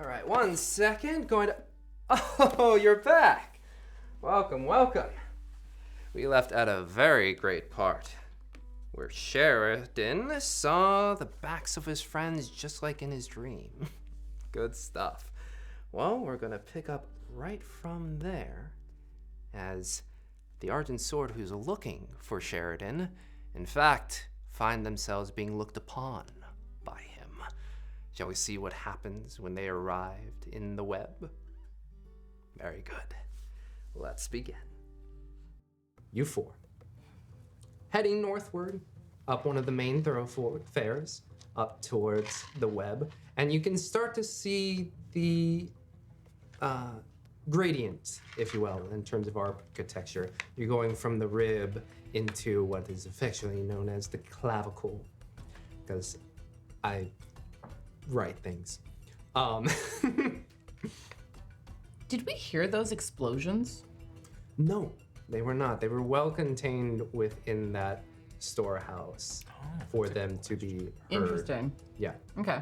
All right, 1 second. Going to... Oh, you're back. Welcome, welcome. We left at a very great part, where Sheridan saw the backs of his friends just like in his dream. Good stuff. Well, we're going to pick up right from there, as the Argent Sword who's looking for Sheridan, in fact, find themselves being looked upon by him. Shall we see what happens when they arrived in the web? Very good. Let's begin. You four, heading northward, up one of the main thoroughfares, up towards the web, and you can start to see the gradient, if you will, in terms of architecture. You're going from the rib into what is affectionately known as the clavicle, because I write things. Did we hear those explosions? No, they were not. They were well contained within that storehouse for them to be heard. Interesting. Yeah. Okay.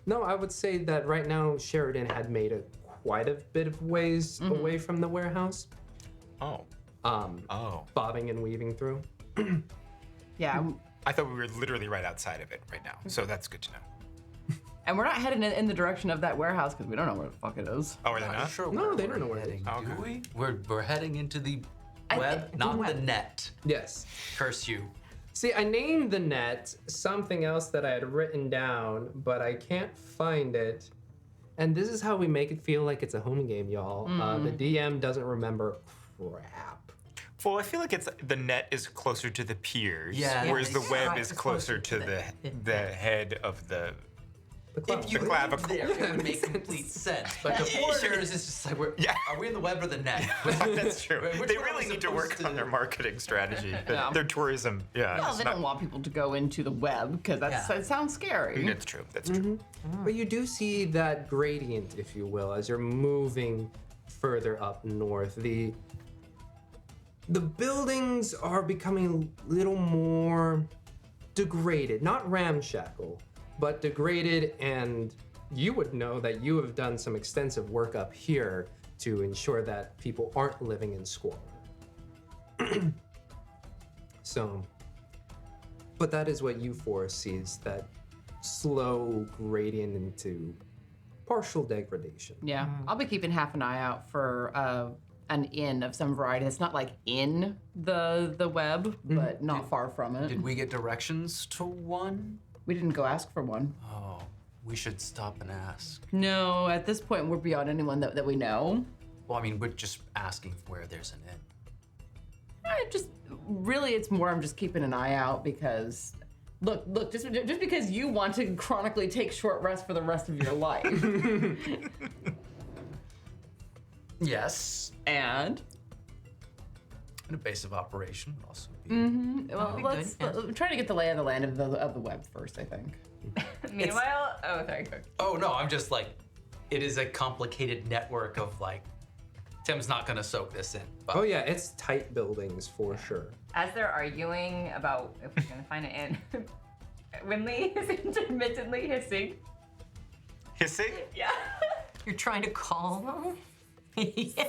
No, I would say that right now Sheridan had made quite a bit of ways away from the warehouse. Bobbing and weaving through. Yeah. I thought we were literally right outside of it right now, so that's good to know. And we're not heading in the direction of that warehouse because we don't know where the fuck it is. Oh, are they not? Sure, No, they don't know where it heading, is. do Okay. we? We're heading into the I web, think- not the the web. net. Yes. Curse you. See, I named the net something else that I had written down, but I can't find it. And this is how we make it feel like it's a home game, y'all. The DM doesn't remember crap. Well, I feel like the net is closer to the piers, Yeah, whereas the it's web right, is it's closer to the head of the. If you The lived clavicle. there, it would make complete sense. But to foreigners, it's just like, are we in the web or the net? That's true. Which They one are really we need to supposed work on their marketing strategy. Their tourism, Well, it's they not- don't want people to go into the web because it sounds scary. That's true. That's true. But you do see that gradient, if you will, as you're moving further up north. The buildings are becoming a little more degraded, not ramshackle, but degraded, and you would know that you have done some extensive work up here to ensure that people aren't living in squalor. So, but that is what you four sees, that slow gradient into partial degradation. Yeah, I'll be keeping half an eye out for an inn of some variety. It's not like in the web, but not far from it. Did we get directions to one? We didn't go ask for one. Oh, we should stop and ask. No, at this point we're beyond anyone that we know. Well, I mean, we're just asking where there's an inn. It's more I'm just keeping an eye out because, look, just because you want to chronically take short rest for the rest of your life. Yes. And? And a base of operation would also be. Well, let's try to get the lay of the land of the web first, I think. Meanwhile, sorry. Oh, no, I'm just like, it is a complicated network of like, Tim's not gonna soak this in. But Oh yeah, it's tight buildings for sure. As they're arguing about if we're gonna find it in, Wynnleigh is intermittently hissing. Hissing? Yeah. You're trying to call them? Yeah.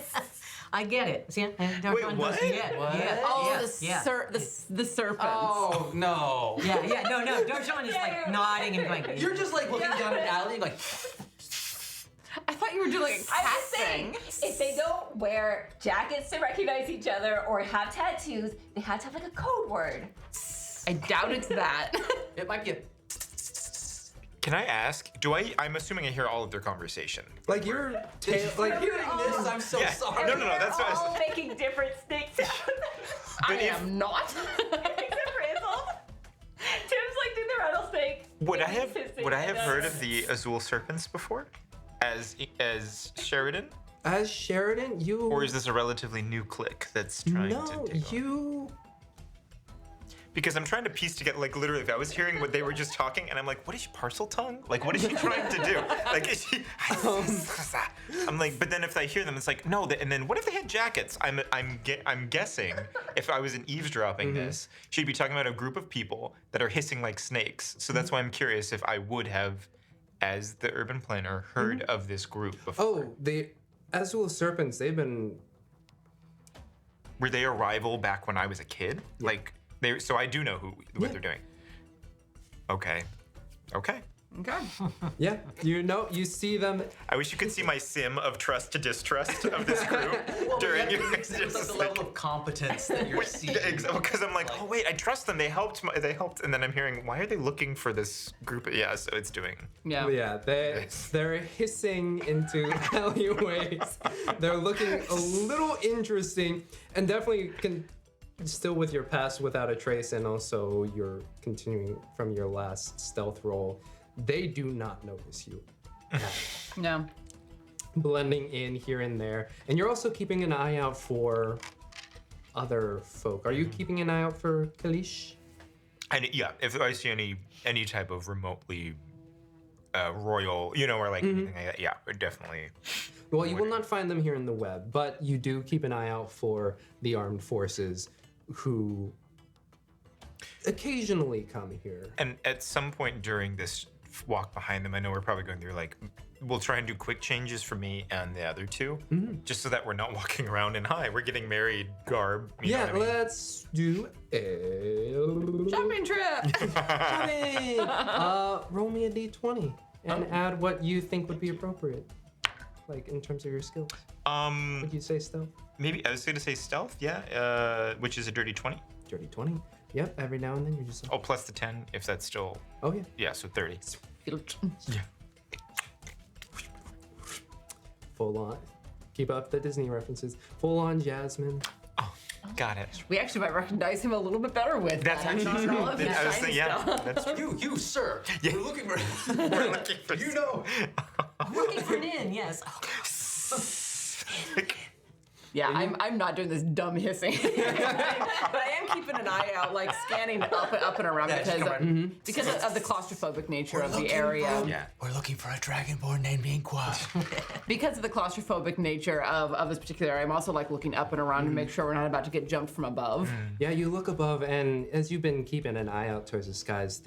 I get it. See, Darjaan Wait, what? Yeah, What? yeah, Oh, yeah, the serpents. Oh, no. yeah, no, Darjaan is like nodding and going. You're just like looking down an alley like, I thought you were doing I'm just saying, casting. if they don't wear jackets to recognize each other or have tattoos, they have to have like a code word. I doubt it's that. it might be a. Can I ask? I'm assuming I hear all of their conversation. Like you're like Hearing this, I'm so Yeah. sorry. No, that's what I was- all making different snake sounds. I if- am not. Except for Isolt. Tim's like doing the rattlesnake. Would I and he's have hissing would I have and heard of the Azul Serpents before? As Sheridan? as Sheridan, you Or is this a relatively new clique that's trying no, to take on? you Because I'm trying to piece together, like literally, if I was hearing what they were just talking, and I'm like, what is she, parcel tongue? Like, what is she trying to do? Like, is she? I'm like, but then if I hear them, it's like, no. And then what if they had jackets? I'm guessing if I was an eavesdropping this, she'd be talking about a group of people that are hissing like snakes. So that's why I'm curious if I would have as the urban planner, heard of this group before? Oh, the Azul Serpents, they've been... Were they a rival back when I was a kid? Like, so I do know what they're doing. Okay. Okay. Yeah, you see them. I wish you could see my sim of trust to distrust of this group during your It's like the level of competence that you're seeing. Because I'm like, oh wait, I trust them. They helped. And then I'm hearing, why are they looking for this group? Yeah, so it's doing. Yeah, they're hissing into alleyways. They're looking a little interesting, and definitely still with your pass without a trace, and also you're continuing from your last stealth roll. They do not notice you. No. Blending in here and there, and you're also keeping an eye out for other folk. Are you keeping an eye out for Kalish? And yeah, if I see any type of remotely royal, or like anything like that, yeah, definitely. Well, you will not find them here in the web, but you do keep an eye out for the armed forces who occasionally come here. And at some point during this walk behind them, I know we're probably going through we'll try and do quick changes for me and the other two, just so that we're not walking around in we're getting married garb. You know what I mean? Let's do a Shopping trip. shopping. Roll me a d20 and add what you think would be appropriate, like in terms of your skills. Would you say stealth? Maybe I was going to say stealth, yeah, which is a dirty 20. Dirty 20. Yep. Every now and then you're just. Oh, plus the 10 if that's still. Oh yeah. Yeah, so 30. Yeah. Full on. Keep up the Disney references. Full on Jasmine. Oh, got it. We actually might recognize him a little bit better with That's that. actually Not all of his I was shiny thinking, yeah, stuff. that's true. You, sir. Yeah. We're looking for. We're looking for. You know. Looking for an inn, yes. Yeah, I'm not doing this dumb hissing, but I am keeping an eye out, like scanning up and around Yeah, just because of the claustrophobic nature of the looking area. Yeah. We're looking for a dragonborn named Inqua. Because of the claustrophobic nature of this particular area, I'm also like looking up and around to make sure we're not about to get jumped from above. Yeah, you look above, and as you've been keeping an eye out towards the skies,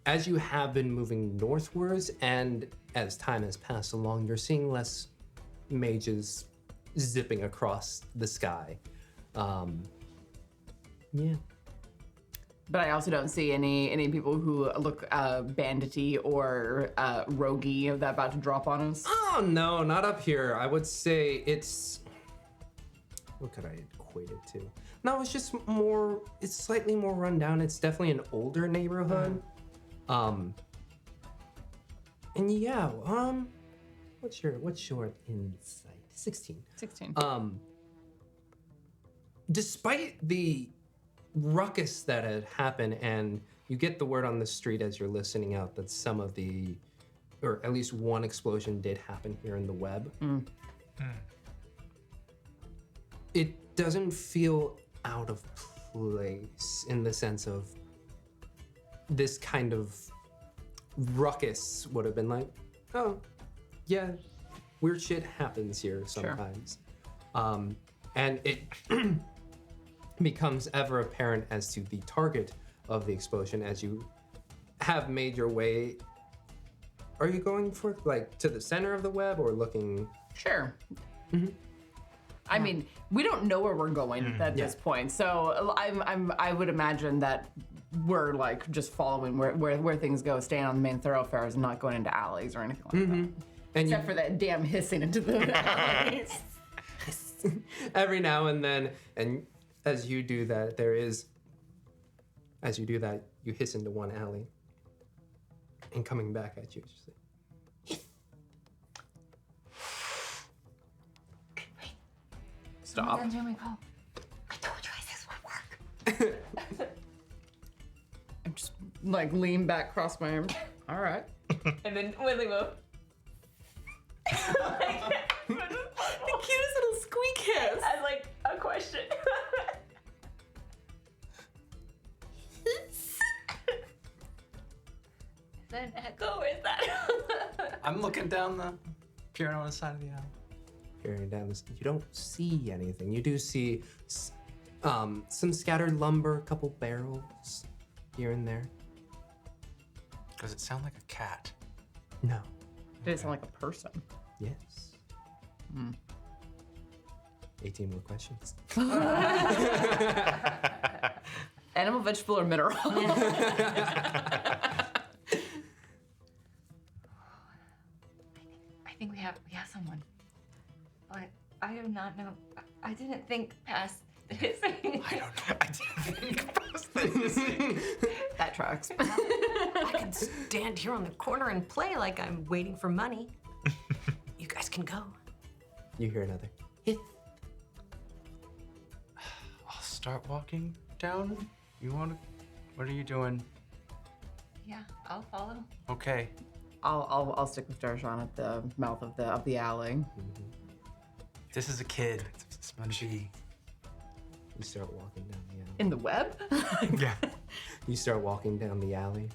as you have been moving northwards, and as time has passed along, you're seeing less mages zipping across the sky. Yeah. But I also don't see any people who look bandity or roguey that about to drop on us. Oh no, not up here. I would say it's. What could I equate it to? No, it's just more. It's slightly more run down. It's definitely an older neighborhood. And yeah, what's your insight? 16. 16. Despite the ruckus that had happened, and you get the word on the street as you're listening out that some of or at least one explosion did happen here in the web. It doesn't feel out of place in the sense of this kind of ruckus would have been like, oh, yeah, weird shit happens here sometimes. And it becomes ever apparent as to the target of the explosion as you have made your way. Are you going for to the center of the web or looking? Sure. I mean, we don't know where we're going at this point, so I would imagine that we're just following where things go, staying on the main thoroughfares and not going into alleys or anything like that. And Except for that damn hissing into the alleys. every now and then, and as you do that, you hiss into one alley, and coming back at you, it's just like, Stop. I told you this would work. I'm just lean back, cross my arms. All right. And then Wynnleigh will. The cutest little squeak hiss. As a question. Is that an echo or is that? I'm looking down the peering on the side of the alley. peering down this. You don't see anything. You do see some scattered lumber, a couple barrels here and there. Does it sound like a cat? No. Did it sound like a person? Yes. 18 more questions. Animal, vegetable, or mineral? I think we have someone. But I do not know. I didn't think past his thing. I don't know. I didn't think past this. That tracks. I can stand here on the corner and play like I'm waiting for money. You guys can go. You hear another. I'll start walking down. You want to? What are you doing? Yeah, I'll follow. Okay. I'll stick with Darjaan at the mouth of the alley. This is a kid. It's gonna be. You start walking down the alley. In the web? Yeah. You start walking down the alley.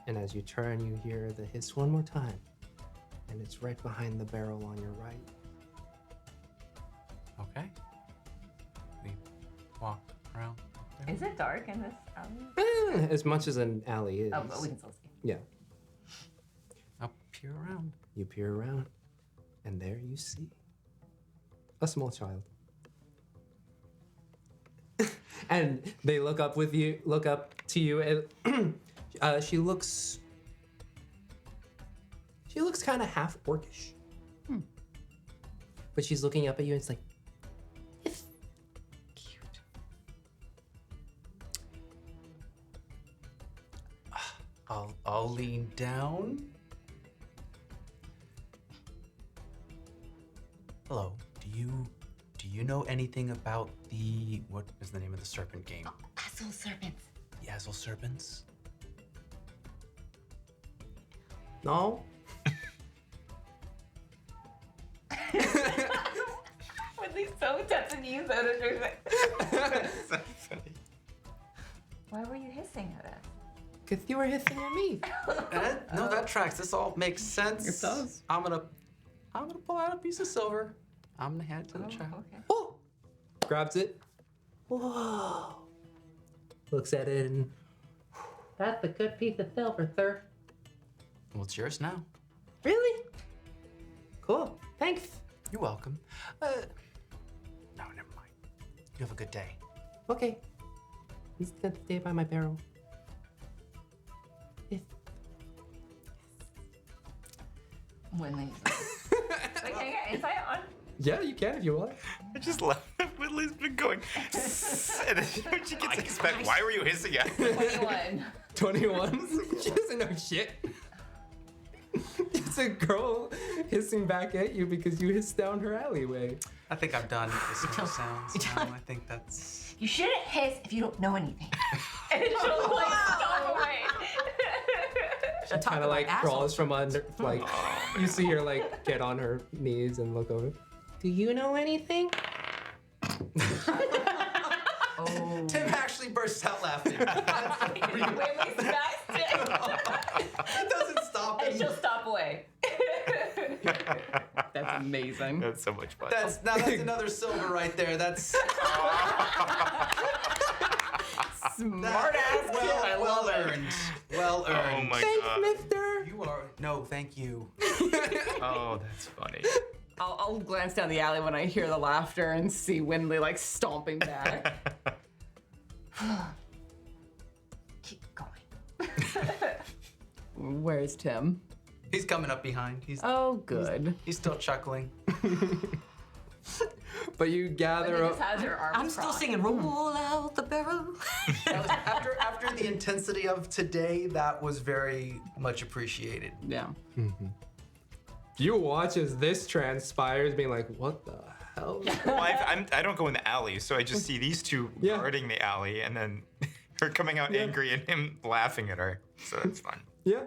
And as you turn, you hear the hiss one more time. And it's right behind the barrel on your right. Okay. We walk around. Is it dark in this alley? As much as an alley is. Oh, but we can still see. Yeah. I'll peer around. You peer around, and there you see a small child. And they look up to you, and she looks kind of half orcish. But she's looking up at you, and it's like, it's cute. I'll lean down. Hello. Do you know anything about what is the name of the serpent game? Asshole serpents. The Azel serpents? No. Wynnleigh's so tempted to use that as your So funny. Why were you hissing at us? Because you were hissing at me. No, that tracks. This all makes sense. It does. I'm gonna pull out a piece of silver. I'm gonna hand it to the child. Okay. Oh! Grabs it. Whoa. Looks at it and. That's a good piece of silver, sir. Well, it's yours now. Really? Cool. Thanks. You're welcome. No, never mind. You have a good day. Okay. I'm just gonna stay by my barrel. Yes. Wynnleigh's like, can I get insight on? Yeah, you can if you want. I just love that Wynnleigh's been going. And then when she gets expect, why were you hissing at me? 21. 21? She doesn't know shit. It's a girl hissing back at you because you hissed down her alleyway. I think I'm done with this sounds. I think that's. You shouldn't hiss if you don't know anything. And she'll like stomp away. She kind of like crawls from under, like, you see her like get on her knees and look over. Do you know anything? Oh. Tim actually bursts out laughing. Wynnleigh's smashed it. It doesn't stop And him. she'll stop away. That's amazing. That's so much fun. That's another silver right there. That's Smart ass kid. I love it. earned. Well Oh earned. my Thanks, god. mister. You are no, thank you. Oh, that's funny. I'll glance down the alley when I hear the laughter and see Wynnleigh like stomping back. Keep going. Where's Tim? He's coming up behind. Oh, good. He's still chuckling. But you gather Wynnleigh up. just has her arms I'm still crossed. singing "Roll Out the Barrel." after the intensity of today, that was very much appreciated. Yeah. You watch as this transpires, being like, what the hell? Well, I don't go in the alley, so I just see these two Yeah. guarding the alley, and then her coming out angry and him laughing at her. So that's fun. Yeah.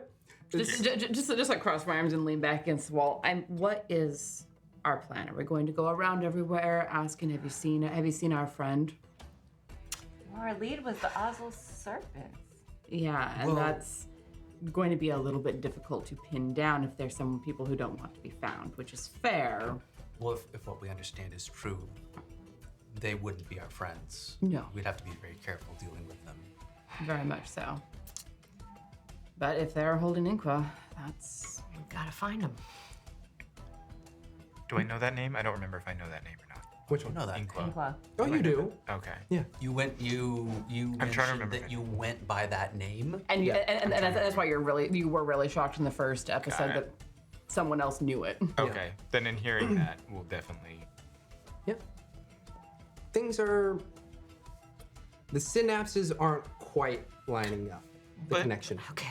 Just like cross my arms and lean back against the wall. What is our plan? Are we going to go around everywhere asking, have you seen our friend? Well, our lead was the Asshole serpents. Yeah, and Well- that's going to be a little bit difficult to pin down if there's some people who don't want to be found, which is fair. Well, if what we understand is true, they wouldn't be our friends. No. We'd have to be very careful dealing with them. Very much so. But if they're holding Inqua, We gotta find him. Do I know that name? I don't remember if I know that name or not. Which one? know that. Inqua. Oh, you do. Okay. You trying mentioned to remember that you went by that name. And that's why you were really shocked in the first episode Got that it. someone else knew it. Okay. Then in hearing that, we'll definitely. Yep. Things are. The synapses aren't quite lining up. The But- connection. Okay.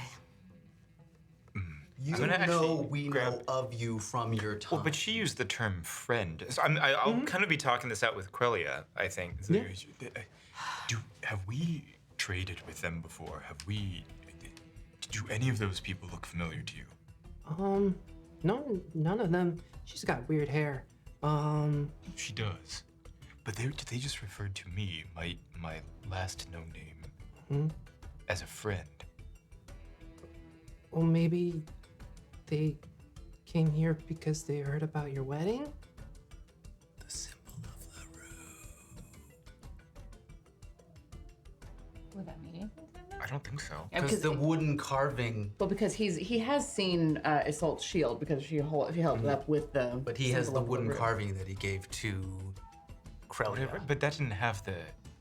You I'm gonna know actually we grab- know of you from your time. Well, but she used the term friend. So I'll kind of be talking this out with Quellia, I think. So have we traded with them before? Do any of those people look familiar to you? No, none of them. She's got weird hair. She does. But they just referred to me, my last known name, as a friend. Well, maybe they came here because they heard about your wedding? The symbol of the room. Would that mean anything to them? I don't think so. Because the wooden carving, Well, because he has seen Isolt's shield because she held it up with the. but he has symbol the of wooden root. carving that he gave to Krelia. But that didn't have the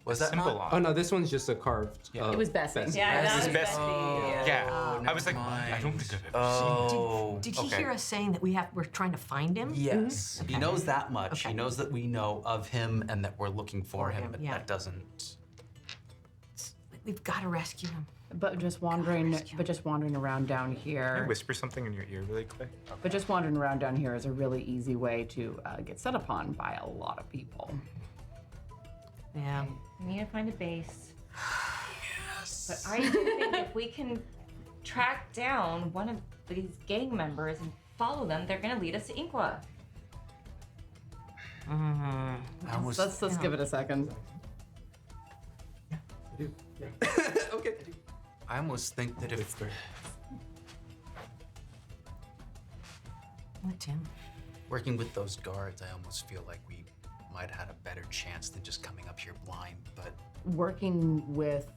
Was that symbol not? on. Oh no, this one's just a carved. It was Bessie. Yeah, that This was is best. Bessie. Yeah. I was like, I don't think I've ever seen. Oh, Did he Okay. hear us saying that we're trying to find him? yes. He knows that much. Okay. He knows that we know of him and that we're looking for him, but yeah. that doesn't. We've got to rescue him. But just wandering around down Can I here. whisper something in your ear really quick? But just wandering around down here is a really easy way to get set upon by a lot of people. Yeah. We need to find a base. But I do think if we can track down one of these gang members and follow them, they're gonna lead us to Inqua. I almost, Let's give it a second. Okay. I almost think that if What, Tim? working with those guards, I almost feel like we might have had a better chance than just coming up here blind. But Working with.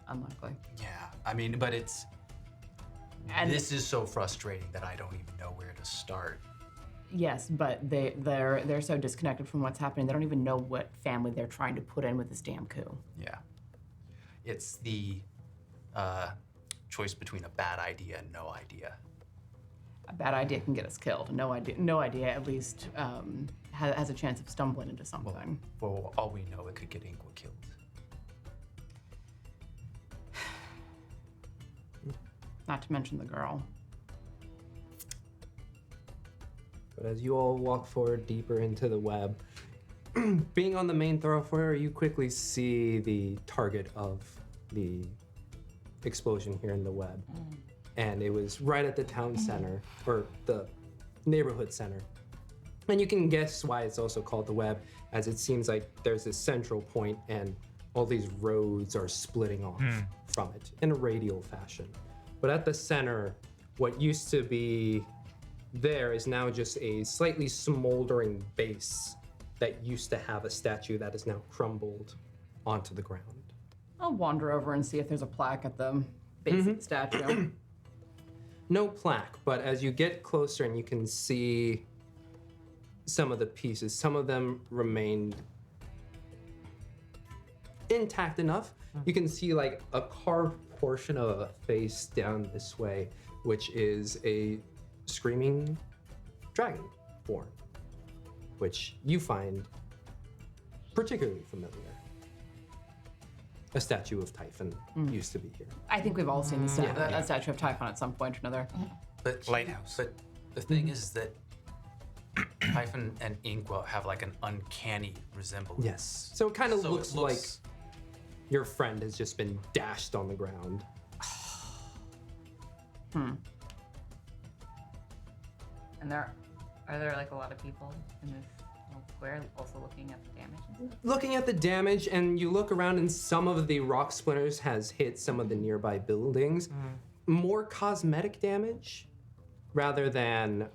Unlikely. yeah, I mean, but it's. And This is so frustrating that I don't even know where to start. yes, but they're so disconnected from what's happening. They don't even know what family they're trying to put in with this damn coup. Yeah. It's the choice between a bad idea and no idea. A bad idea can get us killed. No idea at least has a chance of stumbling into something. For all we know, it could get Inqua killed. Not to mention the girl. But as you all walk forward deeper into the web, being on the main thoroughfare, you quickly see the target of the explosion here in the web. And it was right at the town center, or the neighborhood center. And you can guess why it's also called the web, as it seems like there's this central point and all these roads are splitting off from it in a radial fashion. But at the center, what used to be there is now just a slightly smoldering base that used to have a statue that is now crumbled onto the ground. I'll wander over and see if there's a plaque at the base of the statue. No plaque, but as you get closer and you can see some of the pieces, some of them remained intact enough. You can see like a carved portion of a face down this way, which is a screaming dragon form, which you find particularly familiar. A statue of Typhon used to be here. I think we've all seen a statue of Typhon at some point or another. But Lighthouse. But the thing is that Typhon and Inqua have like an uncanny resemblance. Yes. So it kind of So looks it like looks your friend has just been dashed on the ground. And are there like a lot of people in this little square also looking at the damage and stuff? Looking at the damage, and you look around, and some of the rock splinters has hit some of the nearby buildings. More cosmetic damage rather than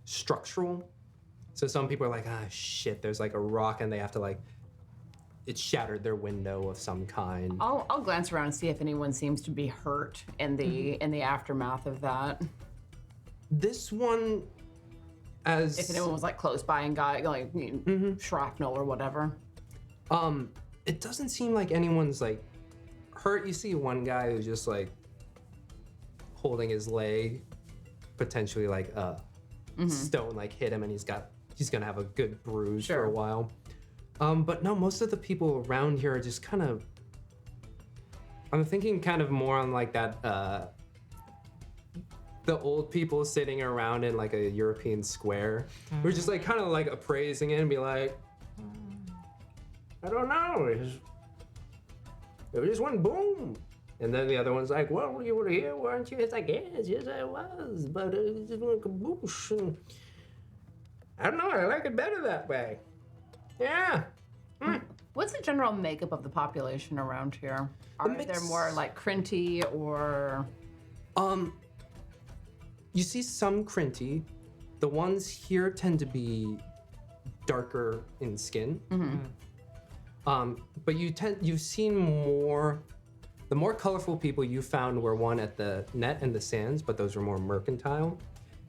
structural. So some people are like, ah, shit, there's like a rock, and they have to like it shattered their window of some kind. I'll glance around and see if anyone seems to be hurt in the aftermath of that. This one, as If anyone was like close by and got like shrapnel or whatever. it doesn't seem like anyone's like hurt. You see one guy who's just like holding his leg, potentially like a stone like hit him, and he's gonna have a good bruise for a while. But no, most of the people around here are just kind of. I'm thinking kind of more on like that. The old people sitting around in like a European square, we're just like kind of like appraising it and be like, I don't know, it just went boom. And then the other one's like, well, you were here, weren't you? It's like, yes, I was, but it just went kaboosh. And I don't know, I like it better that way. Yeah. What's the general makeup of the population around here? Are there more like Crinty or? You see some Crinty. The ones here tend to be darker in skin. But you've seen more. The more colorful people you found were one at the net and the sands, but those were more mercantile.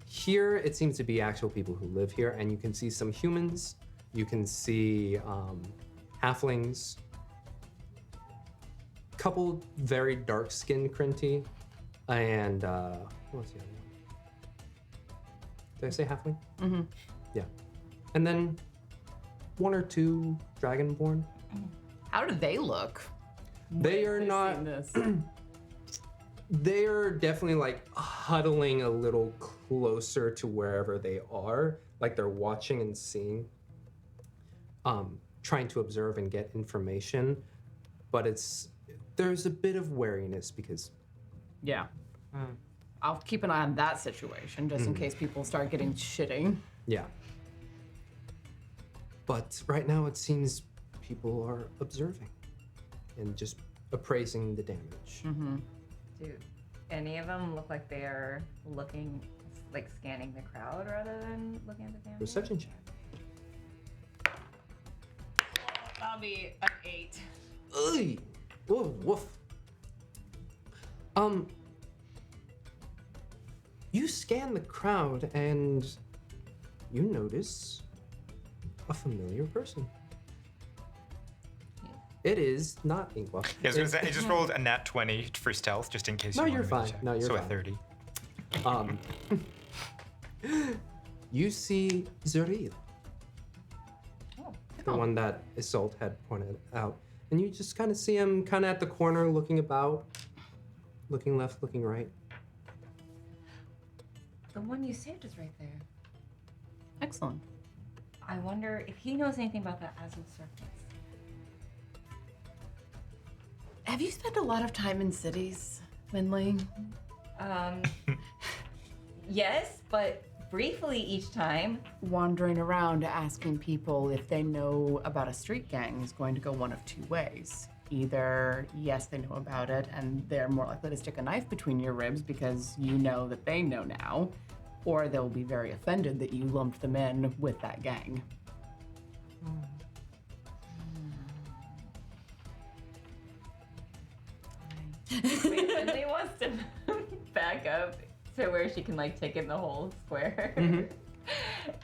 Here, it seems to be actual people who live here, and you can see some humans. You can see halflings. Couple very dark-skinned Crinty, and what was the other one? Did I say halfling? Yeah. And then one or two dragonborn. How do they look? They are not. They are definitely like huddling a little closer to wherever they are, like they're watching and seeing, trying to observe and get information. But there's a bit of wariness because. Yeah. I'll keep an eye on that situation just in case people start getting shitty. Yeah. But right now it seems people are observing and just appraising the damage. Do any of them look like they're looking, like scanning the crowd rather than looking at the damage? Perception check. That'll be an 8. Ugh. Woof, woof. You scan the crowd and you notice a familiar person. It is not Inqua. Yeah, I was gonna say, I just rolled a nat 20 for stealth, just in case. No, you you're wanted me to fine. check. No, you're so fine. a 30. You see Zuril, the one that Isolt had pointed out. And you just kind of see him kind of at the corner looking about, looking left, looking right. The one you saved is right there. Excellent. I wonder if he knows anything about that Azul Surface. Have you spent a lot of time in cities, Wynnleigh? Yes, but briefly each time. Wandering around asking people if they know about a street gang is going to go one of two ways. Either, yes, they know about it and they're more likely to stick a knife between your ribs because you know that they know now, or they'll be very offended that you lumped them in with that gang. Wynnleigh wants to back up to where she can like take in the whole square.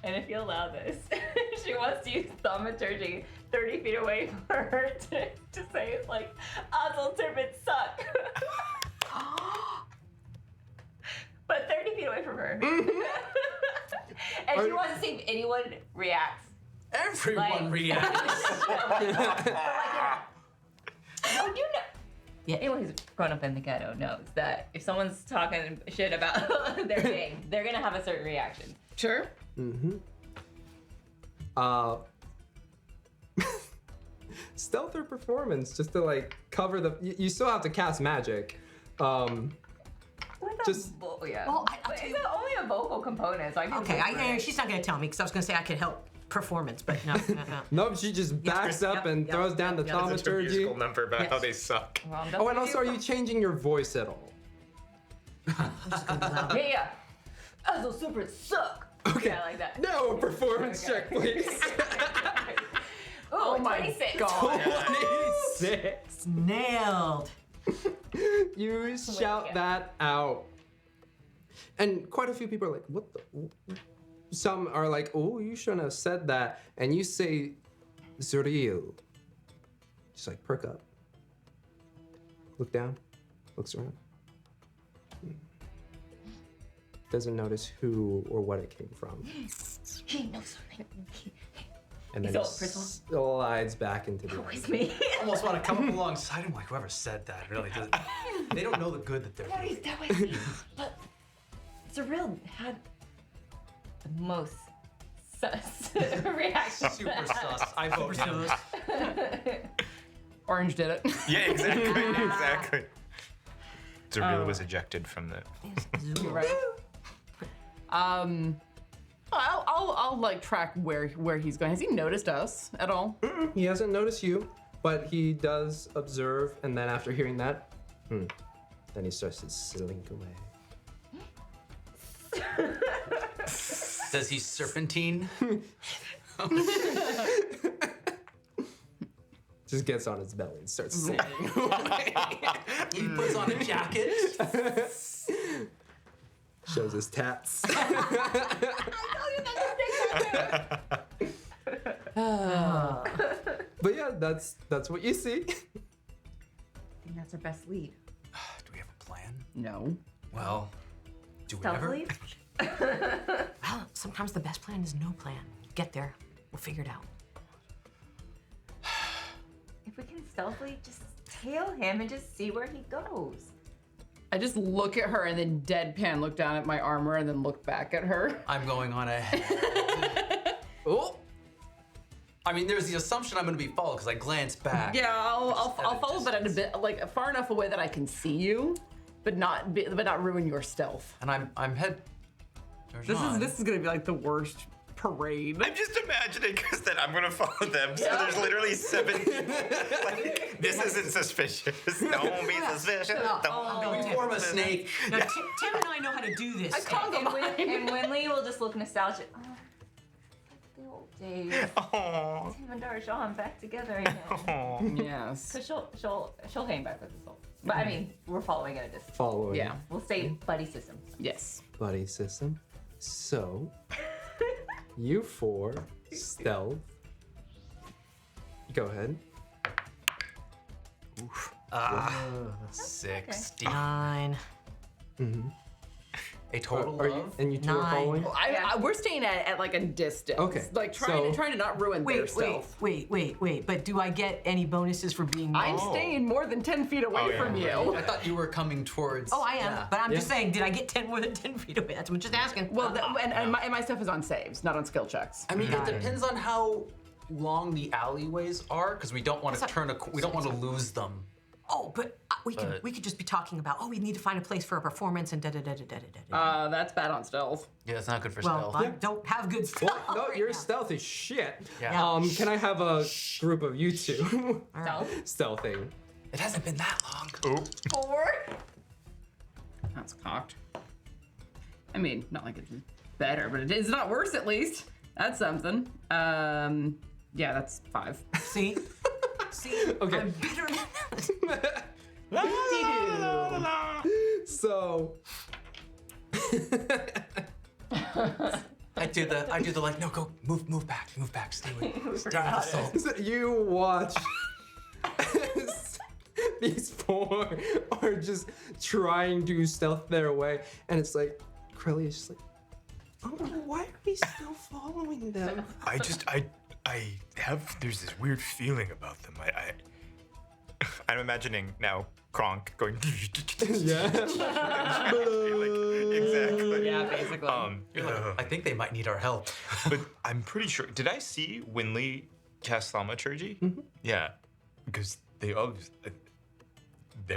And if you allow this, she wants to use thaumaturgy 30 feet away from her to say it's like, Azul serpents suck. But 30 feet away from her. And she wants to see if anyone reacts. Everyone reacts. No, you know. Yeah, anyone who's grown up in the ghetto knows that if someone's talking shit about their gang, they're gonna have a certain reaction. Sure. Stealth or performance, just to like cover the. You still have to cast magic. Just. Yeah. Well, I'll But tell it's you. only a vocal component, so I can. Okay, she's not going to tell me because I was going to say I could help performance, but no. Nope, she just backs up and throws down the It's a thaumaturgy. musical number about how they suck. Well, I'm Oh, and also, are you changing your voice at all? I'm just going to be loud. Yeah. Azul serpents suck. Okay. Yeah, like that. No, performance Okay. check, please. Oh, my 26. god. 26. Nailed. You shout that out. And quite a few people are like, what the? Some are like, oh, you shouldn't have said that. And you say, Zuriel. Just like perk up. Look down. Looks around. Doesn't notice who or what it came from. He knows something. And then Isolt, Priscilla. slides back into the It's me. Almost want to come up alongside him, like whoever said that really does. They don't know the good that they're doing. That was me. But Zuriel had the most sus reaction. Super sus. I vote him. Orange did it. Yeah, exactly, exactly. Zuriel was ejected from the. You're right. I'll like track where he's going. Has he noticed us at all? He hasn't noticed you, but he does observe, and then after hearing that, then he starts to slink away. Does he serpentine? Just gets on his belly and starts sailing away. He puts on a jacket. Shows his tats. But yeah, that's what you see. I think that's our best lead. Do we have a plan? No. Well, do we ever? Stealthily? Well, sometimes the best plan is no plan. Get there. We'll figure it out. If we can stealthily just tail him and just see where he goes. I just look at her and then deadpan look down at my armor and then look back at her. I'm going on ahead. Oh, I mean, there's the assumption I'm going to be followed because I glance back. Yeah, I'll Just at a follow, but at a bit like far enough away that I can see you, but not ruin your stealth. And I'm head. This is gonna be like the worst parade. I'm just imagining because then I'm gonna follow them. So there's literally 7 people. Like, this isn't suspicious. Don't be suspicious. Don't be form a snake. Now, Tim and I know how to do this. And Wynnleigh will just look nostalgic. Oh, like the old days. Oh. Tim and Darjaan back together again. Yes. So she'll hang back with Isolt. But I mean, we're following at a distance. following. Yeah. We'll stay buddy systems. Yes. Buddy system. So, you 4 stealth. Go ahead. 60. 9. A total Are you, of? and you 2 are 9. following? We're staying at like a distance. Okay, Like so- trying to not ruin their Wait, stealth. wait. But do I get any bonuses for being I'm staying more than 10 feet away from you. I thought you were coming towards. Oh, I am. Yeah. But I'm just saying, did I get more than 10 feet away? That's what I'm just asking. Well, and my stuff is on saves, not on skill checks. I mean, it depends on how long the alleyways are, because we don't want to we don't want to lose them. Oh, but we could just be talking about, we need to find a place for a performance and da-da-da-da-da-da. That's bad on stealth. Yeah, it's not good for Well, stealth. I don't have good stealth. Well, no, right your now. stealth is shit. Yeah. Can I have a group of you 2 stealthing? It hasn't been that long. 4. That's cocked. I mean, not like it's better, but it's not worse at least. That's something. Yeah, that's 5. See? Okay. I'm better than that. So, I do the like, no, go, move back, stay with the soul. so you watch as these 4 are just trying to stealth their way, and it's like, Crelly is just like, oh, why are we still following them? There's this weird feeling about them. I'm imagining now Kronk going. Yeah. Exactly. Yeah, basically. You're like, I think they might need our help. But I'm pretty sure. Did I see Wynnleigh cast thaumaturgy? Yeah, because they're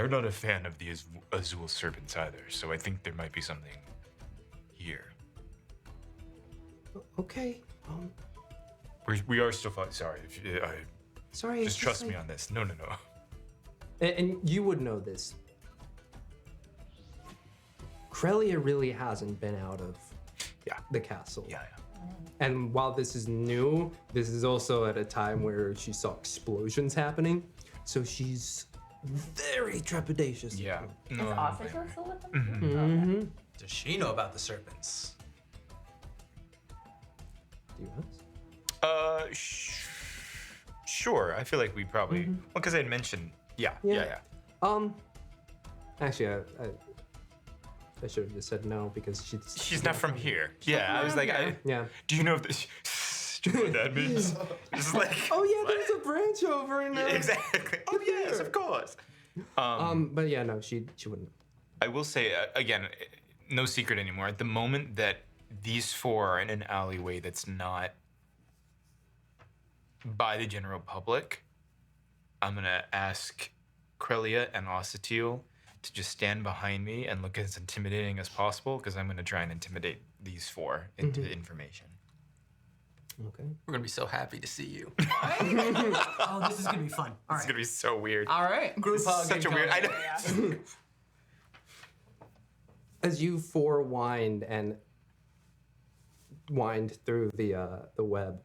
not a fan of the Azul serpents either. So I think there might be something here. Okay. We are still fighting. Sorry. Sorry. Just trust me on this. No. And you would know this. Krelia really hasn't been out of the castle. Yeah. And while this is new, this is also at a time where she saw explosions happening. So she's very trepidatious. Yeah. Is No, Asa still with them? Mm-hmm. Does she know about the serpents? Do you ask? Sure. I feel like we probably, well, because I had mentioned, yeah. Actually, I should have just said no because She's not from here. Yeah, I was like, Yeah. do you know if this, do you know what that means? Just like, Oh yeah, there's a branch over in there. exactly. Oh yes, of course. But yeah, no, she wouldn't. I will say again, no secret anymore. At the moment that these four are in an alleyway that's not by the general public, I'm gonna ask Krelia and Ossetiel to just stand behind me and look as intimidating as possible, because I'm gonna try and intimidate these four into information. Okay. We're gonna be so happy to see you. Oh, this is gonna be fun. All It's right. gonna be so weird. All right. Group hug. Such a weird. I know. As you four wind through the web,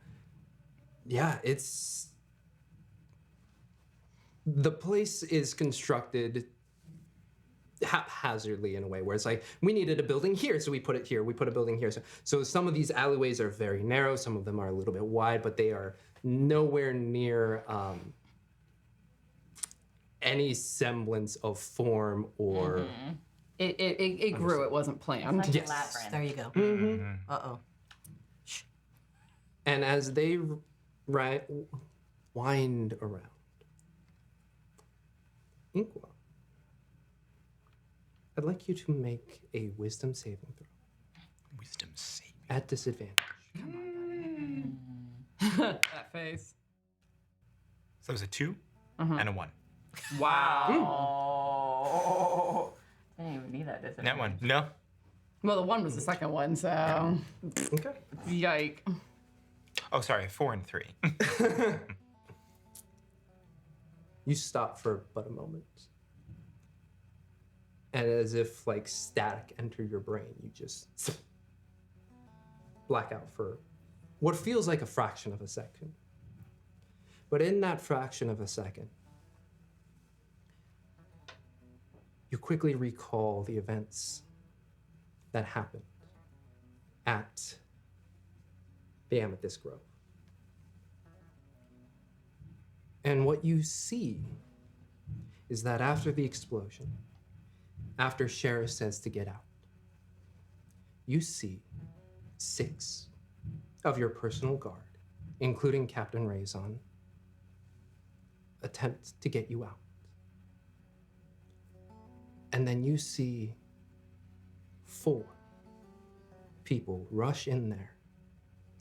yeah, the place is constructed haphazardly in a way where it's like, we needed a building here, so we put it here, we put a building here. So some of these alleyways are very narrow, some of them are a little bit wide, but they are nowhere near any semblance of form or... It grew, it wasn't planned. Like Yes. a labyrinth. There you go. Mm-hmm. Uh-oh. And as they wind around, Inqua, I'd like you to make a wisdom saving throw Wisdom saving. at disadvantage. That face. So it was a 2 and a 1. Wow. Oh. I didn't even need that disadvantage. That one. No. Well, the one was the second one, so Okay. yike. Oh, sorry. 4 and 3. You stop for but a moment. And as if like static entered your brain, you just black out for what feels like a fraction of a second. But in that fraction of a second, you quickly recall the events that happened at the Amethyst Grove. And what you see is that after the explosion, after Sheriff says to get out, you see 6 of your personal guard, including Captain Razon, attempt to get you out. And then you see 4 people rush in there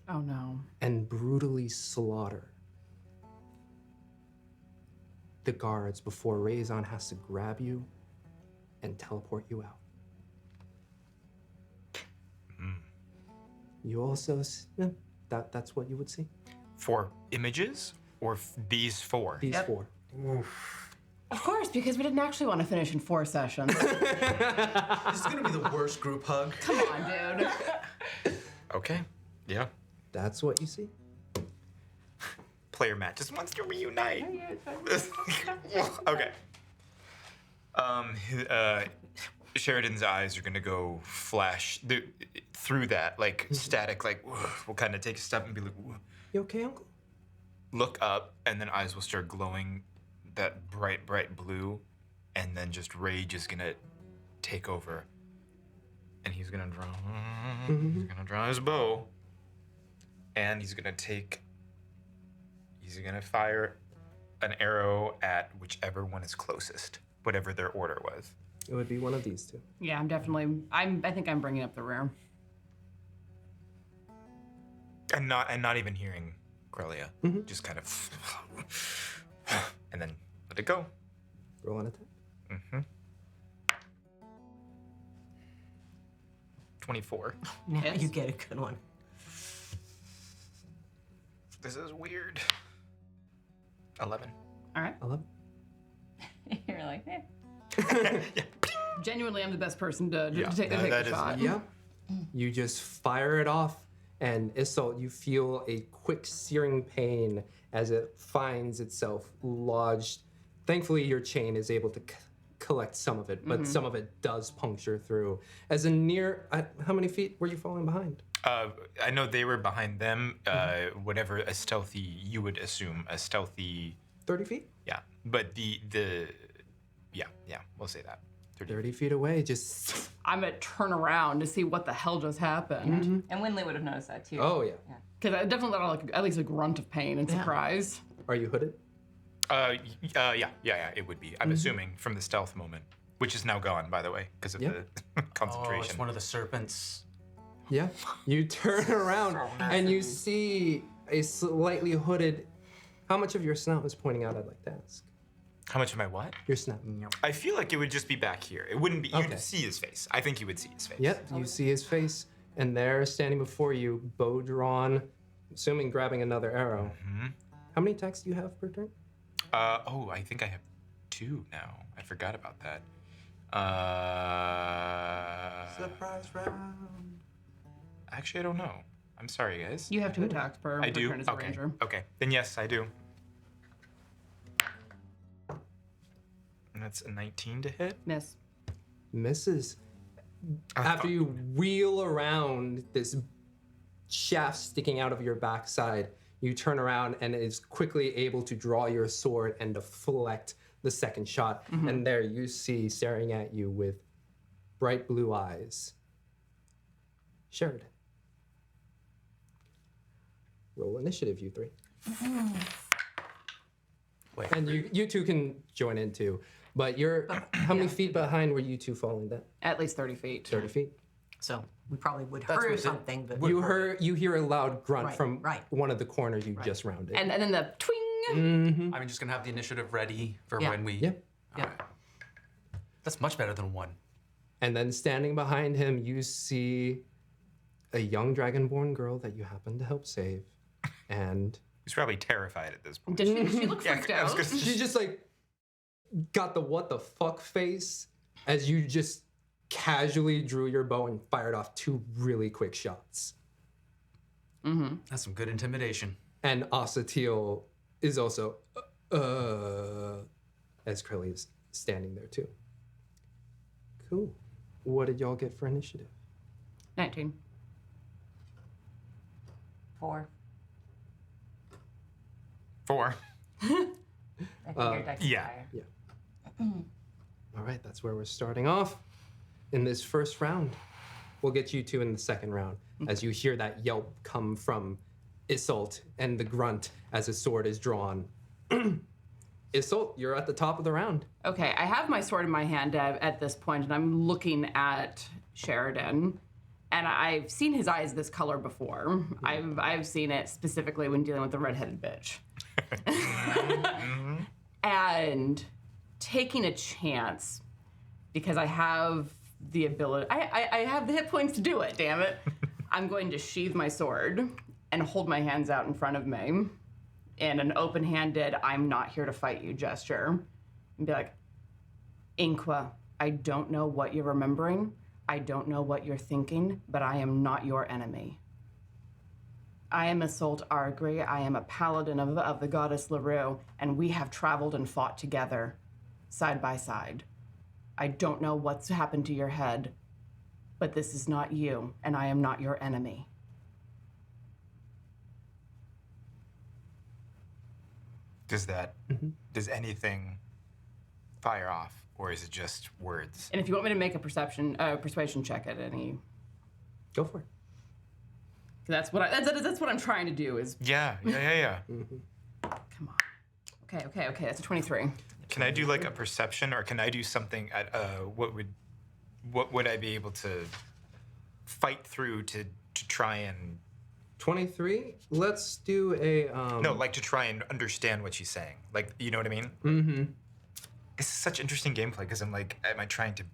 Oh no. and brutally slaughter the guards before Razon has to grab you and teleport you out. You also, that's what you would see. 4 images or these 4? These 4. Of course, because we didn't actually want to finish in 4 sessions. This is gonna be the worst group hug. Come on, dude. Okay. Yeah. That's what you see. Player Matt just wants to reunite. Okay. Sheridan's eyes are gonna go flash through that, like static, like we'll kind of take a step and be like, You okay, Uncle? look up, and then eyes will start glowing that bright, bright blue, and then just rage is gonna take over, and he's gonna draw. He's gonna draw his bow, and he's gonna fire an arrow at whichever one is closest, whatever their order was. It would be one of these 2. Yeah, I think I'm bringing up the rear. And not even hearing Krelia. Just kind of and then let it go. Roll an attack. 24. Now Yes. you get a good one. This is weird. 11. All right. 11. You're like, eh. Genuinely, I'm the best person to Yeah, take that the is- shot. Yep. You just fire it off, And Isolt, you feel a quick searing pain as it finds itself lodged. Thankfully, your chain is able to collect some of it, but some of it does puncture through. As a near, how many feet were you falling behind? I know they were behind them. Whatever a stealthy, you would assume a stealthy. 30 feet? Yeah, but yeah, we'll say that. 30 feet away, just. I'm gonna turn around to see what the hell just happened. And Wynnleigh would have noticed that too. Oh, yeah. Because I definitely let out at least a grunt of pain and surprise. Are you hooded? Yeah, it would be. I'm assuming from the stealth moment, which is now gone, by the way, because of the Oh, concentration. it's one of the serpents. Yeah. You turn around and you see a slightly hooded. How much of your snout is pointing out, I'd like to ask? How much am I what? Your snout. I feel like it would just be back here. It wouldn't be. Okay. You'd see his face. I think you would see his face. Yep, you see his face, and there, standing before you, bow drawn, assuming grabbing another arrow. How many attacks do you have per turn? I think I have 2 now. I forgot about that. Surprise round. Actually, I don't know. I'm sorry, guys. You have 2 attacks per I do. turn as a Okay. ranger. Okay. Then yes, I do. And that's a 19 to hit. Miss. Misses. After you wheel around this shaft sticking out of your backside, you turn around and is quickly able to draw your sword and deflect the second shot. And there you see, staring at you with bright blue eyes, Sheridan. Roll initiative, you 3. Wait. And you two can join in too. But you're, how many feet behind were you two falling then? At least 30 feet. 30 feet? So we probably would That's hear what it- something, but You hear a loud grunt Right, from right. one of the corners you just rounded. And then the twing. I'm just gonna have the initiative ready for Yeah. when we. Yep. yeah. That's much better than 1. And then standing behind him, you see a young dragonborn girl that you happen to help save. And He's probably terrified at this point. Didn't she look freaked I was out? gonna say- she just like got the what the fuck face as you just casually drew your bow and fired off 2 really quick shots. That's some good intimidation. And Osatiel is also, as Curly is standing there too. Cool. What did y'all get for initiative? 19. 4. 4. I think your dex is yeah. higher. All right, that's where we're starting off in this first round. We'll get you two in the second round as you hear that yelp come from Isolt and the grunt as his sword is drawn. Isolt, you're at the top of the round. Okay, I have my sword in my hand at this point, and I'm looking at Sheridan. And I've seen his eyes this color before. I've seen it specifically when dealing with the redheaded bitch. And taking a chance, because I have the ability, I have the hit points to do it, damn it. I'm going to sheathe my sword and hold my hands out in front of me in an open-handed, I'm not here to fight you gesture. And be like, Inqua, I don't know what you're remembering. I don't know what you're thinking, but I am not your enemy. I am Isolt Argryis. I am a paladin of the goddess LaRue, and we have traveled and fought together, side by side. I don't know what's happened to your head, but this is not you, and I am not your enemy. Does anything fire off, or is it just words? And if you want me to make a persuasion check at any, Go for it. that's what I'm trying to do. Is Yeah. come on. Okay. That's a 23. Can I do like a perception, or can I do something at what would I be able to fight through to try and 23. Let's do a no, like to try and understand what she's saying. Like, you know what I mean? Mm-hmm. This is such interesting gameplay because I'm like, am I trying to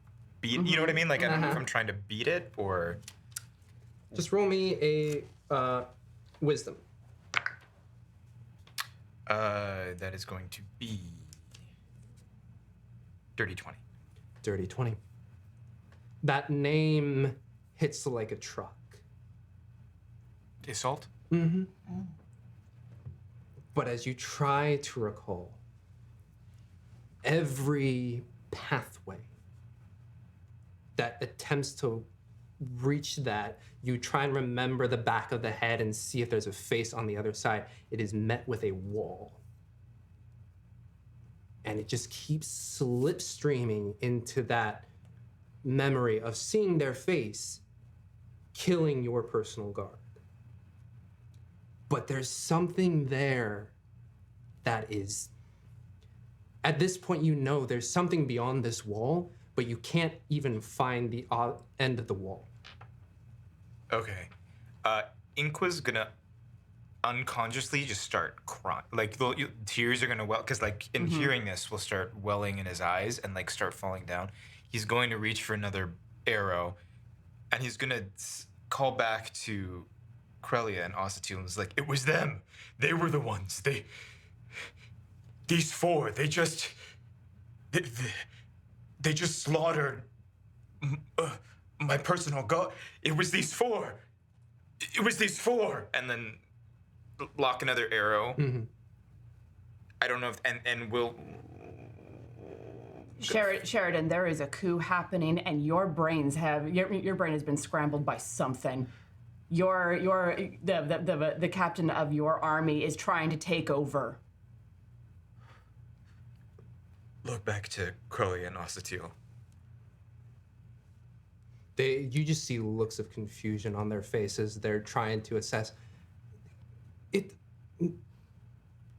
beat? You know what I mean? Like, I don't know if I'm trying to beat it or. Just roll me a wisdom. That is going to be dirty 20. Dirty 20. That name hits like a truck. Isolt? Mm-hmm. But as you try to recall, every pathway that attempts to reach that, you try and remember the back of the head and see if there's a face on the other side. It is met with a wall. And it just keeps slipstreaming into that memory of seeing their face, killing your personal guard. But there's something there that is, at this point you know there's something beyond this wall, but you can't even find the end of the wall. Okay. Inqua's gonna unconsciously just start crying. Like, tears are gonna well, because, like, in hearing this, will start welling in his eyes and, like, start falling down. He's going to reach for another arrow, and he's gonna call back to Krelia and Osatil and was like, it was them. They were the ones. These four, they just slaughtered my personal god. It was these four. It was these four. And then lock another arrow. Mm-hmm. I don't know if, and we'll... Sheridan, there is a coup happening, and your brain has been scrambled by something. The captain of your army is trying to take over. Look back to Krelia and Osatil. You just see looks of confusion on their faces. They're trying to assess.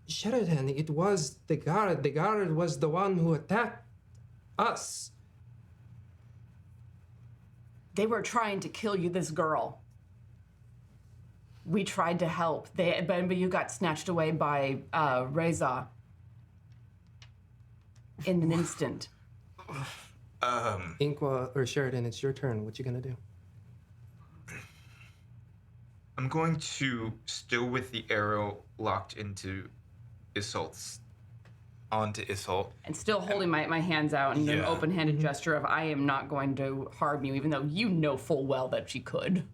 Sheridan, it was the guard. The guard was the one who attacked us. They were trying to kill you, this girl. We tried to help, but you got snatched away by Reza in an instant. Inqua or Sheridan, it's your turn. What you gonna do? I'm going to, still with the arrow locked into onto Isolt. And still holding my hands out in an open-handed gesture of I am not going to harm you, even though you know full well that she could.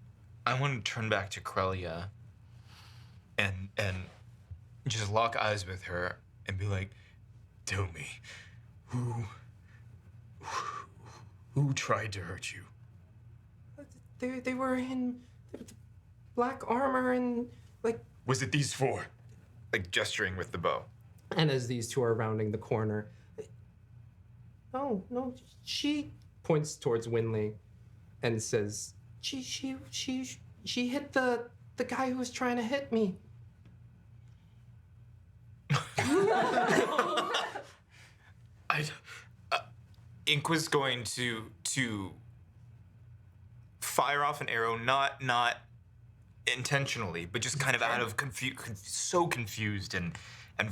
I want to turn back to Krelia and just lock eyes with her and be like, tell me, who tried to hurt you? They were in black armor and like. Was it these four? Like gesturing with the bow. And as these two are rounding the corner, no, she points towards Wynnleigh and says, she hit the guy who was trying to hit me. Inqua's going to fire off an arrow, not intentionally, but just kind of out of so confused and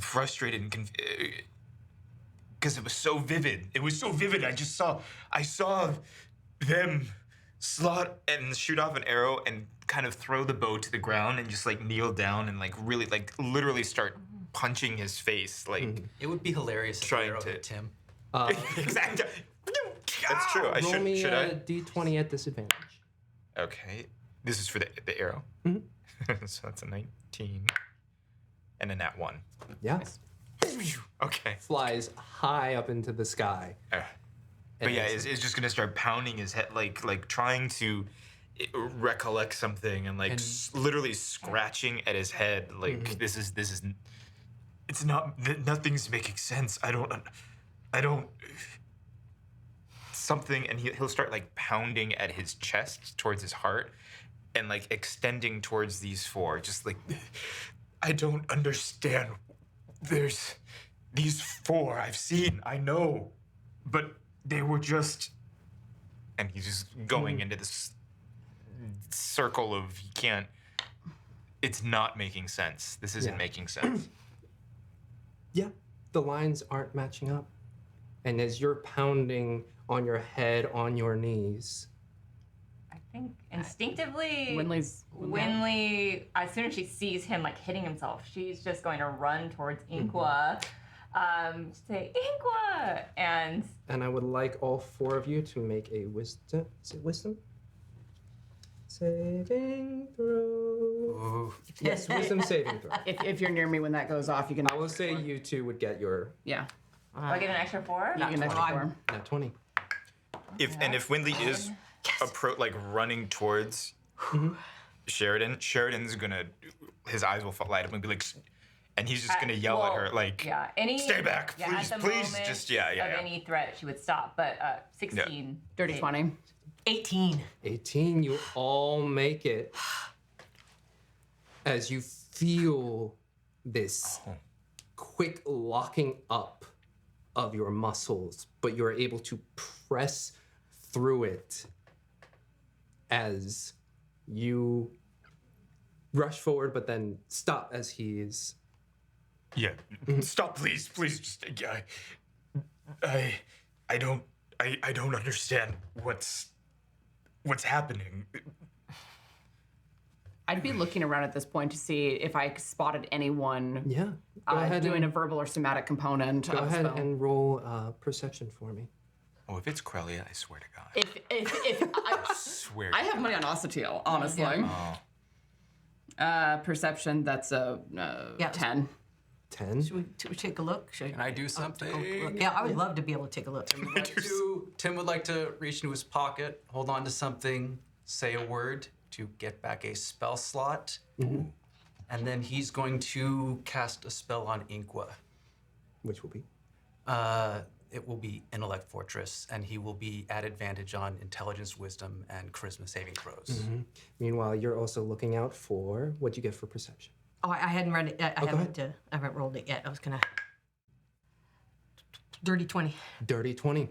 frustrated and because it was so vivid. It was so vivid. I saw them slot and shoot off an arrow and kind of throw the bow to the ground and just like kneel down and like really like literally start punching his face like. It would be hilarious if the arrow hit Tim. Exactly. That's true. Roll me should a I? D20 at disadvantage. Okay. This is for the arrow. Mm-hmm. So that's a 19 and a nat 1. Yeah. Okay. Flies high up into the sky. But yeah, it's just gonna start pounding his head, like trying to recollect something, and like literally scratching at his head. Like this is, it's not, nothing's making sense. I don't. Something, and he'll start like pounding at his chest towards his heart, and like extending towards these four, just like, I don't understand. There's these four I've seen, I know, but they were just, and he's just going into this circle of he can't, it's not making sense. This isn't making sense. Yeah, the lines aren't matching up. And as you're pounding on your head, on your knees. I think instinctively, Wynnleigh, as soon as she sees him like hitting himself, she's just going to run towards Inqua, say Inqua, and I would like all four of you to make a wisdom. Is it wisdom? saving throw. Ooh. Yes, wisdom saving throw. If you're near me when that goes off, you can. I will say you two would get your Yeah. Do I get an extra 4? You can extra 4. nat 20. If Wynnleigh is running towards Sheridan's gonna, his eyes will light up and be like, and he's just gonna yell at her like, stay back, please, at the please, moment just of any threat, she would stop. But 16. Dirty 20. 18. 18, you all make it as you feel this quick locking up of your muscles, but you're able to press through it as you rush forward, but then stop as he's. yeah, stop, please, just, I don't understand what's happening. I'd be looking around at this point to see if I spotted anyone Yeah. Go ahead doing a and, verbal or somatic component go of ahead spell. and roll perception for me. Oh, if it's Corellia, I swear to God. If I, Swear. I have money on Ossetiel, honestly. Perception, that's a 10. 10. Should we take a look? Can I do something? Yeah, I would love to be able to take a look. Tim would like to reach into his pocket, hold on to something, say a word to get back a spell slot, and then he's going to cast a spell on Inqua. Which will be? It will be Intellect Fortress, and he will be at advantage on Intelligence, Wisdom, and Charisma saving throws. Meanwhile, you're also looking out for what'd you get for perception? Oh, I hadn't read it. I haven't rolled it yet. I was gonna. Dirty 20. Dirty 20.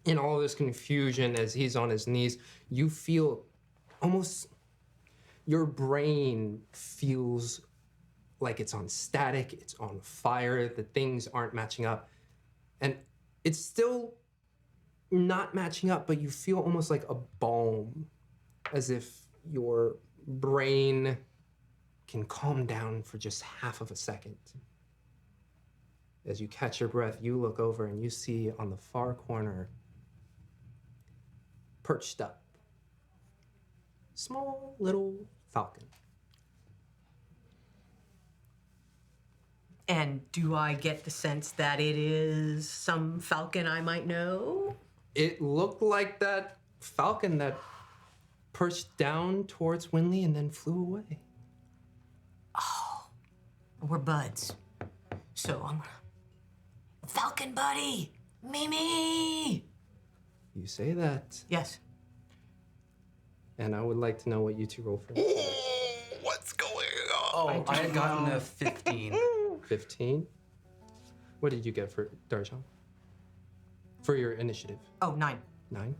In all this confusion, as he's on his knees, you feel almost your brain feels like it's on static, it's on fire, the things aren't matching up. And it's still not matching up, but you feel almost like a balm, as if your brain can calm down for just half of a second. As you catch your breath, you look over and you see on the far corner, perched up, small little falcon. And do I get the sense that it is some falcon I might know? It looked like that falcon that perched down towards Wynnleigh and then flew away. Oh, we're buds. So I'm gonna. Falcon buddy! Mimi! You say that, Yes. and I would like to know what you two roll for. What's going on? Oh, I had gotten a 15. 15. What did you get for Darjaan? For your initiative? Oh, 9. 9?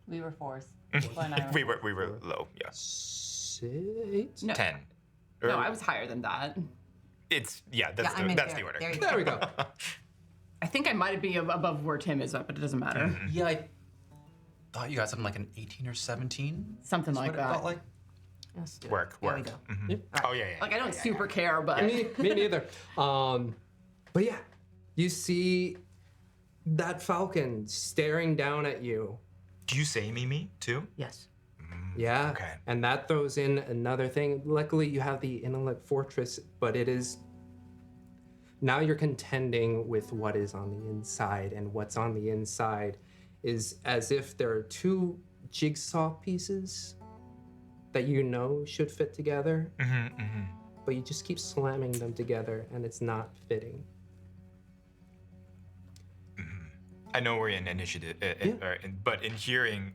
We were 4s. Well, and I we were low, yeah. 8? No, 10. no, I was higher than that. That's Yeah, the, I'm in that's there. the order. There you There go. we go. I think I might be above where Tim is up, but it doesn't matter. Yeah, I thought you got something like an 18 or 17. Something Is like what it that. felt like. Let's do it. Work. There we go. Oh, yeah. Like, I don't super care, but me neither. But yeah, you see that falcon staring down at you. Do you say Mimi, too? Yes. Yeah. Okay. And that throws in another thing. Luckily, you have the Intellect Fortress, but it is. Now you're contending with what is on the inside, and what's on the inside is as if there are two jigsaw pieces that you know should fit together, but you just keep slamming them together, and it's not fitting. I know we're in initiative, but in hearing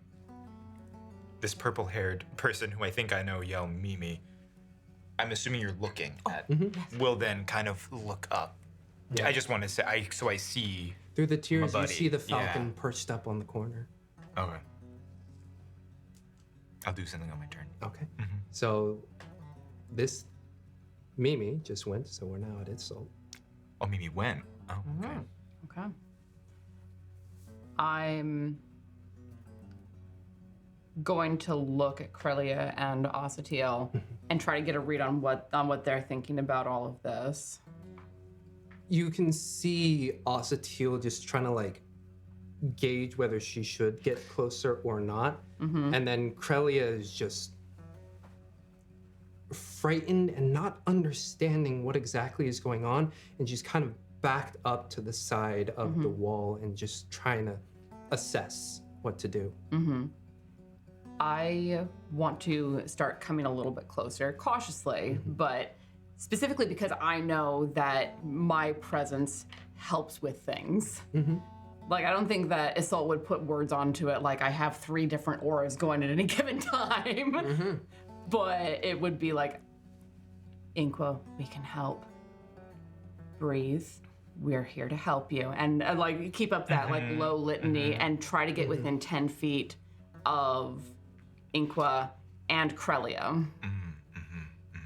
this purple-haired person who I think I know yell Mimi, I'm assuming you're looking at. Will then kind of look up. Yeah. I just want to say, I see. Through the tears, you buddy. see the falcon Yeah. perched up on the corner. Okay. I'll do something on my turn. Okay. So this Mimi just went, so we're now at Isolt. Oh, Mimi went. Oh, okay. okay. I'm going to look at Corellia and Ossetiel and try to get a read on what they're thinking about all of this. You can see Ossetiel just trying to like gauge whether she should get closer or not. And then Krelia is just frightened and not understanding what exactly is going on, and she's kind of backed up to the side of the wall and just trying to assess what to do. I want to start coming a little bit closer, cautiously, but specifically because I know that my presence helps with things. Like, I don't think that Isolt would put words onto it like I have 3 different auras going at any given time. But it would be like, Inqua, we can help. Breathe. We're here to help you. And like, keep up that like low litany and try to get within 10 feet of Inqua and Krelia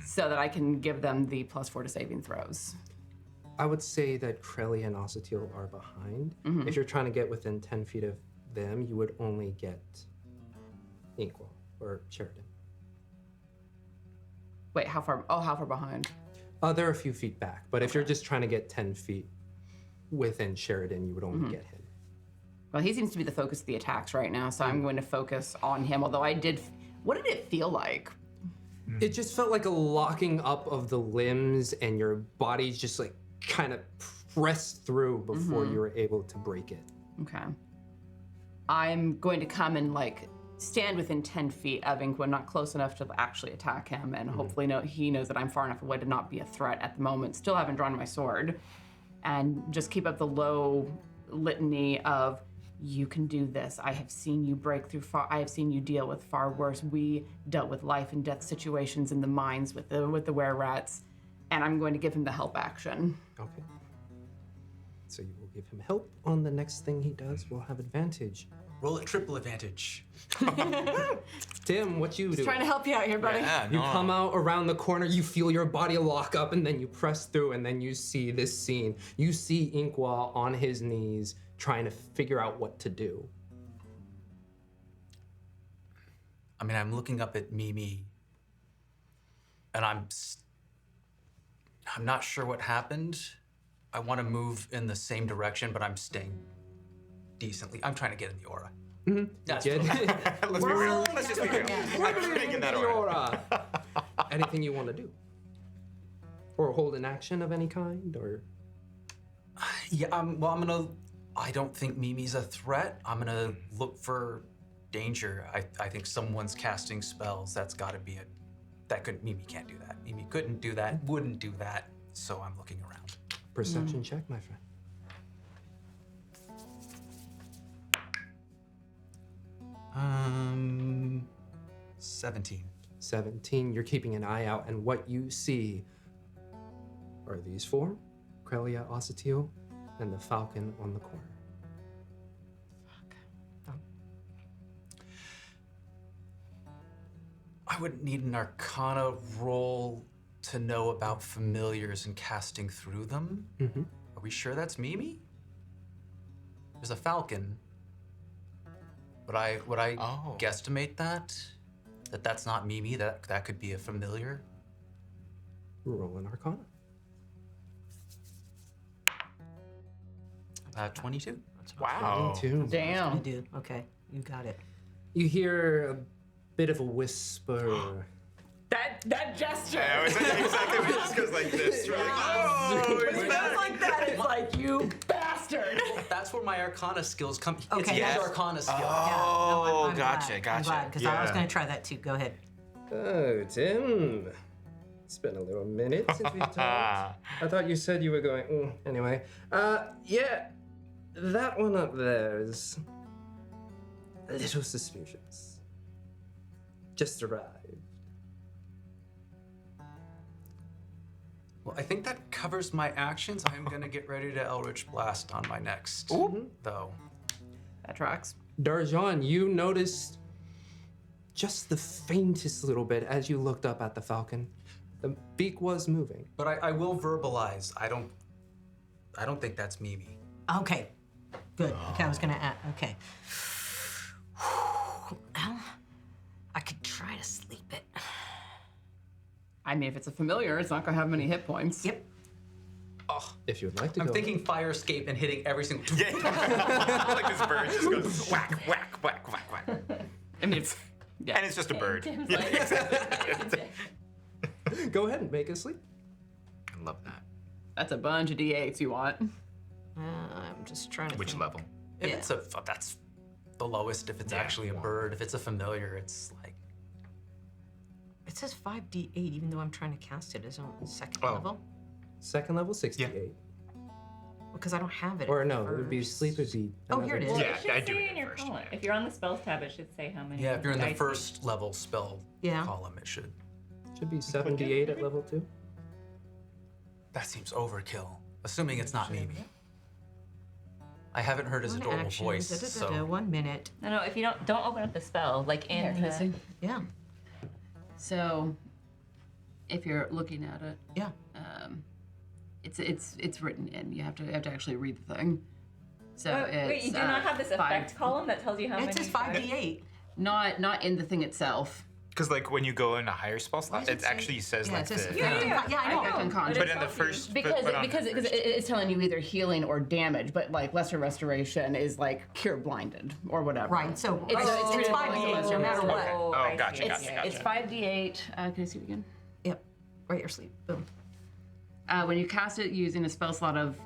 so that I can give them the +4 to saving throws. I would say that Krelia and Osatil are behind. If you're trying to get within 10 feet of them, you would only get Inqua or Sheridan. Wait, how far? Oh, how far behind? They're a few feet back, but if you're just trying to get 10 feet within Sheridan, you would only get him. Well, he seems to be the focus of the attacks right now, so I'm going to focus on him. Although I did, what did it feel like? It just felt like a locking up of the limbs, and your body's just like kind of pressed through before you were able to break it. Okay. I'm going to come and like stand within 10 feet of Inqua, not close enough to actually attack him, and hopefully he knows that I'm far enough away to not be a threat at the moment. Still haven't drawn my sword. And just keep up the low litany of, you can do this. I have seen you break through I have seen you deal with far worse. We dealt with life and death situations in the mines with the were-rats. And I'm going to give him the help action. Okay. So you will give him help on the next thing he does. We'll have advantage. Roll at triple advantage. Tim, what you do? Trying to help you out here, buddy. You come out around the corner, you feel your body lock up, and then you press through, and then you see this scene. You see Inqua on his knees trying to figure out what to do. I mean, I'm looking up at Mimi, and I'm not sure what happened. I want to move in the same direction, but I'm staying decently. I'm trying to get in the aura. That's Get Let's be real. Let's just be real. I'm trying in that order. Anything you want to do? Or hold an action of any kind, or? Yeah, I don't think Mimi's a threat. I'm gonna look for danger. I think someone's casting spells. That's gotta be it. Mimi can't do that. Mimi couldn't do that, wouldn't do that, so I'm looking around. Perception check, my friend. 17. 17, you're keeping an eye out, and what you see are these 4, Krelia, Osatil, and the falcon on the corner. I would need an Arcana roll to know about familiars and casting through them. Are we sure that's Mimi? There's a falcon. Would I guesstimate that's not Mimi? That could be a familiar. Roll an Arcana. 22. Wow. 22. Damn. You do. Okay, you got it. You hear a bit of a whisper. That gesture. Yeah, exactly. It just goes like this. We're like, oh, When it goes like that, it's like, you bastard. That's where my Arcana skills come. Okay, It's his yes. Arcana skill. Oh, I'm gotcha. glad. I'm glad, because I was going to try that too. Go ahead. Oh, Tim. It's been a little minute since we've talked. I thought you said you were going. Anyway. Yeah. That one up there is a little suspicious. Just arrived. Well, I think that covers my actions. I'm going to get ready to Eldritch Blast on my next, though. That tracks. Darjaan, you noticed just the faintest little bit as you looked up at the falcon. The beak was moving. But I will verbalize. I don't think that's Mimi. Okay, good. Okay, I was going to add. Okay. Well, I could try to sleep it. I mean, if it's a familiar, it's not going to have many hit points. Yep. Oh, If you would like to I'm go. thinking fire escape and hitting every single. Yeah. Like this bird just goes whack, whack, whack, whack, whack. I mean, it's, yeah. And it's just a bird. Tim's Yeah, like- exactly. Go ahead and make a sleep. I love that. That's a bunch of D8s you want. I'm just trying to Which think. level? If it's that's the lowest. If it's actually a bird, if it's a familiar, it's like. It says 5d8, even though I'm trying to cast it as on second Oh. level. Second level, 68. Because I don't have it. Or at no, it would be first. sleep would be. Oh, here it is. Well, Yeah, it should I do say it in your first. column. If you're on the spells tab, it should say how many. Yeah, if you're in the dice first level spell Yeah. column, it should. Should be 78 at level 2. That seems overkill. Assuming it's not Mimi. I haven't heard his One adorable action, voice, da-da-da-da, so 1 minute. No, if you don't open up the spell, like in Here, the. Yeah. So, if you're looking at it, Yeah. it's written in. You have to actually read the thing. So it's, Wait, you do not have this effect column that tells you how many. It says 5d8. Not in the thing itself. Because like when you go in a higher spell slot, does it it say- actually says Yeah, like it says. the. Yeah, I know. Effect unconscious. But in the first. Because but on because the first- it's telling you either healing or damage, but like lesser restoration is like cure blinded or whatever. Right, so It's- it's treated like 5d8 a no matter what. Okay. Oh, I gotcha, see. gotcha, It's 5d8. Can I see it again? Yep. Right, your sleep. Boom. When you cast it using a spell slot of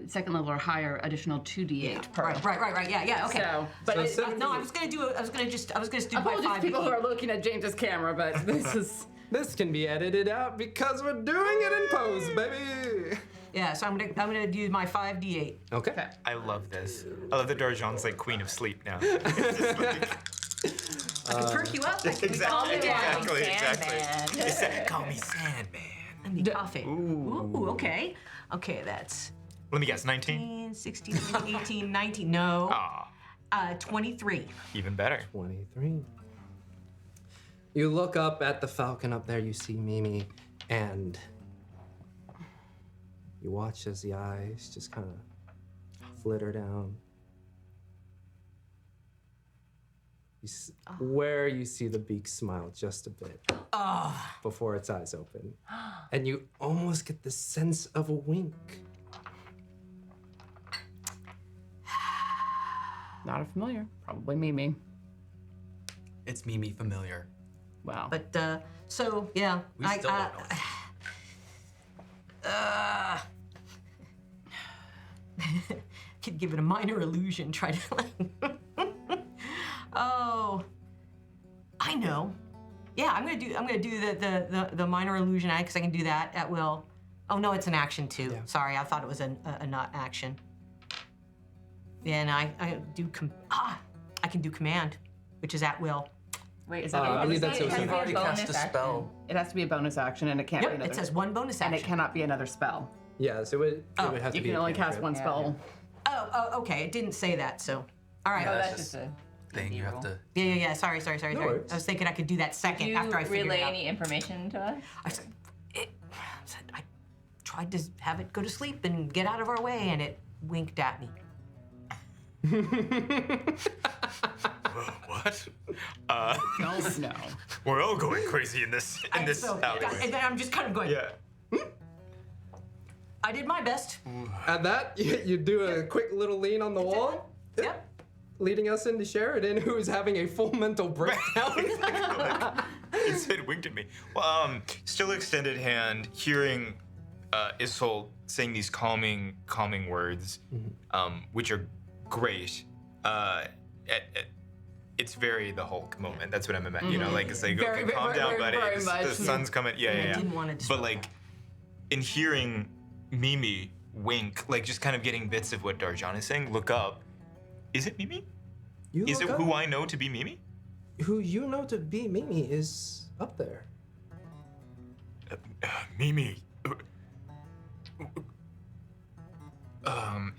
second level or higher, additional 2d8 per. Right. Yeah, okay. So, but So it, seven- No, I was gonna do my apologies to 5d8. people who are looking at James's camera, but this is. This can be edited out because we're doing it in post, baby. Yeah, so I'm gonna do my 5d8. Okay. I love this. I love that Darjaan's like queen of sleep now. It's just like, I can perk you up. I can exactly, down, exactly. Sandman. You said, call me Sandman. Let me coffee. Ooh, okay. Okay, that's Let me guess, 19? 15, 16, 18, 19. No. Aw, 23. even better. 23. You look up at the falcon up there, you see Mimi, and you watch as the eyes just kind of flitter down. Where you see the beak smile just a bit before its eyes open. And you almost get the sense of a wink. Not a familiar. Probably Mimi. it's Mimi familiar. Wow. But so yeah, We still don't know. Could give it a minor illusion. Try to like. Oh, I know. Yeah, I'm gonna do the minor illusion because I can do that at will. Oh no, it's an action too. Yeah. Sorry, I thought it was a not action. Yeah, and I can do command, which is at will. Wait, is I believe that's it what has you've to be a already bonus cast a action. spell. It has to be a bonus action, and it can't be Yep, another. it says one bonus and action. it cannot be another spell. Yeah, so it would have to You be can a only cast cantrip. one spell. Oh, okay. It didn't say that, so. All right. Yeah, Oh, that's that's just just a thing you have to. Yeah. Sorry. worries. I was thinking I could do that second Do you after I figured relay it out. any information to us? I tried to have it go to sleep and get out of our way, and it winked at me. What? No. We're all going crazy in this So, alleyway. and then I'm just kind of going. Yeah. I did my best. At that, you do a quick little lean on the wall, Yep. leading us into Sheridan, who is having a full mental breakdown. He said winked at me. Well, still extended hand, hearing Isolt saying these calming words, which are great. It's very the Hulk moment. That's what I'm about. You know, like it's like, Very, okay, calm very, down, very, buddy. very The much. sun's coming. Yeah. I didn't want it to But slow like, in hearing Mimi wink, like just kind of getting bits of what Darjaan is saying, look up. Is it Mimi? You Is it look who up. I know to be Mimi? Who you know to be Mimi is up there. Mimi.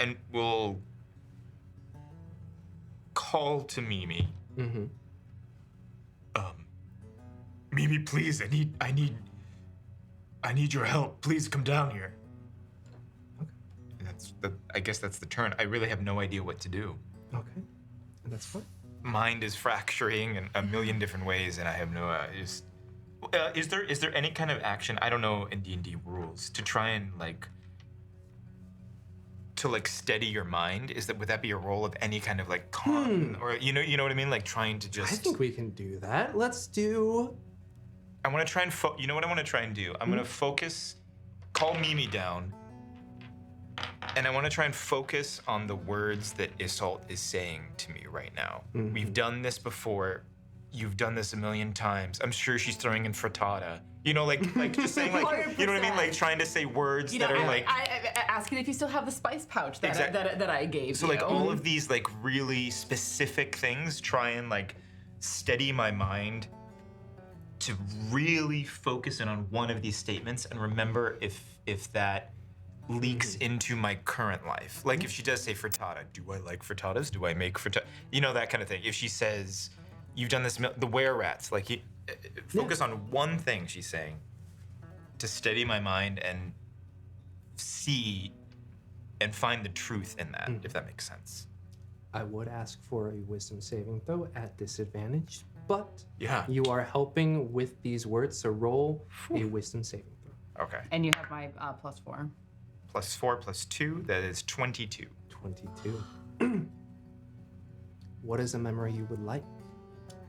And we'll call to Mimi. Mm-hmm. Mimi, please, I need your help. Please come down here. Okay. I guess that's the turn. I really have no idea what to do. Okay. And that's fine. Mind is fracturing in a million different ways, and I have no. Is there any kind of action? I don't know in D&D rules to try and like to like steady your mind? Would that be a role of any kind of like con or you know what I mean? Like trying to just. I think we can do that. Let's do. I want to try and you know what I want to try and do? I'm gonna focus, call Mimi down, and I want to try and focus on the words that Isolt is saying to me right now. We've done this before. You've done this a million times. I'm sure she's throwing in frittata. You know, like just saying like, you know what I mean? Like trying to say words that are like. I asking if you still have the spice pouch that I gave So you. like all of these like really specific things, try and like steady my mind to really focus in on one of these statements and remember if that leaks into my current life. Like if she does say frittata, do I like frittatas? Do I make frittata? You know, that kind of thing. If she says, you've done this, the were-rats, like focus on one thing she's saying to steady my mind and see and find the truth in that, if that makes sense. I would ask for a wisdom saving throw at disadvantage, but Yeah. you are helping with these words, so roll a wisdom saving throw. Okay. And you have my +4. +4 +2, that is 22. 22. What is a memory you would like?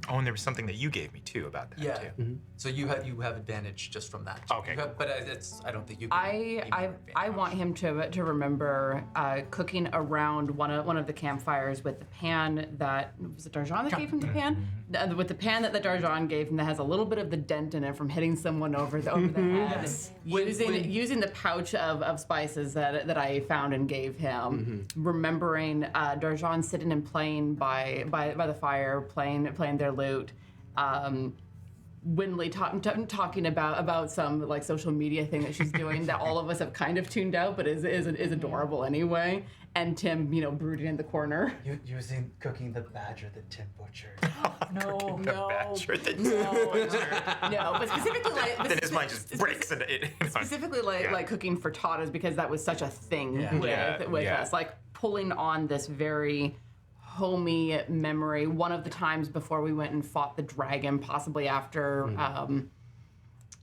Oh, and there was something that you gave me too about that Yeah. too. So you have advantage just from that. Okay. You have, but I don't think you. Can I want him to remember cooking around one of the campfires with the pan that was it Darjaan that gave him the pan with the pan that Darjaan gave him that has a little bit of the dent in it from hitting someone over the head. Using the pouch of spices that I found and gave him, remembering Darjaan sitting and playing by the fire, playing their lute. Wynnleigh talking about some like social media thing that she's doing that all of us have kind of tuned out, but is adorable anyway. And Tim, brooding in the corner. Using cooking the badger that Tim butchered. No, Badger that no, but specifically like then his mind just breaks into it. specifically like cooking frittatas because that was such a thing with us, like pulling on this very homey memory. One of the times before we went and fought the dragon, possibly after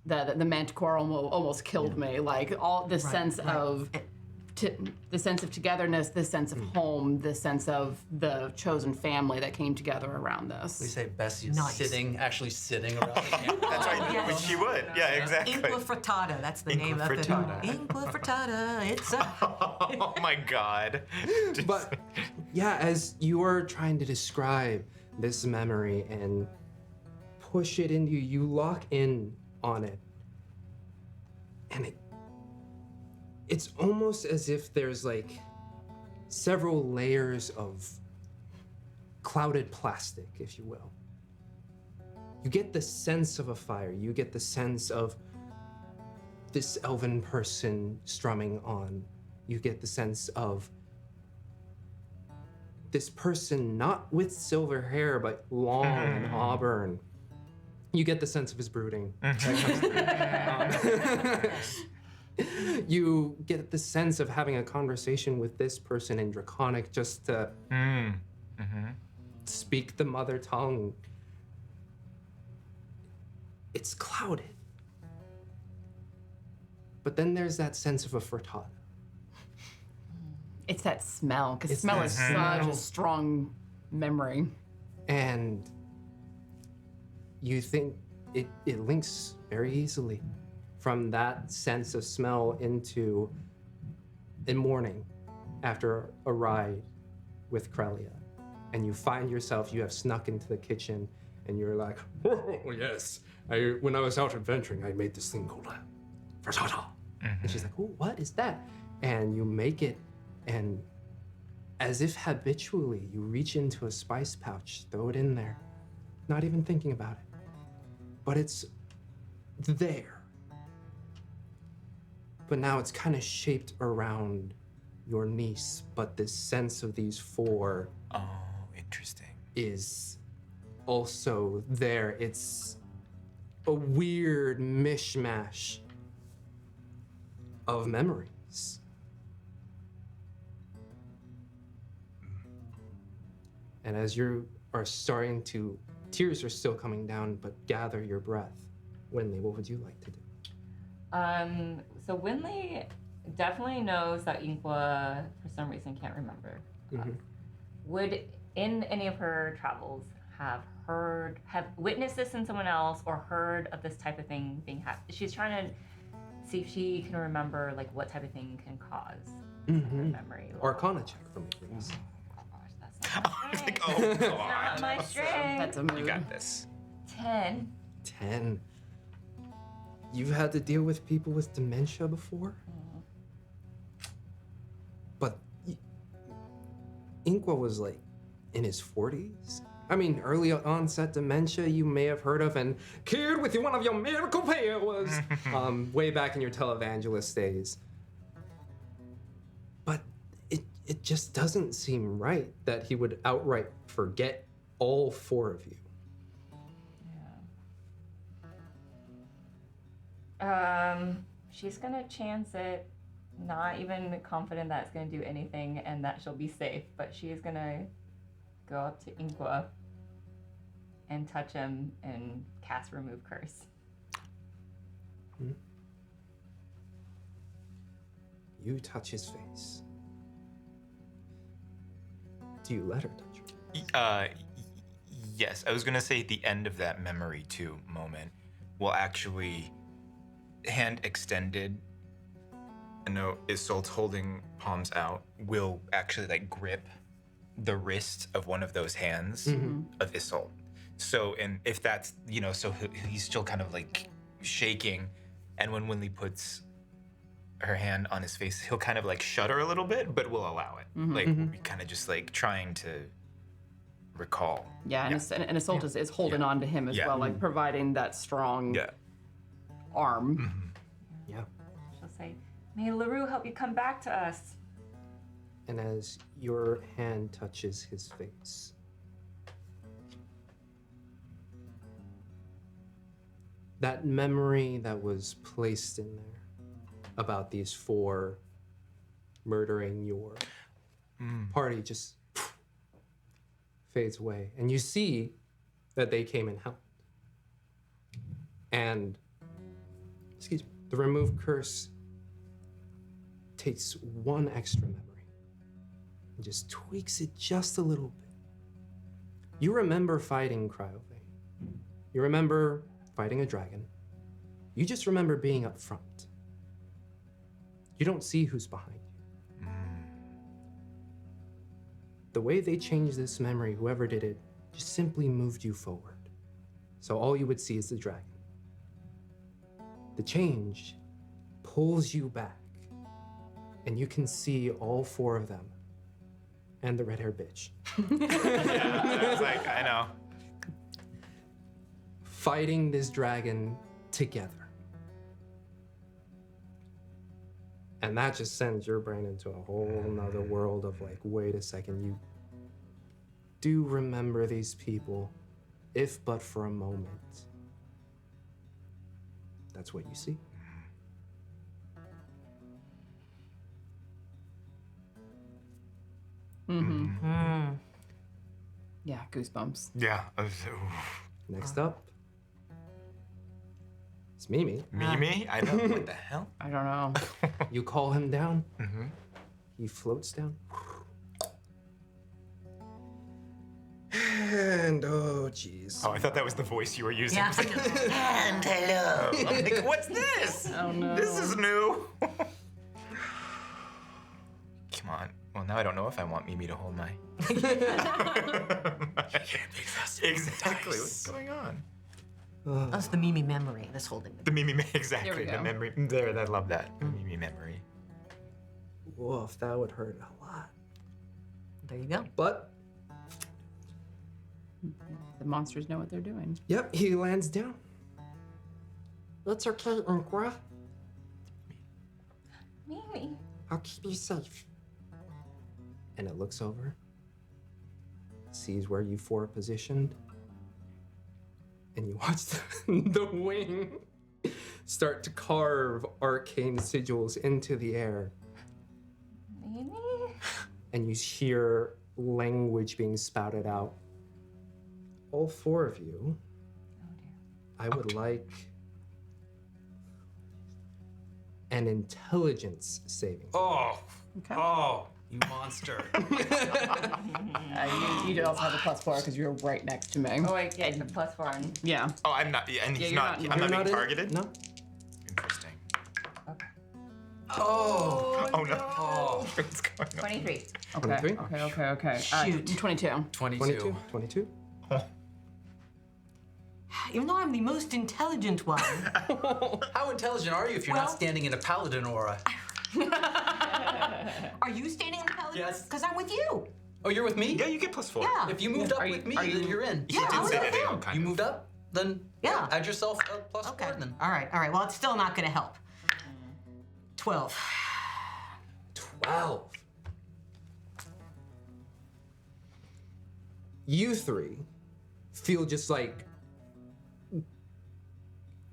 the manticore almost killed me. Like all the sense of the sense of togetherness, the sense of home, the sense of the chosen family that came together around this. We say Bessie is actually sitting around the camp. That's right, yes. which she would. Yeah, exactly. Inqua frittata, that's the name of it. frittata. Inqua frittata, it's a... Oh my God. But yeah, as you are trying to describe this memory and push it into you, you lock in on it. And it's almost as if there's like several layers of clouded plastic, if you will. You get the sense of a fire. You get the sense of this elven person strumming on. You get the sense of this person not with silver hair, but long and auburn. You get the sense of his brooding. You get the sense of having a conversation with this person in Draconic just to speak the mother tongue. It's clouded. But then there's that sense of a frittata. It's that smell, because It's smell that is smell. such a strong memory. And you think it links very easily from that sense of smell into a morning after a ride with Krelia. And you find yourself, you have snuck into the kitchen and you're like, oh, yes. When I was out adventuring, I made this thing called frittata. And she's like, oh, what is that? And you make it, and as if habitually, you reach into a spice pouch, throw it in there, not even thinking about it. But it's there. But now it's kind of shaped around your niece, but this sense of these four Interesting. is also there. It's a weird mishmash of memories. And as you are starting to, tears are still coming down, but gather your breath. Wynnleigh, what would you like to do? So Wynnleigh definitely knows that Inqua, for some reason, can't remember. Would, in any of her travels, have witnessed this in someone else or heard of this type of thing being happened? She's trying to see if she can remember like what type of thing can cause memory. Arcana check for me, please. Oh gosh, that's not my Like, strength. oh Not god. my strength. That's a mood. You got this. 10. 10. You've had to deal with people with dementia before? But Inqua was like in his 40s. I mean, early onset dementia you may have heard of and cured with one of your miracle powers way back in your televangelist days. But it just doesn't seem right that he would outright forget all 4 of you. She's gonna chance it, not even confident that it's gonna do anything and that she'll be safe, but she is gonna go up to Inqua and touch him and cast Remove Curse. You touch his face. Do you let her touch you? Yes, I was gonna say at the end of that memory too moment, will actually hand extended. I know Isolt holding palms out will actually like grip the wrist of one of those hands of Isolt. So, and if that's, so he's still kind of like shaking, and when Wynnleigh puts her hand on his face, he'll kind of like shudder a little bit, but we'll allow it. Like, we'll be kind of just like trying to recall. Yeah, and Isolt is holding on to him as well, like providing that strong arm. Yeah. She'll say, "May LaRue help you come back to us." And as your hand touches his face, that memory that was placed in there about these 4 murdering your party just fades away. And you see that they came and helped. And, the Remove Curse takes 1 extra memory and just tweaks it just a little bit. You remember fighting Cryovane. You remember fighting a dragon. You just remember being up front. You don't see who's behind you. The way they changed this memory, whoever did it, just simply moved you forward. So all you would see is the dragon. The change pulls you back, and you can see all 4 of them and the red-haired bitch. Yeah, I was like, I know. Fighting this dragon together. And that just sends your brain into a whole nother world of like, wait a second, you do remember these people, if but for a moment. That's what you see. Yeah, goosebumps. Yeah. Next up, it's Mimi. Mimi? I know. What the hell? I don't know. You call him down. He floats down. And oh, jeez. Oh, I thought that was the voice you were using. Yeah. And hello. I'm like, what's this? Oh no. This is new. Come on. Well, now I don't know if I want Mimi to hold my. Exactly. What's going on? That's the Mimi memory that's holding it. The Mimi, exactly. There we The go. memory. There, I love that. The Mimi memory. Woof, that would hurt a lot. There you go. But, The monsters know what they're doing. yep, he lands down. It's okay, Inqua. Mimi. I'll keep you safe. And it looks over, sees where you 4 are positioned, and you watch the wing start to carve arcane sigils into the air. Mimi? And you hear language being spouted out. All 4 of you, I would like an intelligence saving. Oh. Okay. Oh, you monster. You also have a +4 because you're right next to me. Oh, wait, yeah, it's a +4 on. Yeah. Oh, I'm not. Yeah, and he's you're not. not- I'm You're not being in- targeted. No. Interesting. Oh. Oh no. Oh. What's going on? 23. Okay. 23? Okay. Shoot. 22. 22. 22. Even though I'm the most intelligent one. How intelligent are you if you're not Well- standing in a paladin aura? Are you standing in the paladin? Yes. Because I'm with you. Oh, you're with me? Yeah, you get +4. Yeah. If you moved up Are you- with me, are then you- you're in. He Yeah, I didn't was say with anything. him. Kind You of. moved up, then Yeah. add yourself a +4 then. All right. Well, it's still not going to help. 12. 12. You three feel just like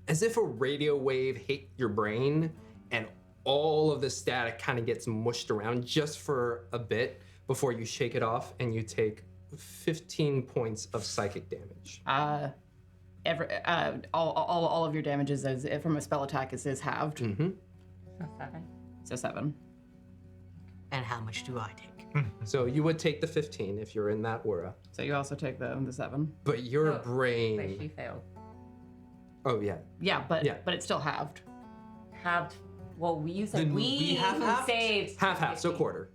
as if a radio wave hit your brain and all of the static kind of gets mushed around just for a bit before you shake it off and you take 15 points of psychic damage. All of your damages from a spell attack is halved. Mm-hmm. So 7. So 7. And how much do I take? So you would take the 15 if you're in that aura, So you also take the 7. but your Oh, brain. Wait, she failed. Oh yeah. Yeah, but Yeah. it's still halved. Halved. Well, you said Then we we have who halved? saved. Half, so 15. quarter,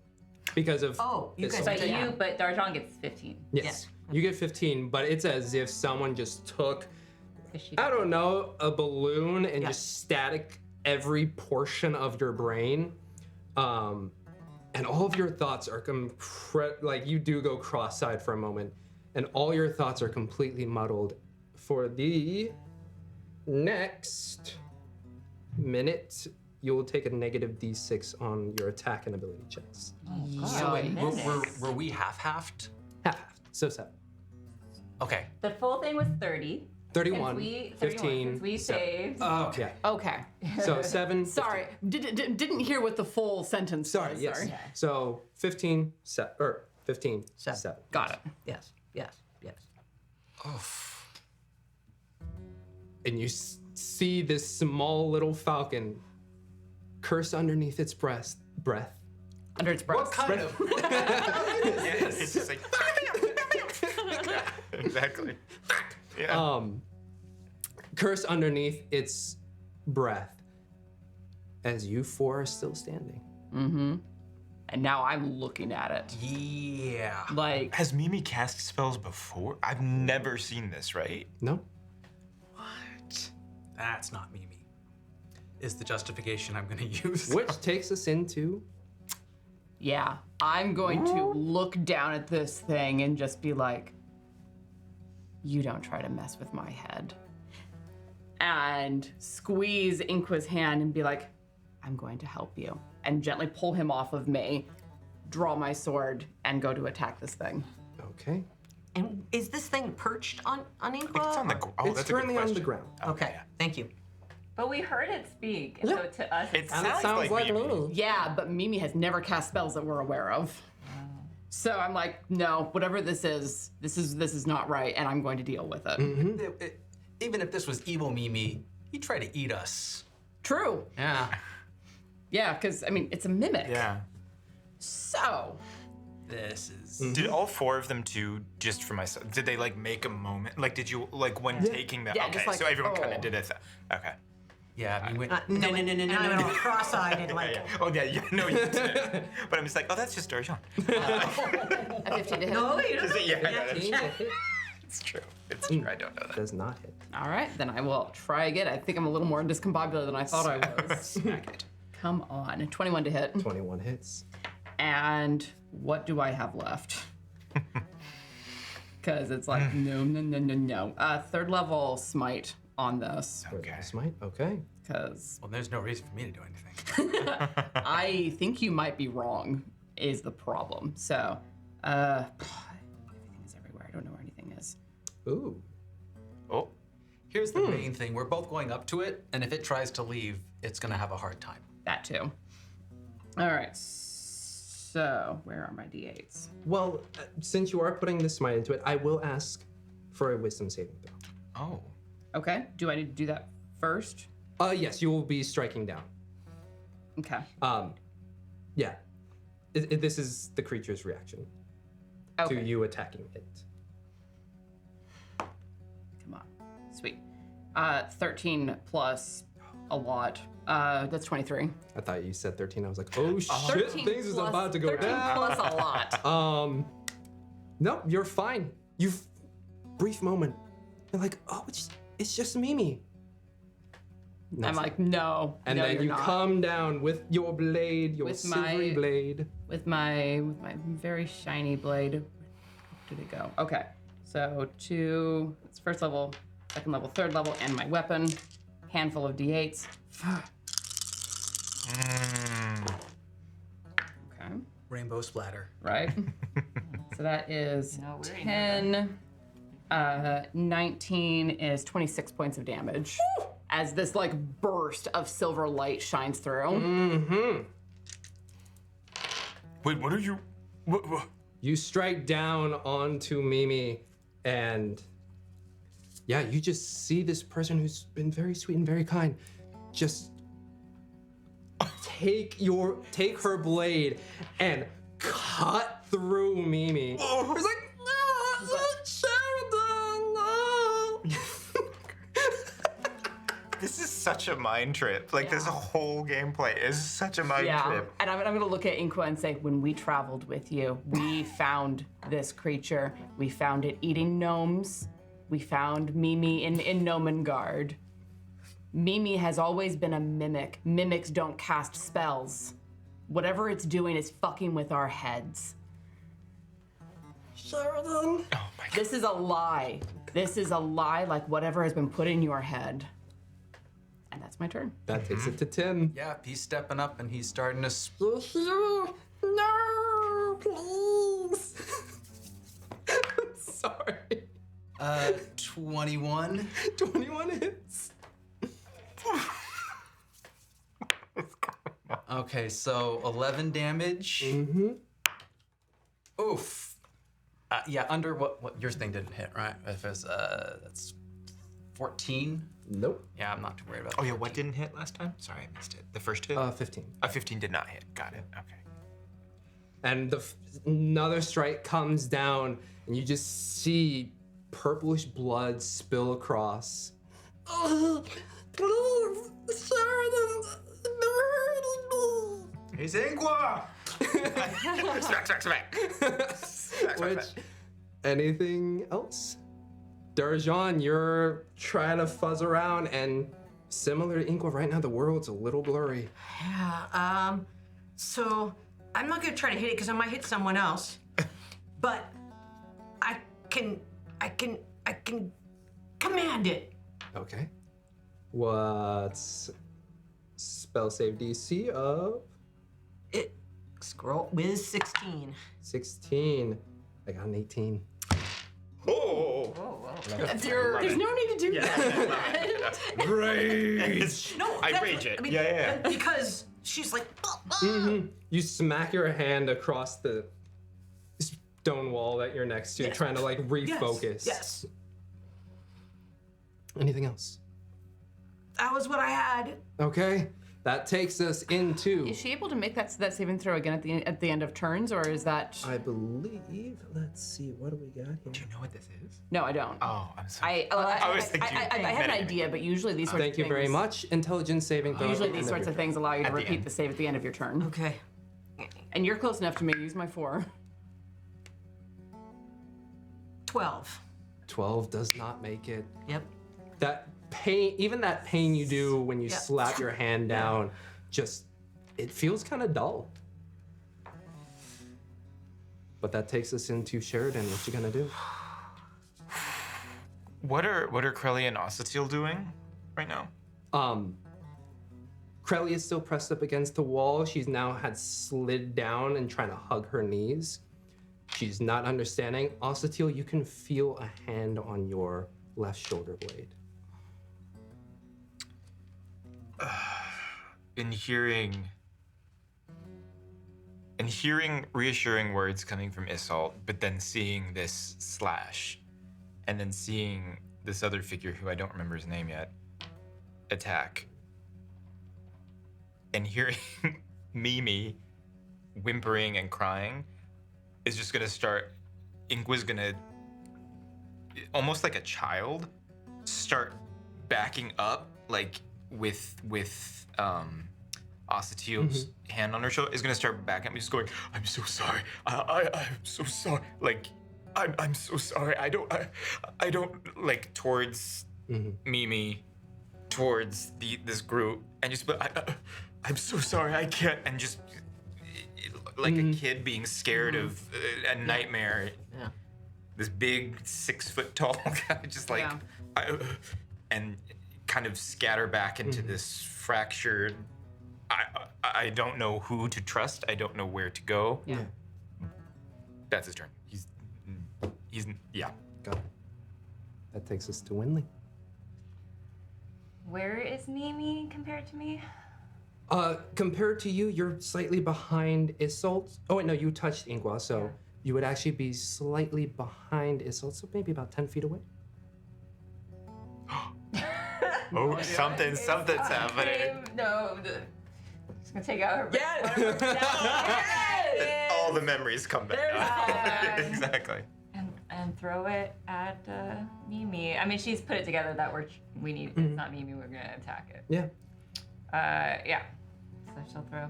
because of. Oh, you this guys one. But Yeah. but Darjaan gets 15. Yes. You get 15, but it's as if someone just took, 'Cause she- I don't know, a balloon and Yeah. just static every portion of your brain. And all of your thoughts are like you do go cross-eyed for a moment, and all your thoughts are completely muddled for the next minute. You will take a negative d6 on your attack and ability checks. So wait, goodness. were we half-halfed? Half, so 7. Okay. The full thing was 30. 31, Since 15, Since we 7. saved. Yeah. Okay. So 7. Sorry, didn't hear what the full sentence Sorry, was. yes. Sorry. So 15, 15, Seven. 7. Got it. Yes. And you see this small little falcon curse underneath its breath. Under its breath. What kind of? Yeah, it's just like. Yeah, exactly. Yeah. Curse underneath its breath as you four are still standing. And now I'm looking at it. Yeah. Like, Has Mimi cast spells before? I've never seen this, right? No? What? That's not Mimi. Is the justification I'm gonna use. Which takes us into yeah, I'm going to look down at this thing and just be like, you don't try to mess with my head. And squeeze Inqua's hand and be like, I'm going to help you. And gently pull him off of me, draw my sword, and go to attack this thing. okay. And is this thing perched on Inqua? It's on the. Oh, It's that's a good currently on the question. ground. Okay. Thank you. But we heard it speak. And so to us, It it's And it sounds, sounds like Mimi. Lulu. Yeah, but Mimi has never cast spells that we're aware of. So I'm like, no, whatever this is not right, and I'm going to deal with it. Even if this was evil Mimi, he'd try to eat us. True. Yeah. Yeah, because I mean, it's a mimic. Yeah. So This is. Did all 4 of them too, just for myself, did they like make a moment? Like, did you, like, when taking the. Yeah, okay, just like, so everyone kind oh. of did it. Okay. Yeah, I mean, No. And I'm all cross-eyed and like. Yeah. Oh, yeah, no, you did. But I'm just like, oh, that's just Darjaan. a 15 to hit. No, you don't. Yeah, that's 15 true. to hit It's true. It's true. I don't know that. does not hit. All right, then I will try again. I think I'm a little more discombobulated than I thought I was. Smack it. Come on, 21 to hit. 21 hits. And what do I have left? Because it's like, no. Third level smite on this. Okay. Smite? Okay. Because well, there's no reason for me to do anything. I think you might be wrong, is the problem. So, everything is everywhere. I don't know where anything is. Ooh. Oh. Here's the main thing: we're both going up to it, and if it tries to leave, it's gonna have a hard time. That too. All right. So, where are my d8s? Well, since you are putting the smite into it, I will ask for a wisdom saving throw. Oh. Okay. Do I need to do that first? Yes, you will be striking down. Okay. Yeah. This is the creature's reaction Okay. to you attacking it. Come on. Sweet. 13 plus a lot. That's 23. I thought you said 13. I was like, oh shit, 13 things is plus- about to go 13 down. plus a lot. No, you're fine. Brief moment. You're like, oh, it's just Mimi. I'm like, no. And no, then you're you not. come down with your blade, your With silvery my- blade. with my very shiny blade. Where did it go? Okay. So 2, it's first level, second level, third level, and my weapon. Handful of d8s. Okay. Rainbow splatter. Right. So that is No, we already know 10. 19 is 26 points of damage. As this like burst of silver light shines through. Mm-hmm. Wait, what are you? What? You strike down onto Mimi, and yeah, you just see this person who's been very sweet and very kind just take her blade and cut through Mimi. Oh. It's like, no, Sheridan, no. This is such a mind trip. Like this whole gameplay is such a mind trip. And I'm gonna look at Inqua and say, when we traveled with you, we found this creature. We found it eating gnomes. We found Mimi in Nomengard. Mimi has always been a mimic. Mimics don't cast spells. Whatever it's doing is fucking with our heads. Sheridan. Oh my god. This is a lie. This is a lie like whatever has been put in your head. And that's my turn. That takes it to Tim. Yeah, he's stepping up and he's starting to. No, please. Sorry. 21. 21 hits. Okay, so 11 damage. Mm-hmm. Oof. Yeah, under what yours thing didn't hit, right? If it's that's 14. Nope. Yeah, I'm not too worried about. Oh yeah, what didn't hit last time? Sorry, I missed it. The first hit? 15. 15 did not hit. Got it. Okay. And another strike comes down, and you just see purplish blood spill across. He's Inqua! Smack. Which, anything else? Darjaan, you're trying to fuzz around, and similar to Inqua, right now the world's a little blurry. Yeah, so I'm not gonna try to hit it because I might hit someone else. But I can command it. Okay. What's spell save DC of It scroll with 16. 16? I got an 18. Oh! There's no need to do that. Rage! No, I that's rage what- it. I mean, Yeah. Because she's like, You smack your hand across the stone wall that you're next to, Yes. trying to like refocus. Yes. Anything else? That was what I had. Okay. That takes us into. Is she able to make that saving throw again at the end of turns, or is that? I believe. Let's see. What do we got Do here? you know what this is? No, I don't. Oh, I'm sorry. I was thinking I had an metagaming. idea, but usually these sorts Thank of you things. very much. Intelligence saving throw. Usually at the these end sorts your of things allow you to At the repeat end. the save at the end of your turn. Okay. And you're close enough to me. Use my 4. 12. 12 does not make it. Yep. That pain, even that pain you do when you Yeah. slap your hand down, just it feels kind of dull. But that takes us into Sheridan. What you gonna do? What are Krelly and Osatil doing right now? Krelly is still pressed up against the wall. She's now had slid down and trying to hug her knees. She's not understanding. Osatil, you can feel a hand on your left shoulder blade. In hearing reassuring words coming from Isolt, but then seeing this slash, and then seeing this other figure who I don't remember his name yet attack. and hearing Mimi whimpering and crying is just gonna start. Inqua's gonna, almost like a child, start backing up, like with Osatiel's hand on her shoulder, is gonna start backing up, just going, "I'm so sorry. I'm so sorry. Like, I'm so sorry. I don't like towards Mimi, towards this group, and just, but I'm so sorry. I can't." And just like a kid being scared of a nightmare. Yeah. This big 6 foot tall guy, just like, and kind of scatter back into this fractured. I don't know who to trust. I don't know where to go. Yeah. That's his turn. He's yeah. Got it. That takes us to Wynnleigh. Where is Mimi compared to me? Compared to you, you're slightly behind Isolt. Oh wait, no, you touched Inqua, so you would actually be slightly behind Isolt, so maybe about 10 feet away. Oh, something's happening. No, just gonna take out her. All the memories come back. Exactly. And throw it at Mimi. I mean, she's put it together that we need. It's not Mimi. We're gonna attack it. Yeah. Yeah. So she'll throw.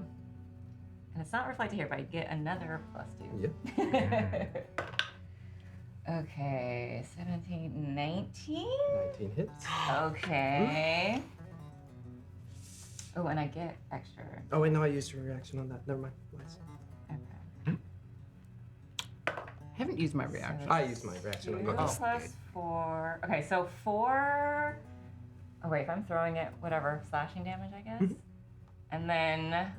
And it's not reflected here, but I get another +2. Yep. Okay, 17, 19. 19 hits. Okay. Oh, and I get extra. Oh wait, no, I used your reaction on that. Never mind. Nice. Okay. I haven't used my reaction. I used my reaction on 2 that. plus 4. Okay, so 4. Oh wait, if I'm throwing it, whatever, slashing damage, I guess. And then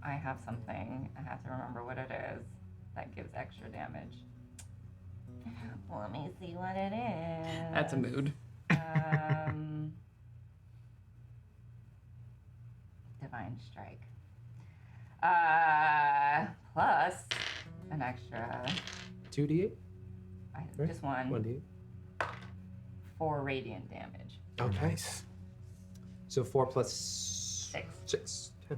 I have something. I have to remember what it is that gives extra damage. Let me see what it is. That's a mood. Divine Strike. Plus an extra. 2d8? Right. Just one. 1d8. 4 radiant damage. Okay. Nice. So 4 plus 6. 10.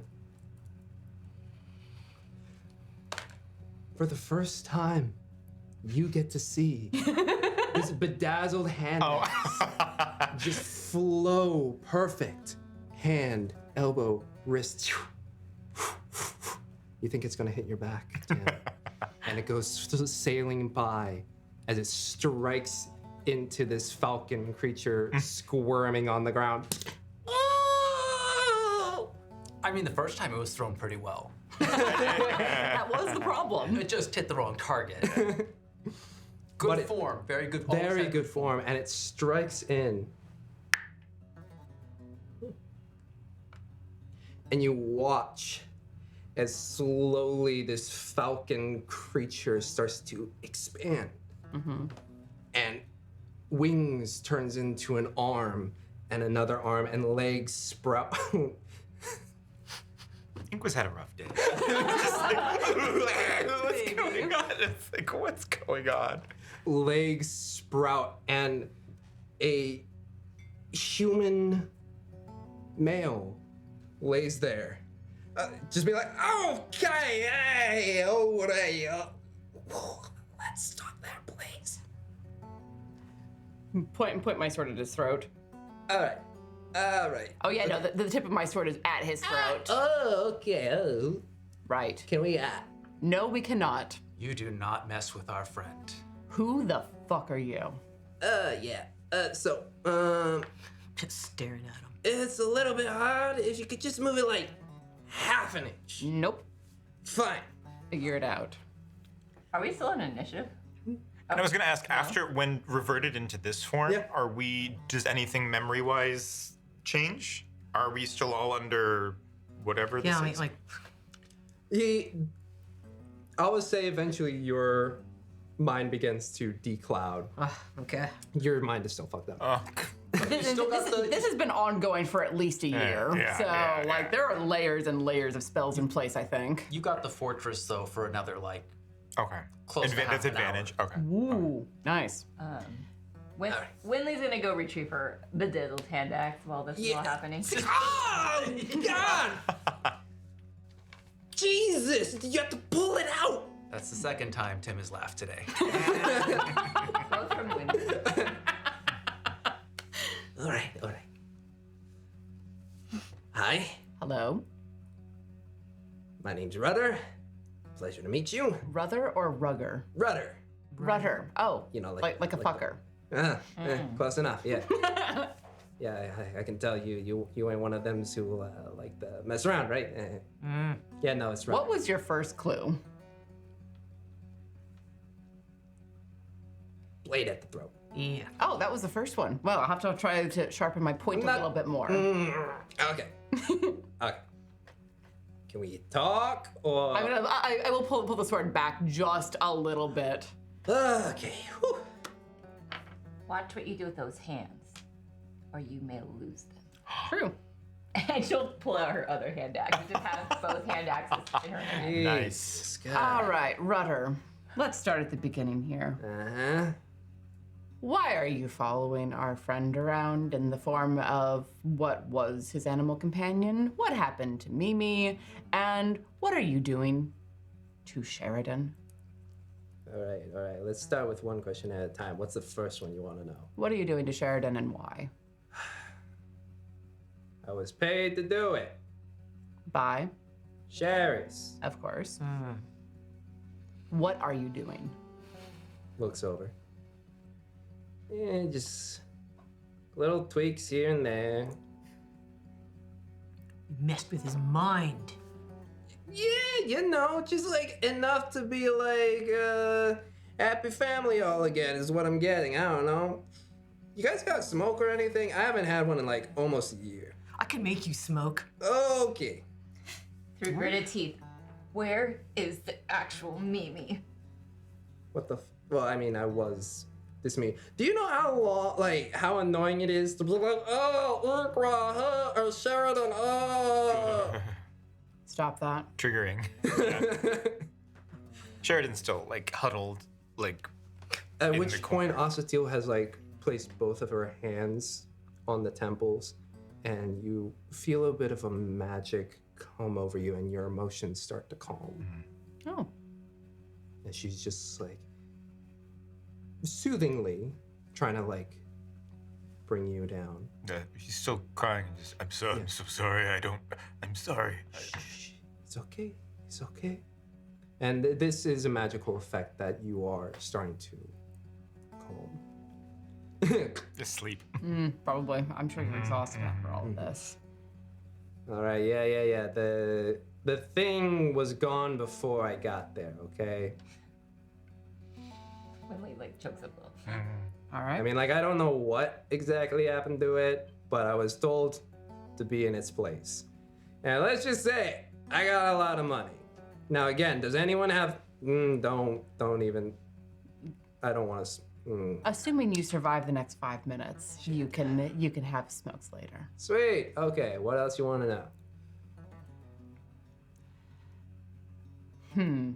For the first time, you get to see this bedazzled hand just flow perfect. Hand, elbow, wrist. You think it's gonna hit your back, Dan. And it goes sailing by as it strikes into this falcon creature squirming on the ground. I mean, the first time it was thrown pretty well. That was the problem. It just hit the wrong target. Good form, very good. Very good form, and it strikes in. And you watch as slowly this falcon creature starts to expand. And wings turns into an arm, and another arm, and legs sprout. Inqua's had a rough day. Just like, what's going on? It's like, what's going on? Legs sprout, and a human male lays there. Just be like, okay, hey, let's stop that, please. Point my sword at his throat. All right. Oh yeah, no, the tip of my sword is at his throat. Okay. Right. Can we, No, we cannot. You do not mess with our friend. Who the fuck are you? yeah. Just staring at him. It's a little bit hard. If you could just move it like half an inch. Nope. Fine. Figure it out. Are we still in initiative? And I was gonna ask, after when reverted into this form, Yeah. does anything memory-wise change? Are we still all under whatever this Yeah, I mean, is? like, I would say eventually your mind begins to decloud. okay. Your mind is still fucked up. Oh, This has been ongoing for at least a year. yeah. There are layers and layers of spells in place, I think. You got the fortress though for another okay. Close to half That's an advantage. Okay. Ooh, nice. Wynnleigh's gonna go retrieve the diddled hand axe while this is all happening. Oh, God! Jesus, you have to pull it out! That's the second time Tim has laughed today. Both from Wynnleigh. All right. Hi, Hello? my name's Rudder. Pleasure to meet you. Ruther or Rugger? Rudder. Rudder. Oh, You know, like a fucker. Close enough, yeah. Yeah, I can tell you ain't one of them who like to mess around, right? Yeah, no, it's Rudder. What was your first clue? Blade at the throat. Yeah. Oh, that was the first one. Well, I'll have to try to sharpen my point a little bit more. Okay. Okay. Can we talk or? I will pull the sword back just a little bit. Okay. Whew. Watch what you do with those hands, or you may lose them. True. And she'll pull out her other hand axe. She just has both hand axes in her hand. Nice. All right, Rudder. Let's start at the beginning here. Uh-huh. Why are you following our friend around in the form of what was his animal companion? What happened to Mimi? And what are you doing to Sheridan? All right. Let's start with one question at a time. What's the first one you want to know? What are you doing to Sheridan and why? I was paid to do it. By, Sherry's. of course. What are you doing? Looks over. Yeah, just little tweaks here and there. You messed with his mind. Yeah, just like enough to be like happy family all again is what I'm getting. I don't know. You guys got smoke or anything? I haven't had one in like almost a year. I can make you smoke. Okay. Through gritted teeth. Where is the actual Mimi? What the? Well, I mean, I was this me. Do you know how long, like, how annoying it is to be like, oh, Inqua, or Sheridan, oh. Stop that. Triggering. Yeah. Sheridan's still like huddled, like. At in which the point, corner. Asatil has like placed both of her hands on the temples, and you feel a bit of a magic come over you, and your emotions start to calm. Oh. And she's just like soothingly trying to like bring you down. He's still crying. I'm so sorry. I'm sorry. Shh. It's okay. It's okay. And this is a magical effect that you are starting to calm. Just sleep. Probably. I'm sure you're exhausted after all of this. All right. Yeah. The thing was gone before I got there. Okay. Wynnleigh like chokes up a little. All right. I mean, like, I don't know what exactly happened to it, but I was told to be in its place. And let's just say, I got a lot of money. Now, again, does anyone have? Don't even. I don't want to. Assuming you survive the next 5 minutes, you can have smokes later. Sweet. Okay. What else you want to know?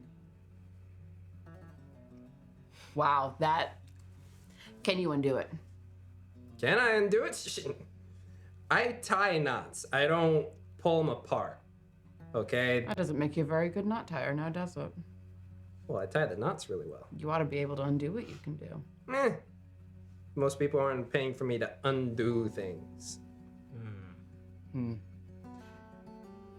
Wow, that. Can you undo it? Can I undo it? I tie knots. I don't pull them apart. Okay. That doesn't make you a very good knot tire, now does it? Well, I tie the knots really well. You ought to be able to undo what you can do. Most people aren't paying for me to undo things.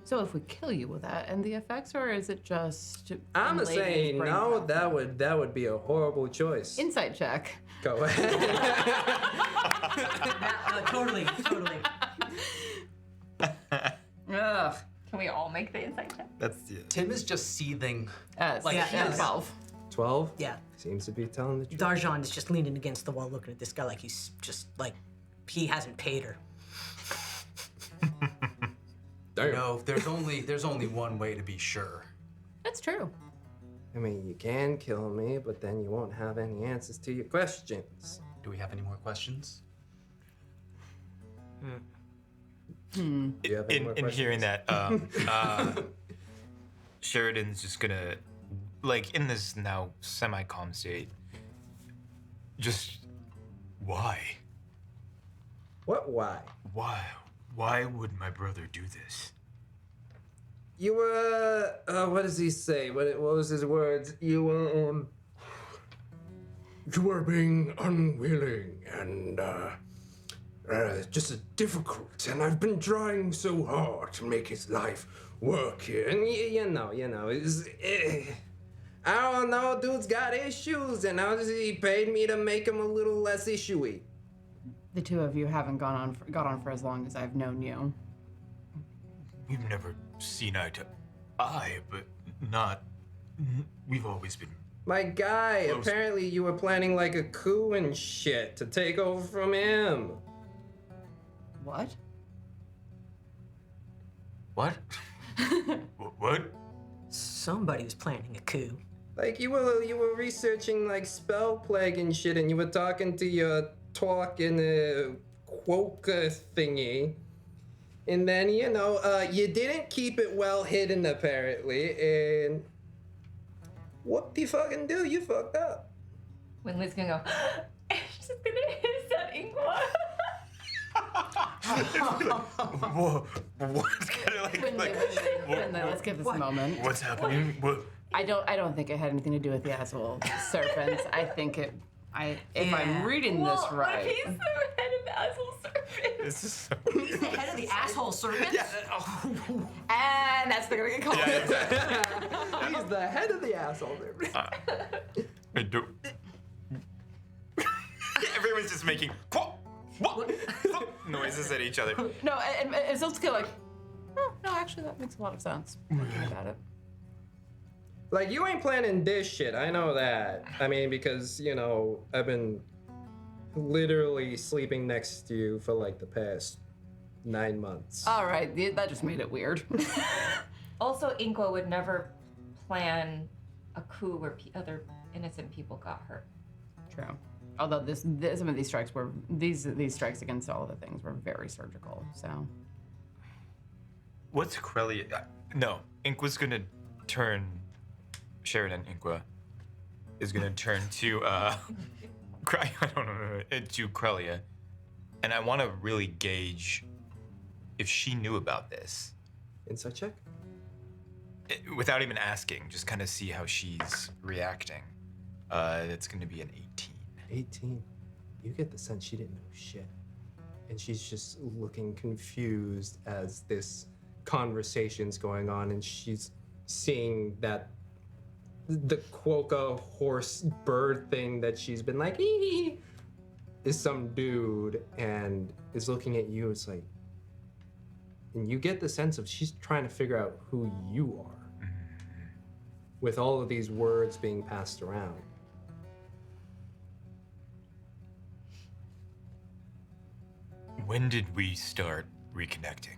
So if we kill you, will that end the effects, or is it just? I'm ladies saying bring no. back That would be a horrible choice. Insight check. Go ahead. Totally. Ugh. Can we all make the insight check? That's Tim is just seething. Like Yeah. 12. 12. Yeah. Seems to be telling the truth. Darjaan is just leaning against the wall looking at this guy like he's just like he hasn't paid her. Damn. No, there's only one way to be sure. That's true. I mean, you can kill me, but then you won't have any answers to your questions. Do we have any more questions? Do you have any more in questions? hearing that, Sheridan's just gonna, like, in this now semi-calm state, just Why? What? Why? Why? Why would my brother do this? You what does he say? What was his words? You were being unwilling and just difficult, and I've been trying so hard to make his life work here, and you know, it's, I don't know, dude's got issues, and he paid me to make him a little less issuey. The two of you haven't got on for as long as I've known you. We've never seen eye to eye, but not. We've always been. My guy, Close. apparently you were planning like a coup and shit to take over from him. What? What? What? Somebody was planning a coup. Like you were researching like spell plague and shit, and you were talking to your talking quokka thingy, and then you didn't keep it well hidden apparently, and what do you fucking do? You fucked up. Wynnleigh's gonna go, she's just gonna hiss at Inqua. Whoa! What's kind of Wynnleigh, let's give this a moment. What's happening? What? I don't think it had anything to do with the asshole serpents. I think if I'm reading this What right. if he's the head of the asshole serpent? This is so. He's the head of the asshole serpent? Yeah. And that's gonna get called. Yeah, exactly. He's the head of the asshole. I do. Everyone's just making noises at each other. No, and Isolt's kind of like, oh, no, actually that makes a lot of sense. Thinking about it. Like, you ain't planning this shit, I know that. I mean, because, I've been literally sleeping next to you for like the past 9 months. All right, that just made it weird. Also, Inqua would never plan a coup where other innocent people got hurt. True. Although some of these strikes were these strikes against all of the things were very surgical. So. What's Crelia? No, Inqua's gonna turn. Sheridan Inqua is gonna turn to I don't know, to Crelia, and I want to really gauge if she knew about this. Insight check? Without even asking, just kind of see how she's reacting. That's gonna be an 18. 18. You get the sense she didn't know shit. And she's just looking confused as this conversation's going on, and she's seeing that the quokka horse bird thing that she's been like, ee, is some dude, and is looking at you. It's like, and you get the sense of she's trying to figure out who you are with all of these words being passed around. When did we start reconnecting?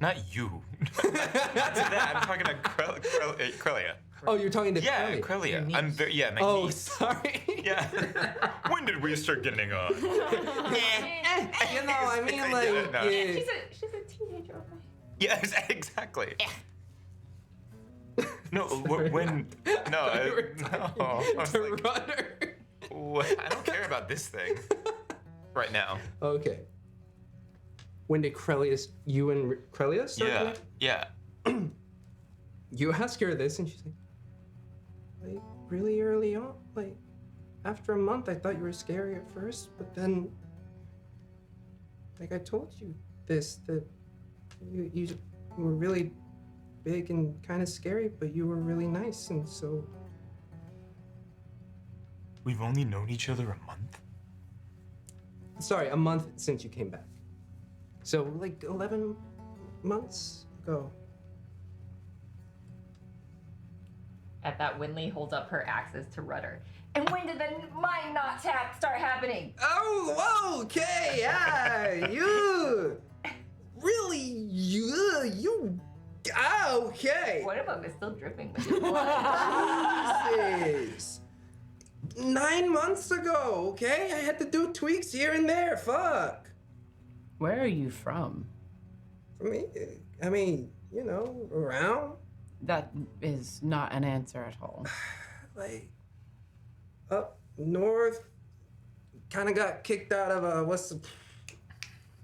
Not you. Not to that. I'm talking about Crelia. Oh, you're talking to Yeah, Crelia. Crelia. I'm very, yeah, my Oh, niece. sorry. Yeah. When did we start getting on? I mean, like, no. yeah. She's a teenager, okay? Yeah, exactly. No, when? No, I was The like, runner. what? I don't care about this thing right now. Okay. When did you and Crelia start? Yeah, connecting? yeah. You ask her this, and she's like, really early on, like, after a month, I thought you were scary at first, but then, like, I told you this, that you were really big and kind of scary, but you were really nice, and so. We've only known each other a month? Sorry, a month since you came back. So, like, 11 months ago. At that, Wynnleigh holds up her axes to Rudder. And when did the mind not tap start happening? Oh, whoa, okay, yeah, you. Really, you. Okay. One of them is still dripping with blood. Jesus. 9 months ago, okay? I had to do tweaks here and there, fuck. Where are you from? For me, I mean, around. That is not an answer at all. like up north. Kind of got kicked out of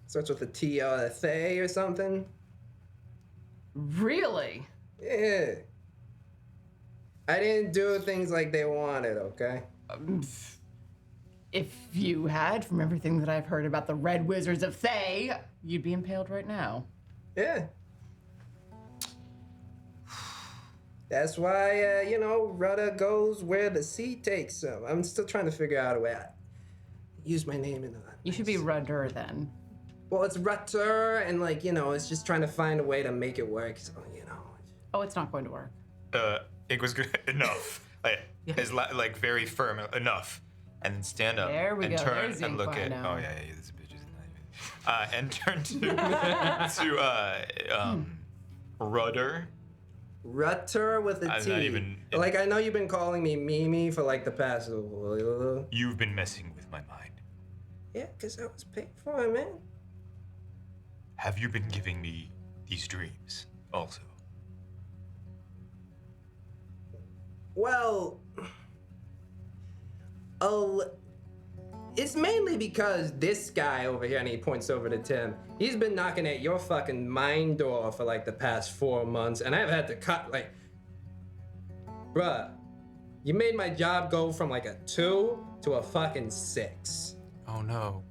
starts with a T, Thay or something. Really? Yeah. I didn't do things like they wanted, okay? If you had, from everything that I've heard about the Red Wizards of Thay, you'd be impaled right now. Yeah. That's why, Rudder goes where the sea takes him. I'm still trying to figure out a way. Use my name in that. You should be Rudder then. Well, it's Rutter, and it's just trying to find a way to make it work. So, Oh, it's not going to work. It was good enough. Like very firm enough, and then stand up There we and go. turn There's and look Inqua at. now. Oh yeah, this bitch is not even. And turn to Rudder. Rutter with a I'm T. not even- Like, I know you've been calling me Mimi for like the past. You've been messing with my mind. Yeah, because I was paid for it, man. Have you been giving me these dreams also? Well, it's mainly because this guy over here, and he points over to Tim, he's been knocking at your fucking mind door for like the past 4 months, and I've had to cut, bruh, you made my job go from like a 2 to a fucking 6. Oh no.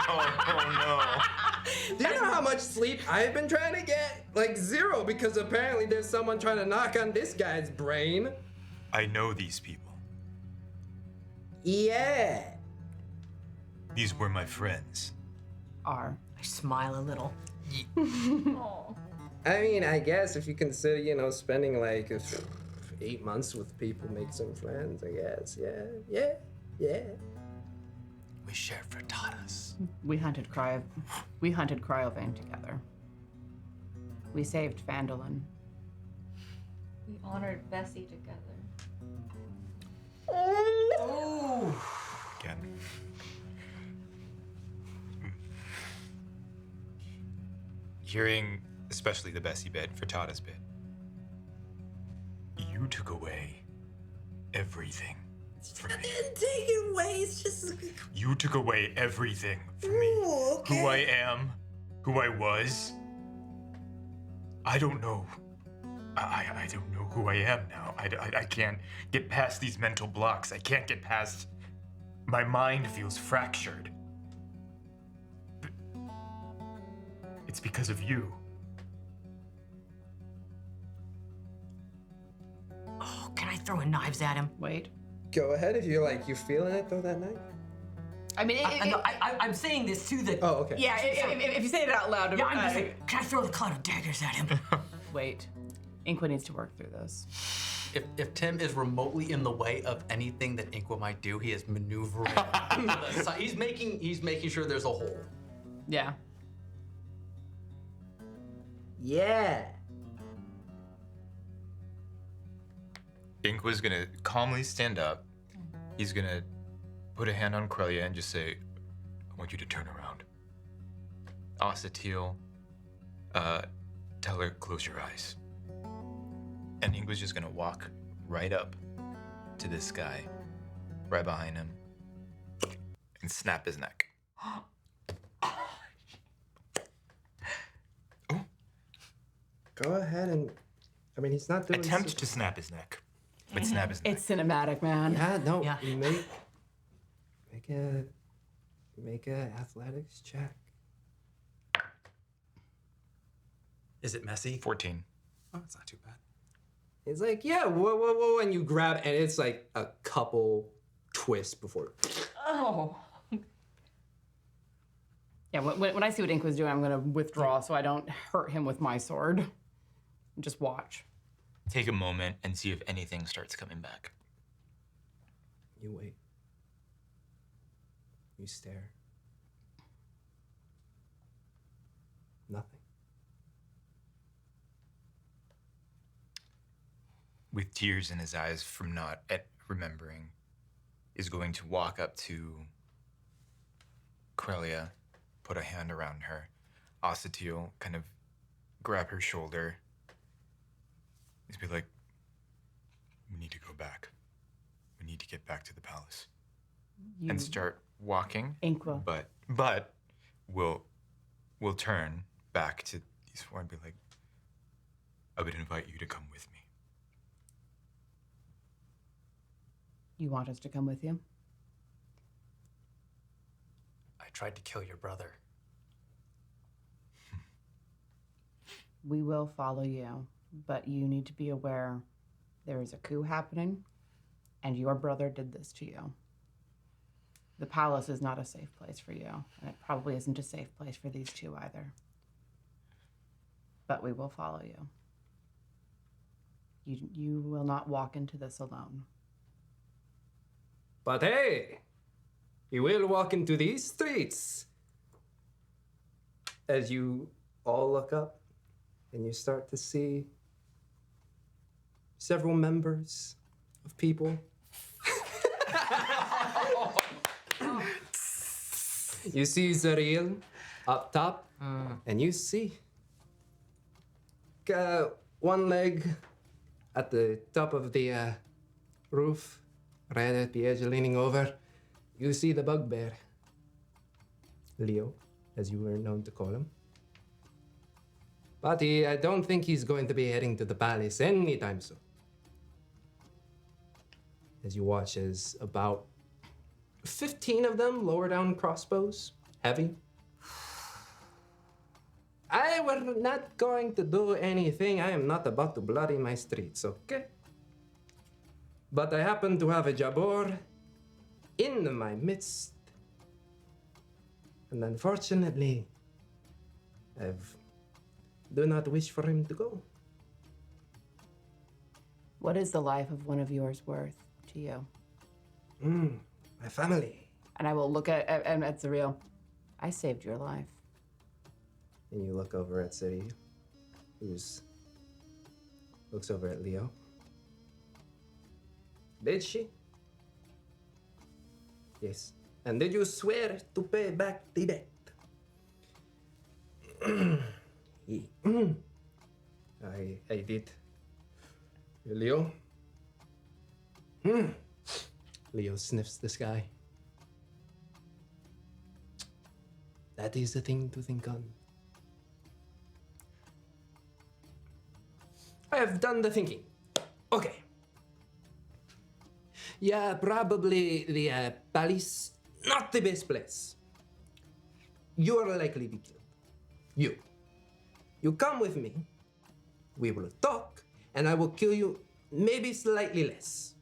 Oh no. Do you know how much sleep I've been trying to get? Like 0, because apparently there's someone trying to knock on this guy's brain. I know these people. Yeah. These were my friends. R. I smile a little. Oh. I mean, I guess if you consider, spending like 8 months with people, make some friends, I guess. Yeah. We shared frittatas. We hunted Cryovane together. We saved Vandalin. We honored Bessie together. Again. Hearing, especially the Bessie bit, Frittata's bit. You took away everything from me. Didn't take it away. It's just. You took away everything from me. Ooh, okay. Who I am, who I was. I don't know. I don't know who I am now. I can't get past these mental blocks. I can't get past. My mind feels fractured. But it's because of you. Oh, can I throw knives at him? Wait. Go ahead if you're feeling it. Throw that knife. I mean, I'm saying this to the. Oh, okay. yeah, if you say it out loud. Yeah, I'm just saying, can I throw the cloud of daggers at him? Wait. Inqua needs to work through this. If Tim is remotely in the way of anything that Inqua might do, he is maneuvering to the side. He's making sure there's a hole. Yeah. Yeah. Inqua's gonna calmly stand up. He's gonna put a hand on Quellia and just say, I want you to turn around. Osatil, tell her, close your eyes. And Inqua's just gonna walk right up to this guy, right behind him, and snap his neck. Go ahead and. I mean, he's not doing. Attempt to snap his neck, but snap his neck. It's cinematic, man. Yeah, no. Yeah. Make a athletics check. Is it messy? 14. Oh, it's not too bad. It's like, yeah, whoa, and you grab, and it's like a couple twists before. Oh. Yeah, when I see what Inqua's doing, I'm going to withdraw so I don't hurt him with my sword. Just watch. Take a moment and see if anything starts coming back. You wait. You stare. Nothing. With tears in his eyes from not remembering, is going to walk up to Quellia, put a hand around her. Osatil kind of grab her shoulder. He's be like, back. We need to get back to the palace. You, And start walking. Inqua. But we'll turn back to these four and be like, I would invite you to come with me. You want us to come with you? I tried to kill your brother. We will follow you, but you need to be aware there is a coup happening, and your brother did this to you. The palace is not a safe place for you, and it probably isn't a safe place for these two either. But we will follow you. You will not walk into this alone. But hey, you will walk into these streets. As you all look up and you start to see several members of people. You see Zariel up top, and you see one leg at the top of the roof, right at the edge, leaning over. You see the bugbear, Leo, as you were known to call him. But I don't think he's going to be heading to the palace anytime soon. As you watch as about 15 of them lower down crossbows, heavy. I was not going to do anything. I am not about to bloody my streets, okay? But I happen to have a Jarbor in my midst. And unfortunately, I do not wish for him to go. What is the life of one of yours worth to you? My family. And I will look at Zariel. I saved your life. And you look over at City, looks over at Leo. Did she? Yes. And did you swear to pay back the debt? I did. Leo? Leo sniffs the sky. That is the thing to think on. I have done the thinking. Okay. Yeah, probably the palace, not the best place. You are likely to be killed. You come with me. We will talk, and I will kill you maybe slightly less.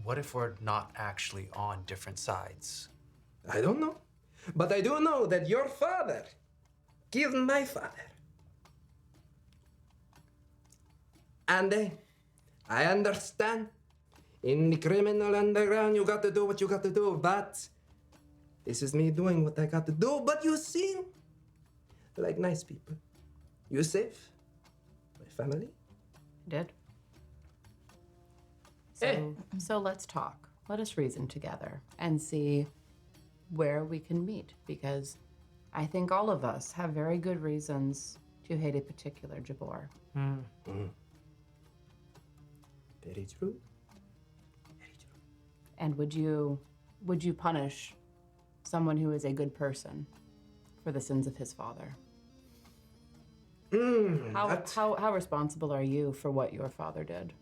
What if we're not actually on different sides? I don't know. But I do know that your father killed my father. And I understand. In the criminal underground, you got to do what you got to do. But this is me doing what I got to do. But you seem like nice people. You safe? My family? Did. So let's talk. Let us reason together and see where we can meet, because I think all of us have very good reasons to hate a particular Jarbor. Very true. And would you punish someone who is a good person for the sins of his father? How responsible are you for what your father did?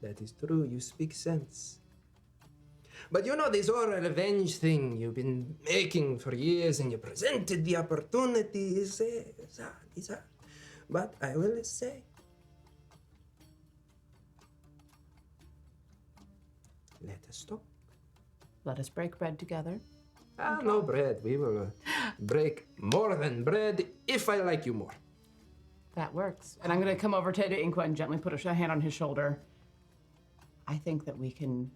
That is true. You speak sense. But you know this whole revenge thing you've been making for years, and you presented the opportunity is hard. But I will say, let us talk. Let us break bread together. No bread. We will break more than bread if I like you more. That works. And I'm going to come over to Inqua and gently put a hand on his shoulder. I think that we can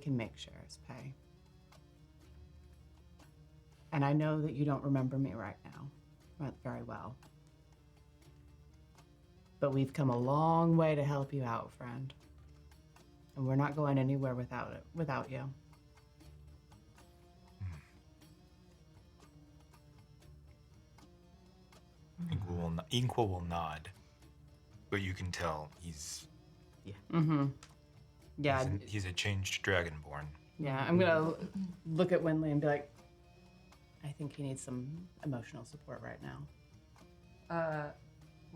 make Sheriff's pay. And I know that you don't remember me right now, very well. But we've come a long way to help you out, friend. And we're not going anywhere without you. Inqua will nod, but you can tell he's he's a changed dragonborn. Yeah, I'm gonna look at Wynnleigh and be like, I think he needs some emotional support right now. Well,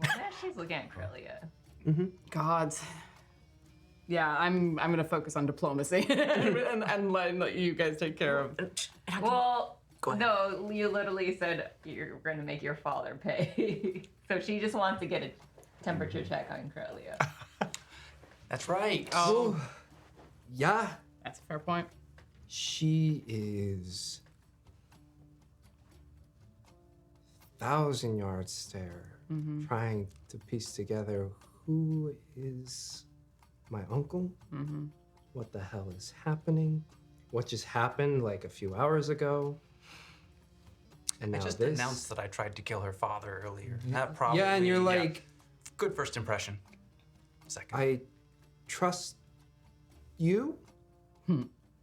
now she's looking at Corellia. Gods. Yeah, I'm gonna focus on diplomacy and let you guys take care of. Well, Go ahead. no, you literally said you're going to make your father pay. So she just wants to get a temperature check on Corellia. That's right. Oh, yeah. That's a fair point. She is 1,000 yards stare, trying to piece together who is my uncle, what the hell is happening, what just happened like a few hours ago, and I now just this. announced that I tried to kill her father earlier. That probably. Yeah, and you're like, good first impression. Second. I trust you,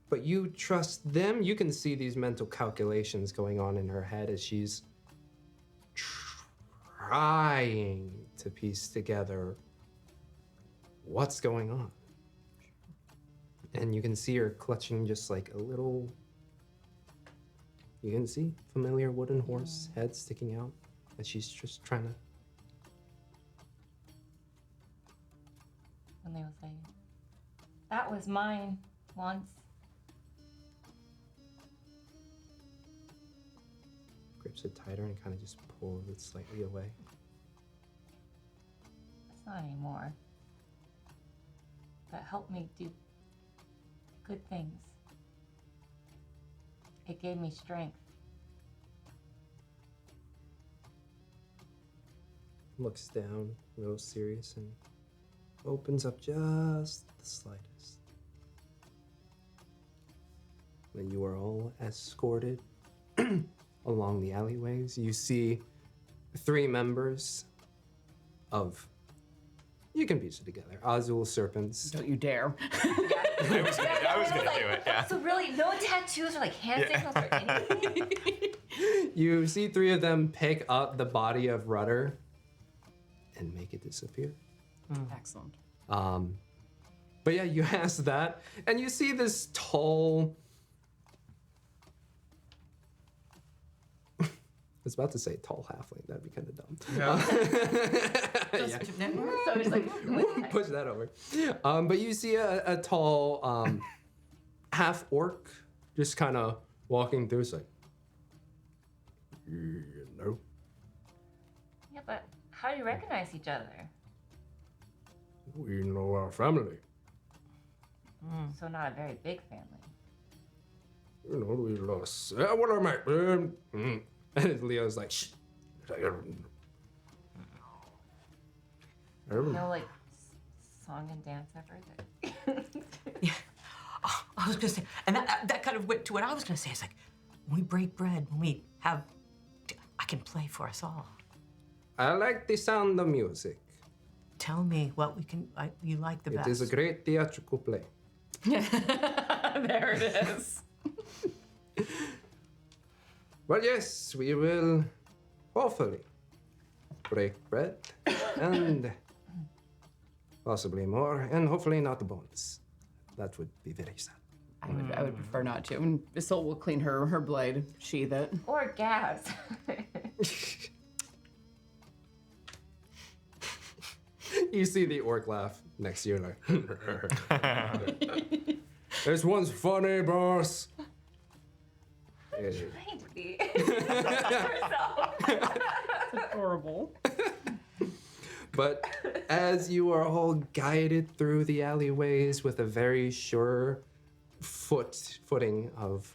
but you trust them. You can see these mental calculations going on in her head as she's trying to piece together what's going on. And you can see her clutching just like a little, you can see familiar wooden horse head sticking out as she's just trying to. When they will say, that was mine once. Grips it tighter and kind of just pulls it slightly away. It's not anymore. That helped me do good things. It gave me strength. Looks down, real serious, and opens up just the slightest. Then you are all escorted along the alleyways. You see 3 members of, you can piece it together, Azul Serpents. Don't you dare. I was gonna do it. Yeah. So really, no tattoos or like hand signals or anything? You see 3 of them pick up the body of Rudder and make it disappear. Excellent. But yeah, you ask that, and you see this tall. I was about to say tall halfling. That'd be kind of dumb. Yeah. So it's like, Push that over. But you see a tall half orc just kind of walking through. It's like, you know. yeah, but how do you recognize each other? We know our family. So not a very big family. You know, we lost. What am I? And Leo's like, shh. No, like song and dance ever. Yeah. Oh, I was gonna say, and that kind of went to what I was gonna say. It's like, when we break bread, when we have, I can play for us all. I like the sound of music. Tell me what you like the best. It is a great theatrical play. There it is. Well, yes, we will hopefully break bread and possibly more, and hopefully not the bones. That would be very sad. I would prefer not to. And Isolt will clean her blade, sheathe it. Or gas. You see the orc laugh next to you, like. This one's funny, boss. Trying to be. Horrible. But as you are all guided through the alleyways with a very sure footing of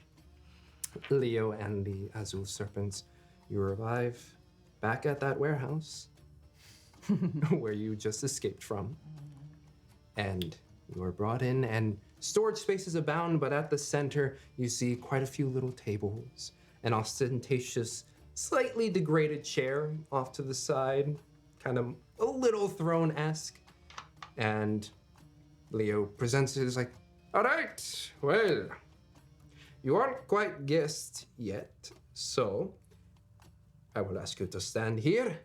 Leo and the Azul Serpents, you arrive back at that warehouse where you just escaped from. And you are brought in, and storage spaces abound, but at the center, you see quite a few little tables, an ostentatious, slightly degraded chair off to the side, kind of a little throne-esque. And Leo presents it as like, all right, well, you aren't quite guests yet, so I will ask you to stand here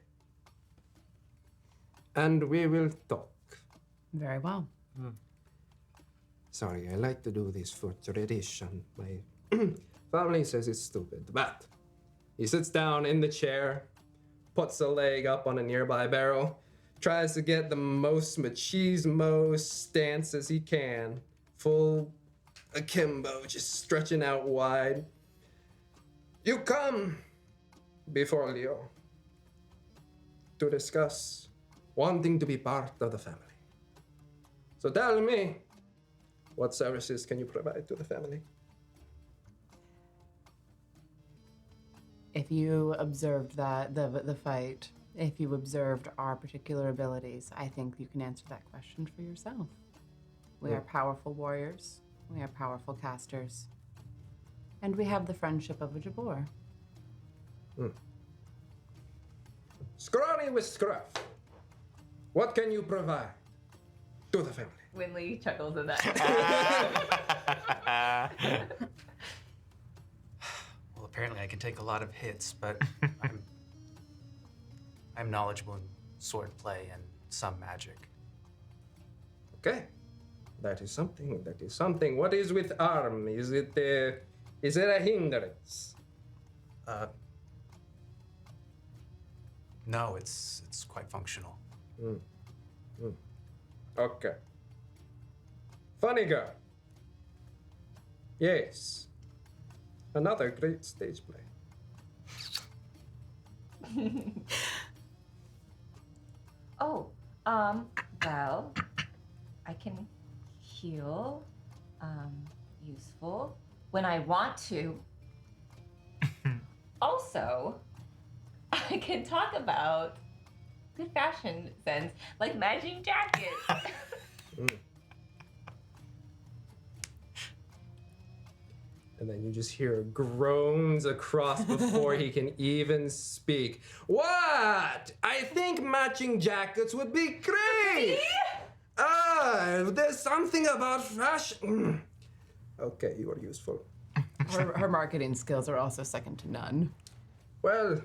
and we will talk. Very well. Sorry, I like to do this for tradition. My family says it's stupid, but he sits down in the chair, puts a leg up on a nearby barrel, tries to get the most machismo stance as he can, full akimbo, just stretching out wide. You come before Leo to discuss wanting to be part of the family. So tell me, what services can you provide to the family? If you observed the fight, if you observed our particular abilities, I think you can answer that question for yourself. We are powerful warriors. We are powerful casters. And we have the friendship of a Jarbor. Scrawny with scruff. What can you provide to the family? Wynnleigh chuckles at that. Well, apparently I can take a lot of hits, but I'm knowledgeable in sword play and some magic. Okay, that is something. That is something. What is with arm? Is it a hindrance? No, it's quite functional. Okay. Funny girl. Yes. Another great stage play. Oh, well, I can heal, useful, when I want to. Also, I can talk about good fashion sense, like matching jackets. And then you just hear groans across before he can even speak. What? I think matching jackets would be great. There's something about fashion. Okay, you are useful. Her marketing skills are also second to none. Well,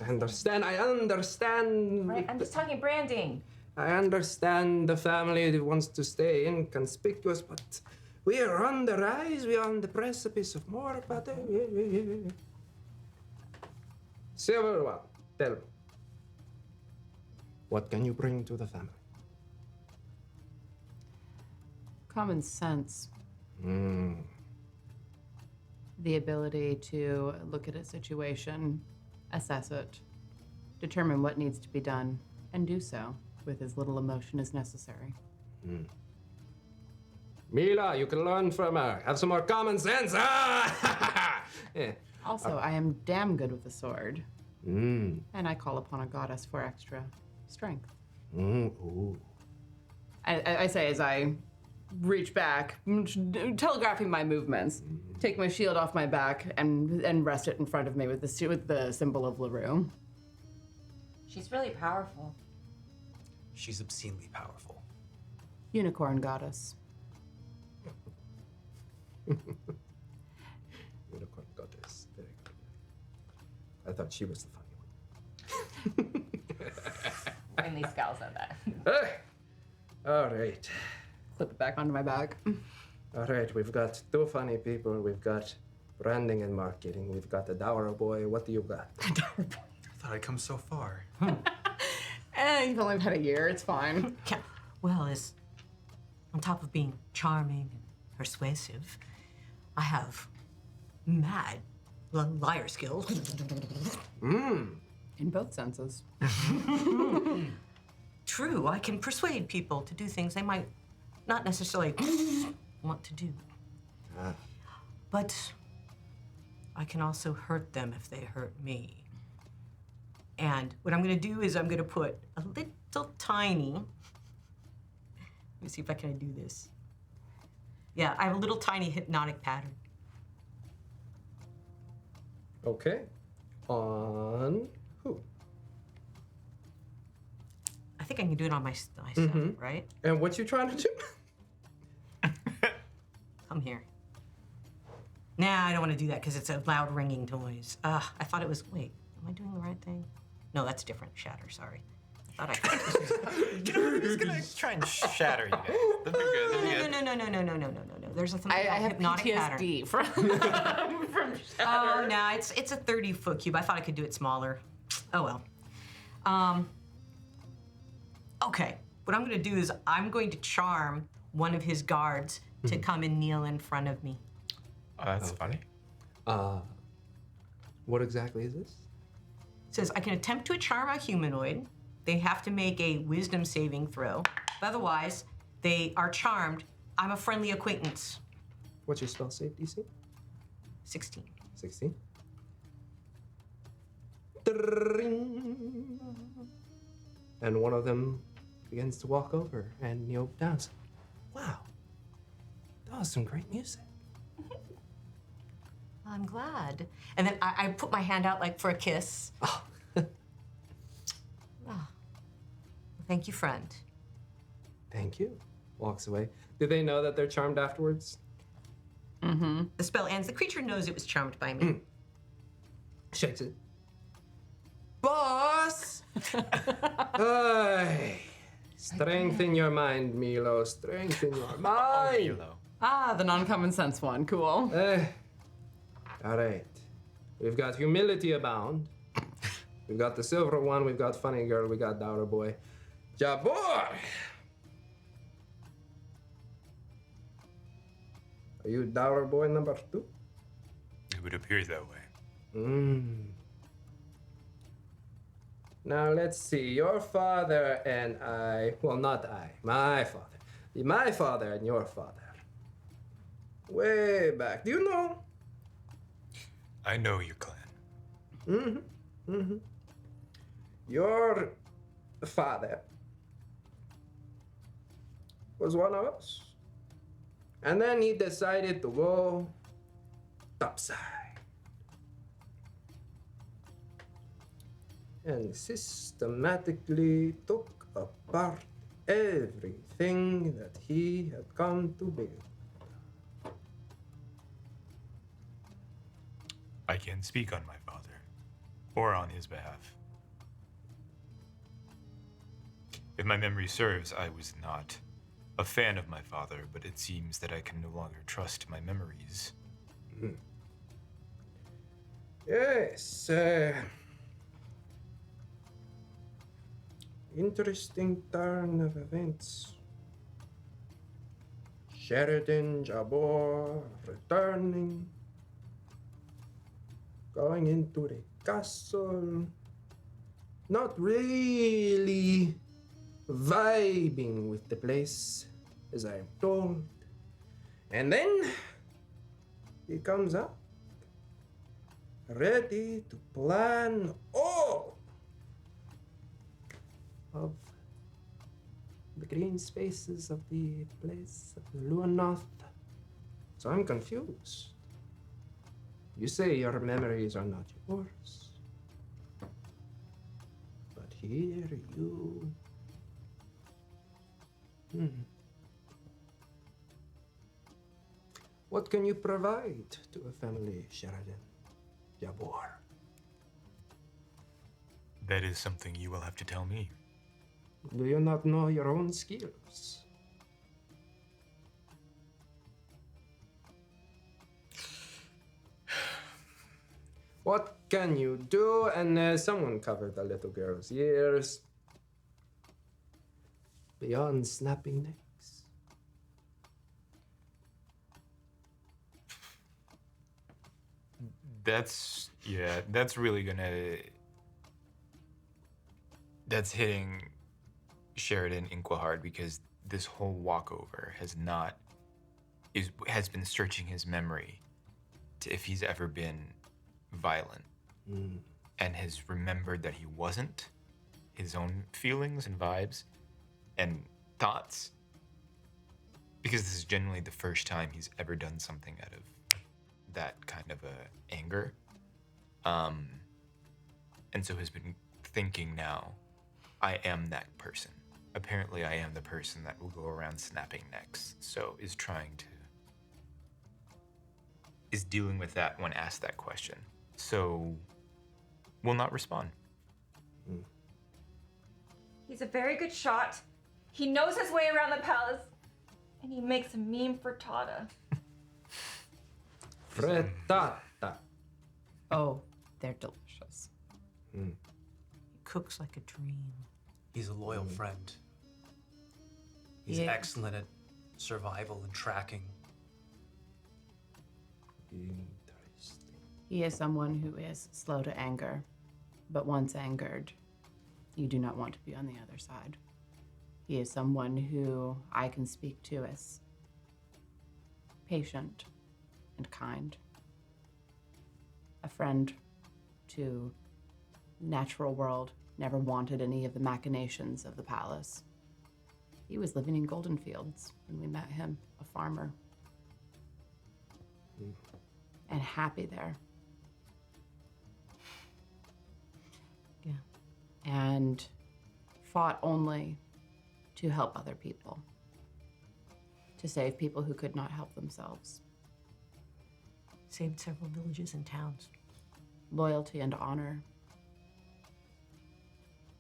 I understand. Right, I'm just talking branding. I understand the family that wants to stay inconspicuous, but we are on the rise. We are on the precipice of more. But Silver One, tell me, what can you bring to the family? Common sense. The ability to look at a situation, assess it, determine what needs to be done, and do so with as little emotion as necessary. Mila, you can learn from her. Have some more common sense. Yeah. Also, I am damn good with the sword, Mm. and I call upon a goddess for extra strength. Ooh. I say as I reach back, telegraphing my movements, take my shield off my back and rest it in front of me with the symbol of LaRue. She's really powerful. She's obscenely powerful. Unicorn goddess. Unicorn goddess. Very good. I thought she was the funny one. Wynnleigh scowls at that. All right. Flip it back onto my back. All right, we've got two funny people. We've got branding and marketing. We've got the dour boy. What do you got? I thought I'd come so far. You've only had a year. It's fine. Yeah. Well, as on top of being charming and persuasive, I have mad liar skills. In both senses. True, I can persuade people to do things they might not necessarily want to do. But I can also hurt them if they hurt me. And what I'm gonna do is I'm gonna put a little tiny, let me see if I can do this. Yeah, I have a little tiny hypnotic pattern. Okay. On who? I think I can do it on myself, right? And what you trying to do? Come here. Nah, I don't want to do that because it's a loud ringing noise. I thought it was, wait, am I doing the right thing? No, that's different. Shatter, sorry. thought I could. I'm just gonna try and shatter you guys. That'd be good. That'd be good. No. There's a I have hypnotic pattern. PTSD from Oh Shatter. no, it's a 30-foot cube. I thought I could do it smaller. Oh well. Okay. What I'm gonna do is I'm going to charm one of his guards to come and kneel in front of me. Oh, that's funny. What exactly is this? It says I can attempt to charm a humanoid. They have to make a wisdom saving throw. Otherwise, they are charmed. I'm a friendly acquaintance. What's your spell save DC? 16. 16. And one of them begins to walk over and kneel down. Wow, that was some great music. I'm glad. And then I put my hand out like for a kiss. Oh. Thank you, friend. Thank you. Walks away. Do they know that they're charmed afterwards? The spell ends. The creature knows it was charmed by me. Shakes it. Boss! Ay, strengthen your mind, Milo. Strengthen your mind. Milo. The non-common sense one. Cool. All right. We've got humility abound. We've got the silver one. We've got funny girl. We got dour boy. Jarbor! Are you dour boy number 2? It would appear that way. Now let's see. Your father and I. Well, not I. My father. My father and your father. Way back. Do you know? I know your clan. Your father was one of us. And then he decided to go topside. And systematically took apart everything that he had come to build. I can't speak on my father, or on his behalf. If my memory serves, I was not a fan of my father, but it seems that I can no longer trust my memories. Yes, interesting turn of events. Sheridan, Jarbor, returning, going into the castle, not really vibing with the place, as I am told. And then he comes out, ready to plan all of the green spaces of the place of Luenath. So I'm confused. You say your memories are not yours, but here you... What can you provide to a family, Sheridan? Jarbor? That is something you will have to tell me. Do you not know your own skills? What can you do? And someone covered the little girl's ears. Beyond snapping necks. That's really gonna... That's hitting Sheridan Inqua hard, because this whole walkover has been searching his memory to if he's ever been violent, and has remembered that he wasn't, his own feelings and vibes and thoughts, because this is generally the first time he's ever done something out of that kind of anger, and so has been thinking now, I am that person. Apparently I am the person that will go around snapping necks, so is dealing with that when asked that question, so will not respond. He's a very good shot. He knows his way around the palace. And he makes a meme frittata. Frittata. Oh, they're delicious. He cooks like a dream. He's a loyal friend. He's Yeah. excellent at survival and tracking. Interesting. He is someone who is slow to anger, but once angered, you do not want to be on the other side. He is someone who I can speak to as patient and kind. A friend to the natural world, never wanted any of the machinations of the palace. He was living in Golden Fields when we met him, a farmer. And happy there. Yeah. And fought only to help other people, to save people who could not help themselves. Saved several villages and towns. Loyalty and honor,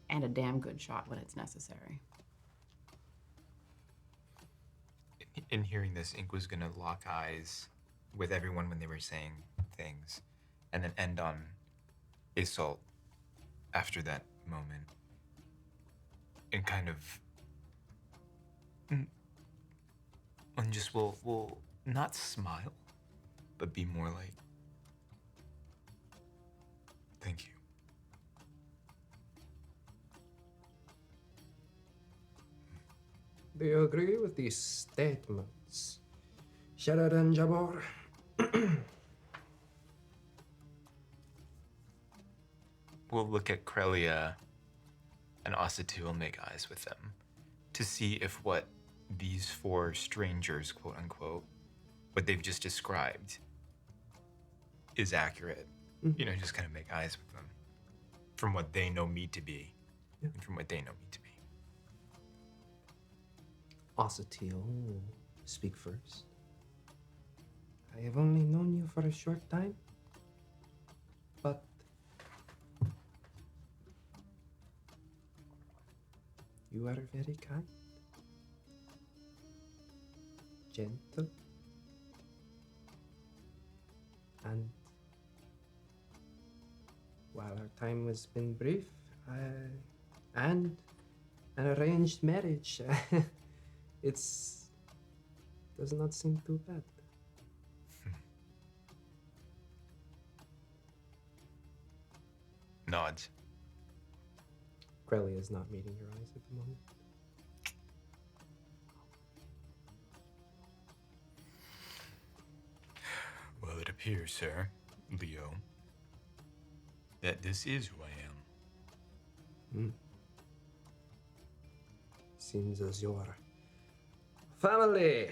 and a damn good shot when it's necessary. In hearing this, Inqua's gonna lock eyes with everyone when they were saying things, and then end on Isolt after that moment, and kind of, and just will not smile, but be more like, thank you. Do you agree with these statements, Sheridan Jarbor? We'll look at Krelia, and Osatu will make eyes with them to see if what these four strangers, quote unquote, what they've just described is accurate. You know, just kind of make eyes with them from what they know me to be, and from what they know me to be. Osatiel, speak first. I have only known you for a short time, but you are very kind, gentle, and while our time has been brief, and an arranged marriage, it's does not seem too bad. Nods. Quelly is not meeting your eyes at the moment. Well, it appears, sir, Leo, that this is who I am. Seems as your family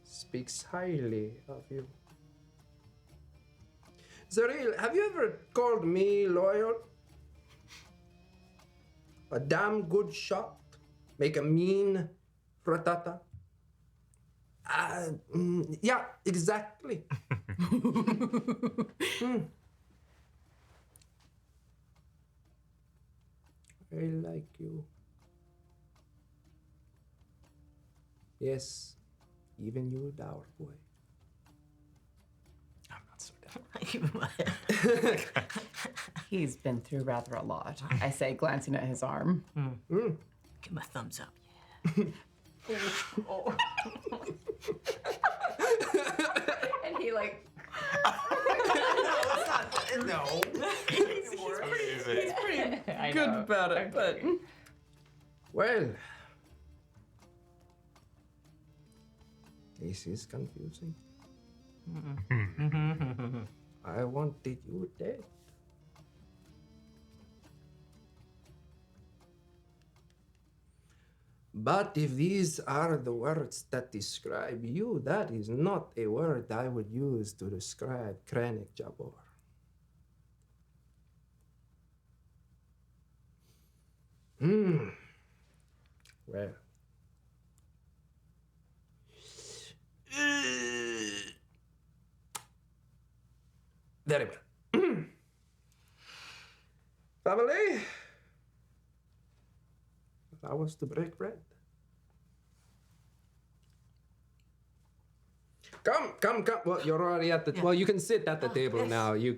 speaks highly of you. Zaril, have you ever called me loyal? A damn good shot? Make a mean frittata? Yeah, exactly. I like you. Yes, even you, dour boy. I'm not so down. He's been through rather a lot, I say, glancing at his arm. Give him a thumbs up. And he like No. I Good know. about it, but Well, this is confusing. I wanted you dead. But if these are the words that describe you, that is not a word I would use to describe Krennic Jarbor. Well. Very well. Family, I was to break bread. Come. Well, you're already at the. Well, you can sit at the table now. You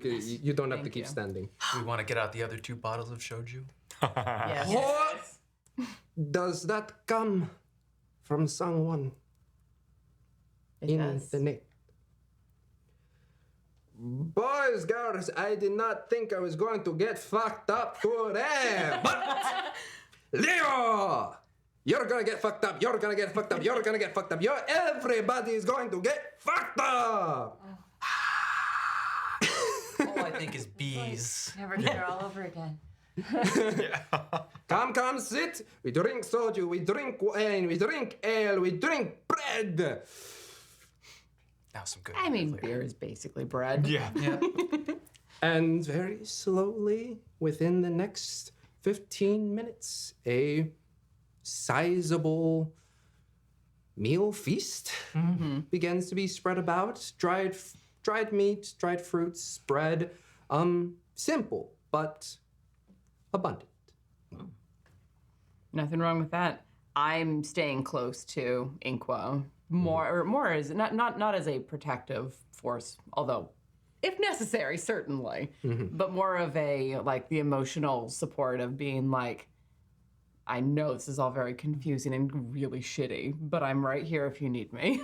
don't have to keep standing. We want to get out the other 2 bottles of shoju. Yes. What does that come from someone It in does. the name? Boys, girls, I did not think I was going to get fucked up today, but Leo, you're gonna get fucked up. You're gonna get fucked up. You're gonna get fucked up. Everybody is going to get fucked up. All I think is bees. Never here all over again. Come, sit. We drink soju. We drink wine. We drink ale. We drink bread. Now some good. I mean, beer is basically bread. Yeah. And very slowly, within the next 15 minutes, a sizable meal feast begins to be spread about. Dried meat, dried fruits, bread. Simple, but abundant. Nothing wrong with that. I'm staying close to Inqua. More as not as a protective force, although if necessary, certainly. But more of a like the emotional support of being like, I know this is all very confusing and really shitty, but I'm right here if you need me.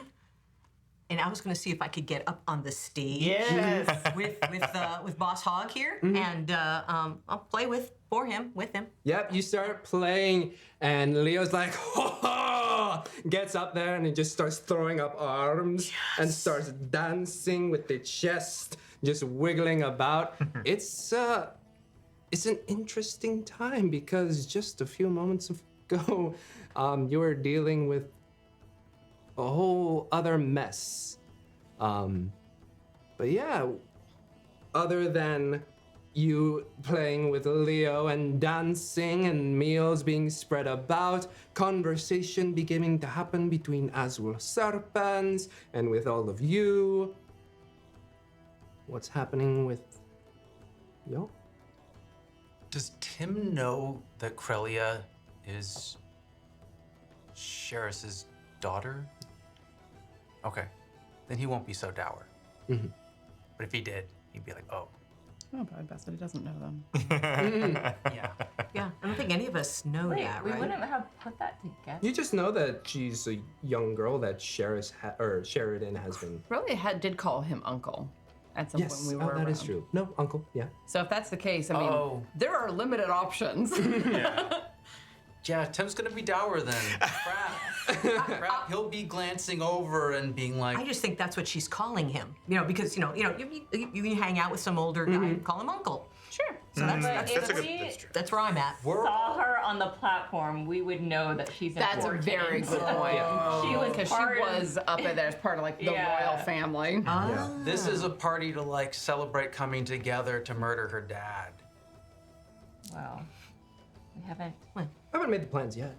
And I was going to see if I could get up on the stage Yes. with Boss Hog here, and I'll play with him. Yep, you start playing, and Leo's like, ho, gets up there, and he just starts throwing up arms and starts dancing with the chest, just wiggling about. It's an interesting time because just a few moments ago, you were dealing with a whole other mess. But yeah, other than you playing with Leo and dancing and meals being spread about, conversation beginning to happen between Azul Serpents and with all of you. What's happening with yo? Does Tim know that Krelia is Sheris's daughter? Okay, then he won't be so dour. Mm-hmm. But if he did, he'd be like, oh. Oh, probably best that he doesn't know them. Yeah. Yeah, I don't think any of us know Wait, that, we right? wouldn't have put that together. You just know that she's a young girl that Sheridan has been. Really did call him uncle at some point Yes, when we were that is around. true. No, uncle, yeah. So if that's the case, I mean, Oh. there are limited options. Yeah, Tim's gonna be dour then. Crap. He'll be glancing over and being like, I just think that's what she's calling him. Because you hang out with some older guy, call him uncle. Sure. So that's If That's we true. that's where I'm at. saw her on the platform, we would know that she's That's a important. very good point. She was Because she part of- was up in there as part of like the Yeah. royal family. this is a party to like celebrate coming together to murder her dad. Well, we haven't. I haven't made the plans yet.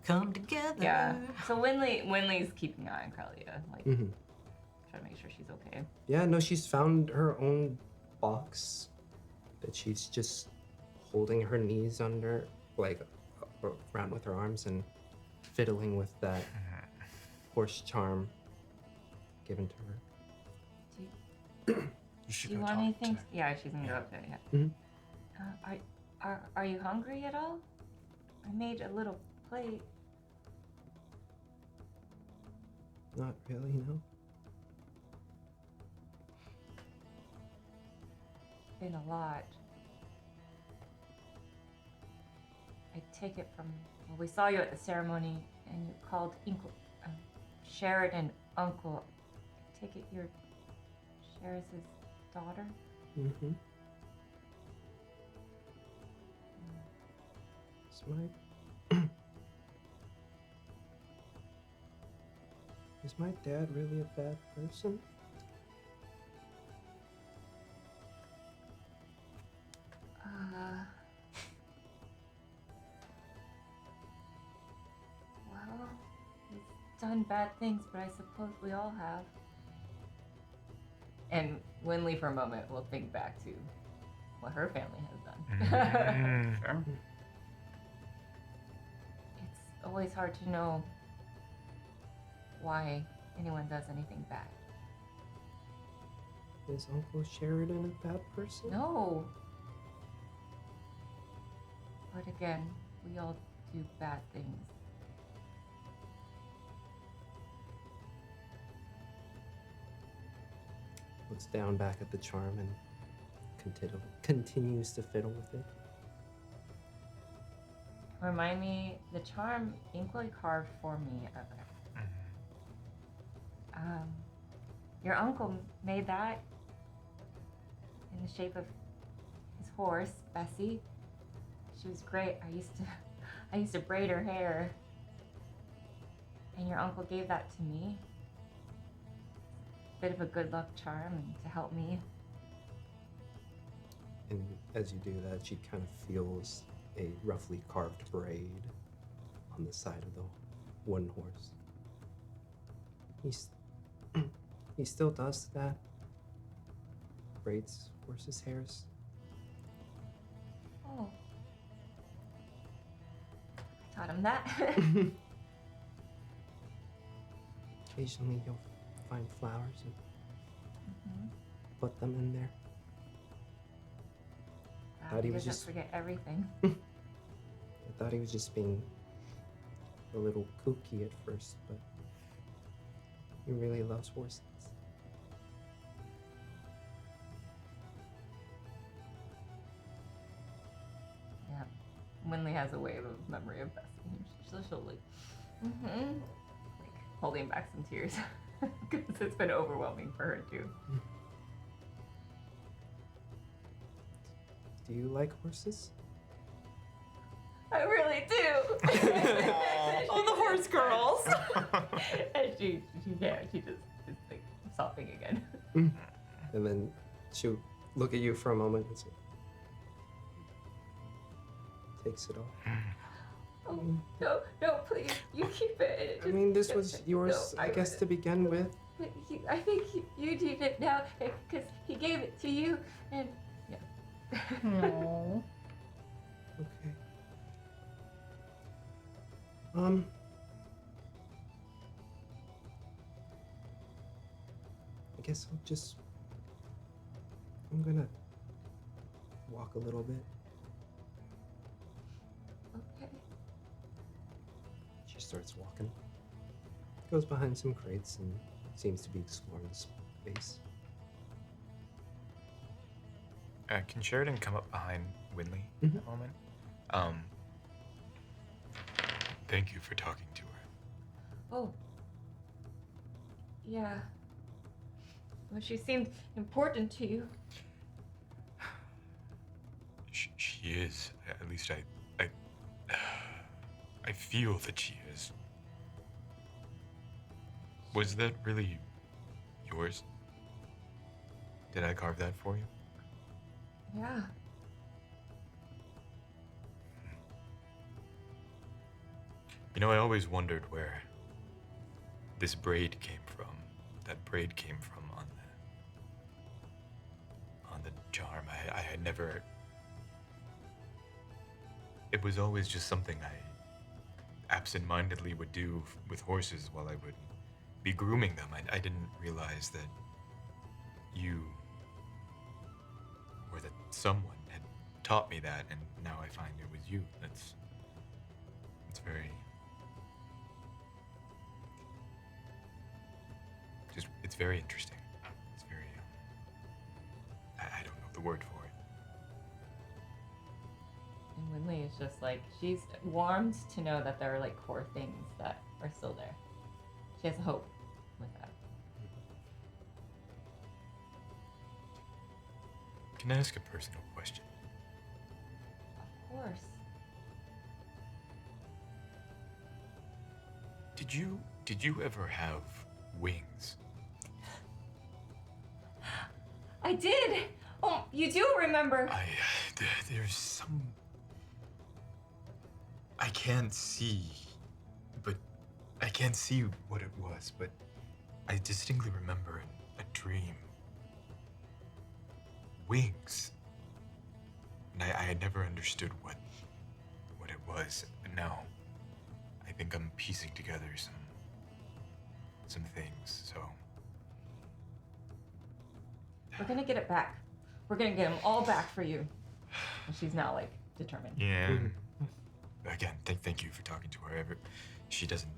Come together. Yeah. So Wynnleigh's keeping an eye on Krelia, like trying to make sure she's okay. Yeah, no, she's found her own box that she's just holding her knees under, like around with her arms and fiddling with that horse charm given to her. You should Do you go want talk anything? to her. Yeah, she's gonna go up there. Yeah. Mhm. Are you hungry at all? I made a little plate. Not really, no. Been a lot. I take it from. Well, we saw you at the ceremony, and you called Sheridan uncle. I take it you're Sheris's daughter. Mm-hmm. Is my dad really a bad person? Well, he's done bad things, but I suppose we all have. And Wynnleigh, for a moment, will think back to what her family has done. Sure. always hard to know why anyone does anything bad. Is Uncle Sheridan a bad person? No. But again, we all do bad things. Looks down back at the charm and continues to fiddle with it. Remind me, the charm Inqua carved for me of it. Your uncle made that in the shape of his horse, Bessie. She was great. I used to braid her hair. And your uncle gave that to me. Bit of a good luck charm to help me. And as you do that, she kind of feels a roughly carved braid on the side of the wooden horse. He still does that. Braids horses' hairs. Oh. I taught him that. Occasionally you'll find flowers and put them in there. Wow, Thought he he was doesn't just- forget everything. I thought he was just being a little kooky at first, but he really loves horses. Yeah. Wynnleigh has a way of memory of Bessie. She'll like, like holding back some tears because it's been overwhelming for her too. Do you like horses? I really do. Oh, the horse girls. And she just is like sobbing again. And then she'll look at you for a moment and say, takes it off. Oh, no, please, you keep it. I mean, this was yours, No, I guess, to begin with. But I think you need it now because he gave it to you, and yeah. Aww. Okay. I guess I'm gonna walk a little bit. Okay. She starts walking. Goes behind some crates and seems to be exploring the space. Can Sheridan come up behind Wynnleigh Mhm. a moment? Thank you for talking to her. Oh. Yeah. Well, she seemed important to you. She is. At least I feel that she is. Was that really yours? Did I carve that for you? Yeah. You know, I always wondered where this braid came from. That braid came from on the charm. I had never. It was always just something I absent-mindedly would do with horses while I would be grooming them. I didn't realize that you or that someone had taught me that, and now I find it was you. It's very. It's very interesting. It's very. I don't know the word for it. And Wynnleigh is just like, she's warmed to know that there are like core things that are still there. She has hope with that. Can I ask a personal question? Of course. Did you ever have wings? I did! Oh, you do remember. There's some. I can't see what it was, but I distinctly remember a dream. Wings. And I had never understood what it was, but now think I'm piecing together some things, so. We're gonna get it back. We're gonna get them all back for you. And she's now like determined. Yeah. Again, thank you for talking to her. She doesn't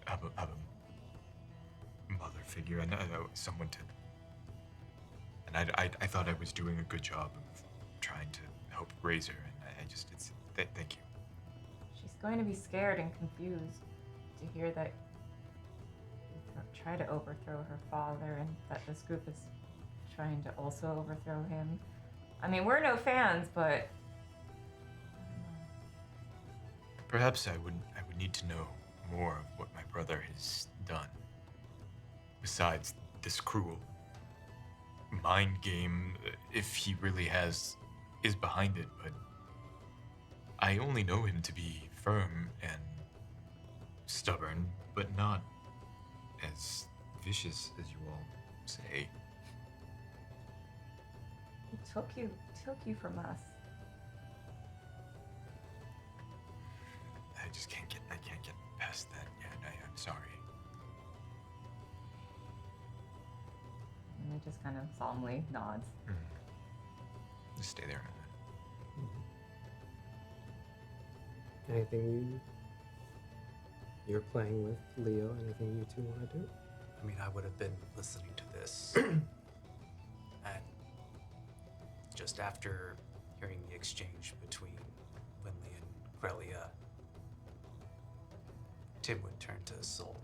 have a mother figure, and someone to. And I thought I was doing a good job of trying to help raise her, and thank you. She's going to be scared and confused to hear that you try to overthrow her father and that this group is trying to also overthrow him. I mean, we're no fans, but Perhaps I would need to know more of what my brother has done. Besides this cruel mind game, if he really is behind it, but I only know him to be firm and stubborn, but not as vicious as you all say. he took you from us. I can't get past that yet. I'm sorry. And he just kind of solemnly nods. Just stay there. Anything you're playing with, Leo? Anything you two want to do? I mean, I would have been listening to this. And just after hearing the exchange between Wynnleigh and Grelia, Tim would turn to Isolt.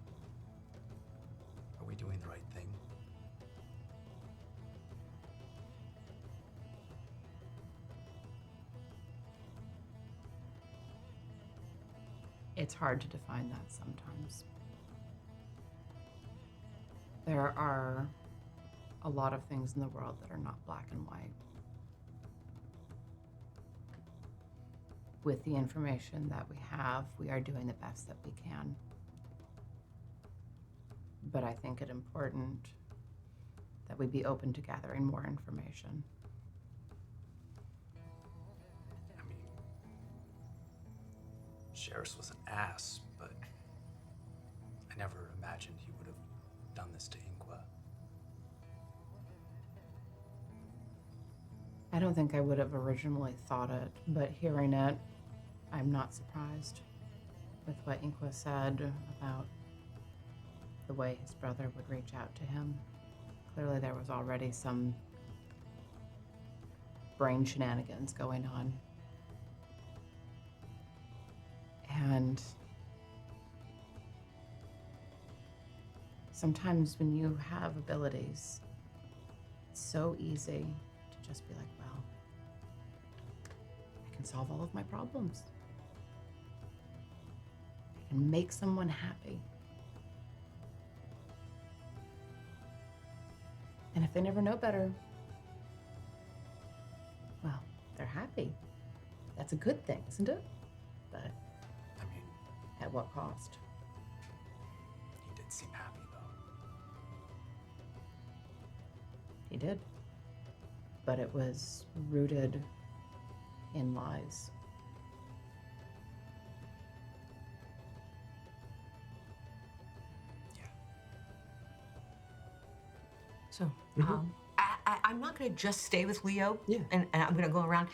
Are we doing the right thing? It's hard to define that sometimes. There are a lot of things in the world that are not black and white. With the information that we have, we are doing the best that we can. But I think it's important that we be open to gathering more information. I mean, Sheridan was an ass, but I never imagined he would have done this to Inqua. I don't think I would have originally thought it, but hearing it, I'm not surprised with what Inqua said about the way his brother would reach out to him. Clearly there was already some brain shenanigans going on. And sometimes when you have abilities, it's so easy to just be like, well, I can solve all of my problems. I can make someone happy. And if they never know better, well, they're happy. That's a good thing, isn't it? But I mean, at what cost? he did seem happy, though. He did. But it was rooted in lies. So, I'm not going to just stay with Leo. Yeah. And I'm going to go around.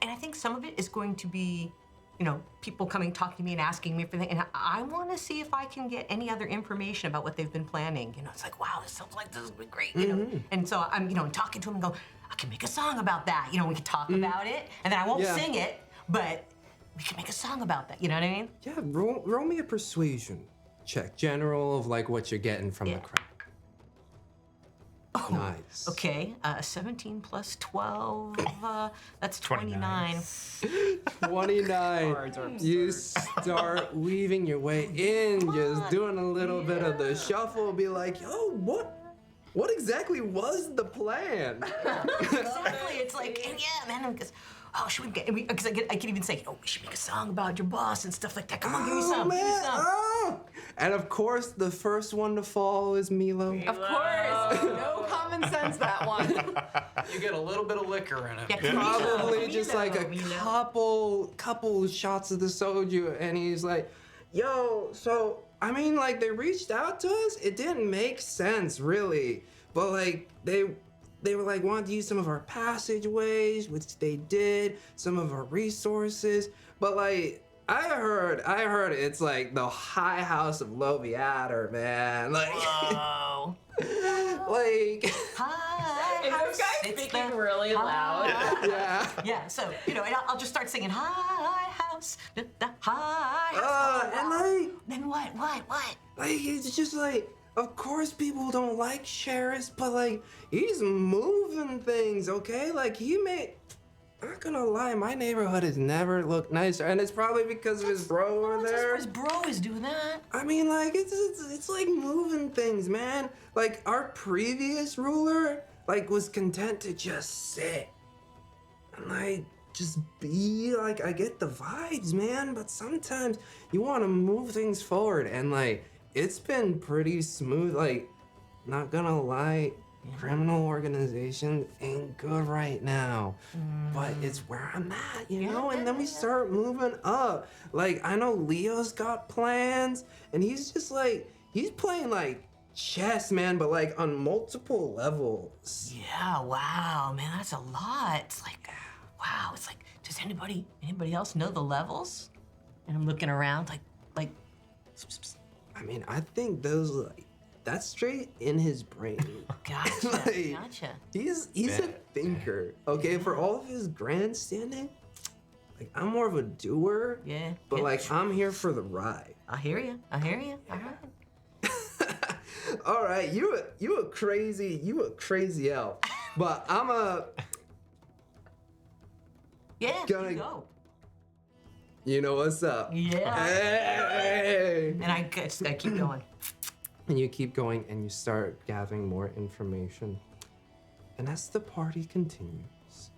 And I think some of it is going to be, people coming, talking to me and asking me for things. And I want to see if I can get any other information about what they've been planning. It's like, wow, this sounds like this will be great. And so I'm, talking to him and go, I can make a song about that. We can talk about it. And then I won't sing it, but we can make a song about that. You know what I mean? Yeah, roll me a persuasion check. General of like what you're getting from the crowd. Oh, nice. Okay, 17 plus 12, that's 29. 29. You start weaving your way in, just doing a little bit of the shuffle, be like, yo, what exactly was the plan? Exactly, it's like, and yeah, man, because, should we get, because I can even say, we should make a song about your boss and stuff like that. Come on, give me some, give me some. Oh. And of course, the first one to fall is Milo. Of course. No common sense, that one. You get a little bit of liquor in it. Yeah, Probably just like a couple shots of the soju, and he's like, Yo, so, I mean, like, they reached out to us. It didn't make sense, really. But, like, they were, like, wanting to use some of our passageways, which they did, some of our resources. But, like, I heard it's, like, the High House of Loviater, man. Like, Whoa. like... Hi. Is this guy speaking really loud? Yeah. Yeah, so, and I'll just start singing, High House, the High House. And, like... Then what? Like, it's just like, of course people don't like Sheriff, but like, he's moving things, okay? Like, I'm not gonna lie, my neighborhood has never looked nicer, and it's probably because of his bro over there. His bro is doing that. I mean, like, it's like moving things, man. Like, our previous ruler, like, was content to just sit. And, like, just be, like, I get the vibes, man, but sometimes you want to move things forward, and, like, it's been pretty smooth. Like, not gonna lie, criminal organization ain't good right now, but it's where I'm at, you know? And then we start moving up. Like, I know Leo's got plans, and he's just like, he's playing like chess, man, but like on multiple levels. Yeah, wow, man, that's a lot. It's like, wow, it's like, does anybody else know the levels? And I'm looking around like, I mean, I think those, like, that's straight in his brain. Gotcha, Like, gotcha. He's a thinker, okay? For all of his grandstanding, like, I'm more of a doer. Yeah. But, yeah. like, I'm here for the ride. I hear you. All right. All right, you a crazy elf. But I'm a... Yeah, Gonna- you go. You know what's up. Yeah. Hey! And I keep going. And you keep going and you start gathering more information. And as the party continues...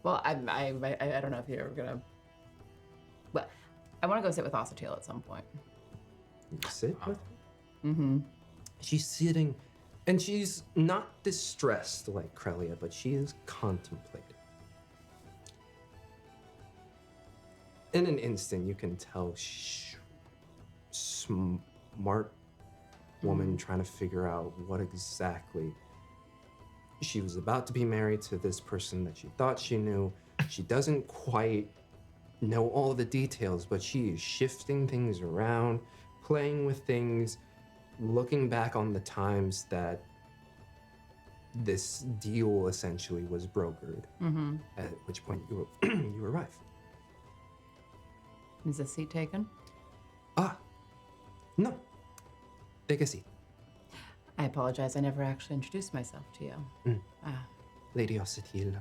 Well, I don't know if you're ever gonna. But I want to go sit with Osatil at some point. You sit with her? She's sitting, and she's not distressed like Krelia, but she is contemplating. In an instant, you can tell smart woman trying to figure out what exactly she was about to be married to this person that she thought she knew. She doesn't quite know all the details, but she is shifting things around, playing with things, looking back on the times that this deal essentially was brokered. At which point you arrive. Is the seat taken? No. Take a seat. I apologize. I never actually introduced myself to you. Lady Osatil,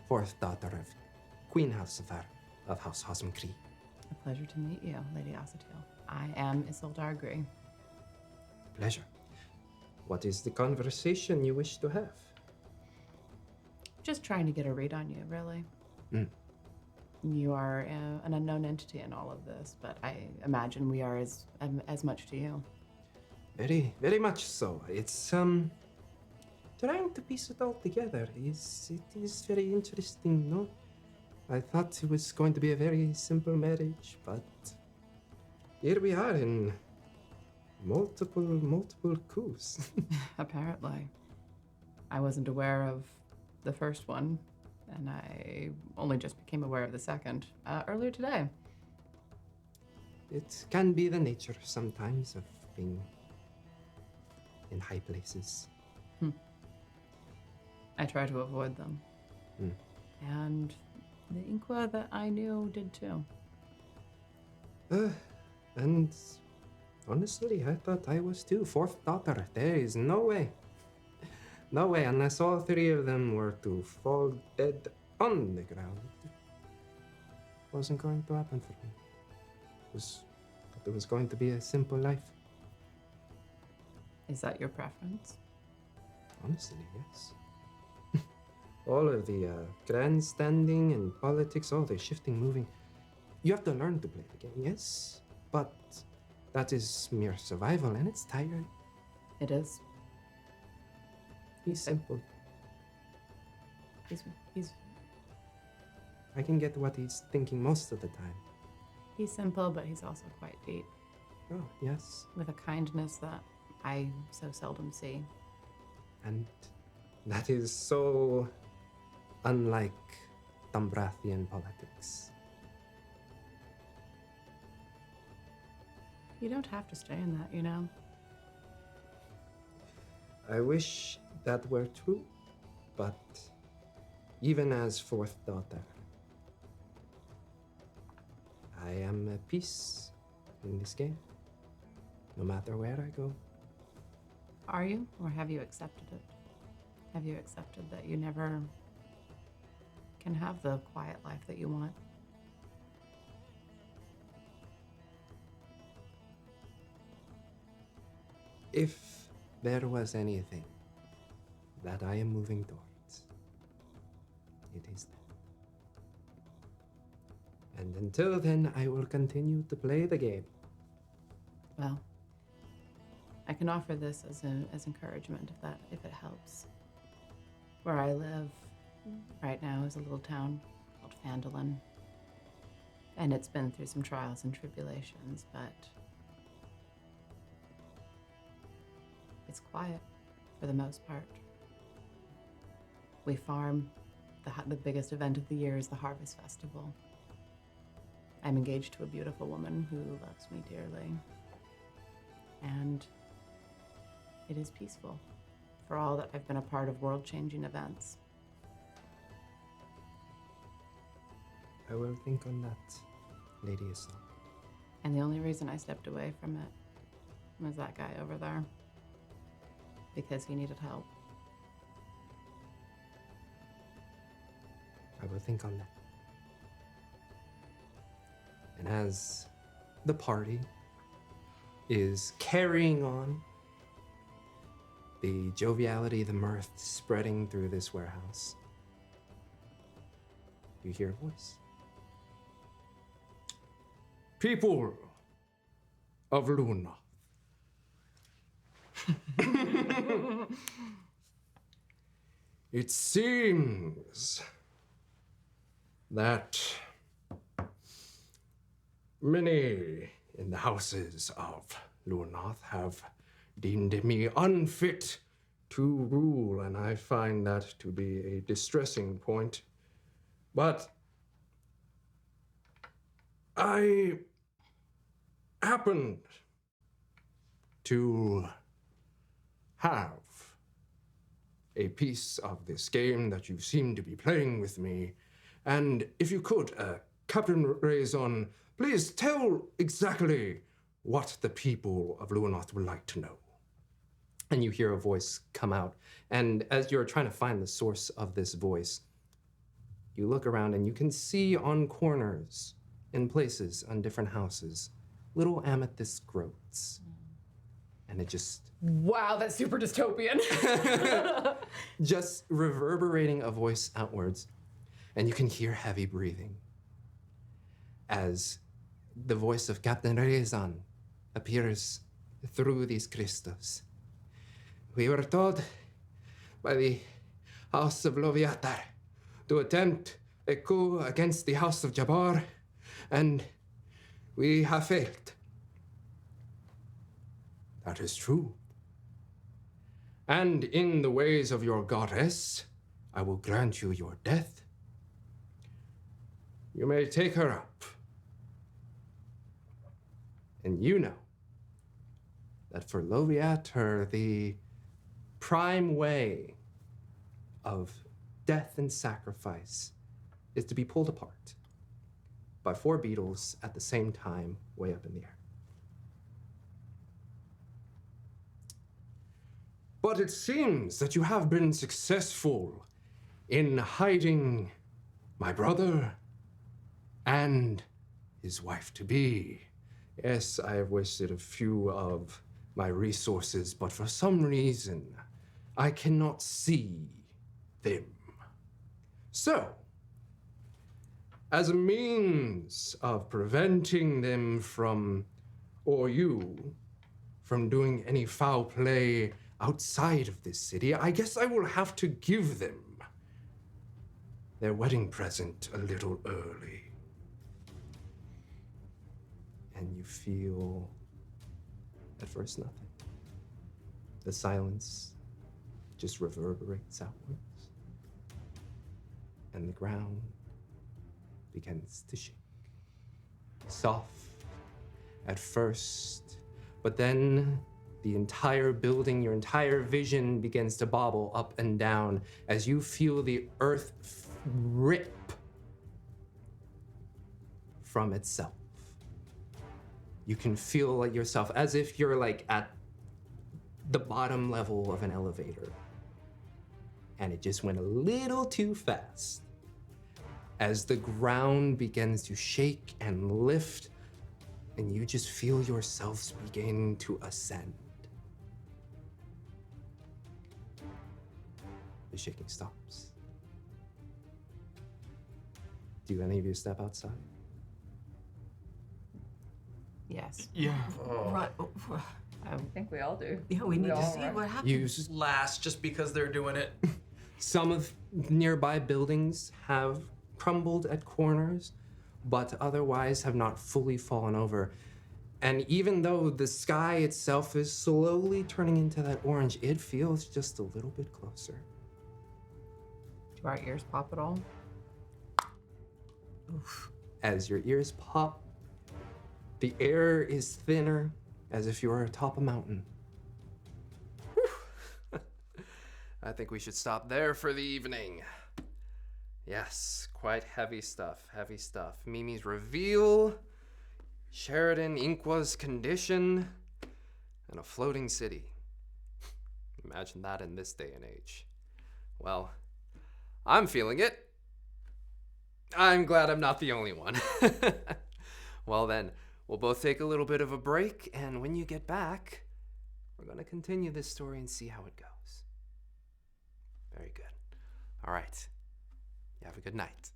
fourth daughter of Queen Halsafar of House Hosmkree. A pleasure to meet you, Lady Osatil. I am Isolt Argryis. Pleasure. What is the conversation you wish to have? Just trying to get a read on you, really. You are an unknown entity in all of this, but I imagine we are as much to you. Very, very much so. It's trying to piece it all together. It is very interesting, no? I thought it was going to be a very simple marriage, but here we are in multiple coups. Apparently. I wasn't aware of the first one, and I only just became aware of the second earlier today. It can be the nature sometimes of being in high places. I try to avoid them. And the Inqua that I knew did too. And honestly, I thought I was too. Fourth daughter. There is no way. No way, unless all three of them were to fall dead on the ground. It wasn't going to happen for me. It was going to be a simple life. Is that your preference? Honestly, yes. All of the grandstanding and politics, all the shifting, moving. You have to learn to play the game, yes. But that is mere survival, and it's tiring. It is. He's simple. He's I can get what he's thinking most of the time. He's simple, but he's also quite deep, Oh, yes. with a kindness that I so seldom see. And that is so unlike Thumbrathian politics. You don't have to stay in that, you know? I wish that were true, but even as fourth daughter, I am at peace in this game, no matter where I go. Are you? Or have you accepted it? Have you accepted that you never can have the quiet life that you want? If there was anything that I am moving towards, it is that. And until then, I will continue to play the game. Well, I can offer this as encouragement if it helps. Where I live right now is a little town called Phandalin. And it's been through some trials and tribulations, but it's quiet for the most part. We farm. The biggest event of the year is the Harvest Festival. I'm engaged to a beautiful woman who loves me dearly. And it is peaceful for all that I've been a part of world-changing events. I will think on that, Lady Isolt. And the only reason I stepped away from it was that guy over there. Because he needed help. I will think on that. And as the party is carrying on, the joviality, the mirth spreading through this warehouse, you hear a voice. People of Luenath. It seems that many in the houses of Luenath have deemed me unfit to rule, and I find that to be a distressing point. But I happened to have a piece of this game that you seem to be playing with me. And if you could, Captain Raison, please tell exactly what the people of Luenath would like to know. And you hear a voice come out. And as you're trying to find the source of this voice, you look around and you can see on corners, in places, on different houses, little amethyst groats. And it just... Wow, that's super dystopian. just reverberating a voice outwards. And you can hear heavy breathing as the voice of Captain Raison appears through these crystals. We were told by the House of Loviatar to attempt a coup against the House of Jarbor, and we have failed. That is true. And in the ways of your goddess, I will grant you your death. You may take her up. And you know that for Loviatar, the prime way of death and sacrifice is to be pulled apart by 4 beetles at the same time, way up in the air. But it seems that you have been successful in hiding my brother and his wife-to-be. Yes, I have wasted a few of my resources, but for some reason, I cannot see them. So, as a means of preventing them from, or you, from doing any foul play outside of this city, I guess I will have to give them their wedding present a little early. you feel at first nothing. The silence just reverberates outwards, and the ground begins to shake. Soft at first, but then the entire building, your entire vision begins to bobble up and down as you feel the earth rip from itself. You can feel like yourself as if you're like at the bottom level of an elevator, and it just went a little too fast. As the ground begins to shake and lift, and you just feel yourselves begin to ascend. The shaking stops. Do any of you step outside? Yes. Yeah. Right. I think we all do. Yeah, we need to all see run. what happens. You Last, just because they're doing it. Some of nearby buildings have crumbled at corners, but otherwise have not fully fallen over. And even though the sky itself is slowly turning into that orange, it feels just a little bit closer. Do our ears pop at all? As your ears pop, the air is thinner, as if you were atop a mountain. Whew. I think we should stop there for the evening. Yes, quite heavy stuff, heavy stuff. Mimi's reveal, Sheridan, Inqua's condition, and a floating city. Imagine that in this day and age. Well, I'm feeling it. I'm glad I'm not the only one. Well then, we'll both take a little bit of a break, and when you get back, we're going to continue this story and see how it goes. Very good. All right. You have a good night.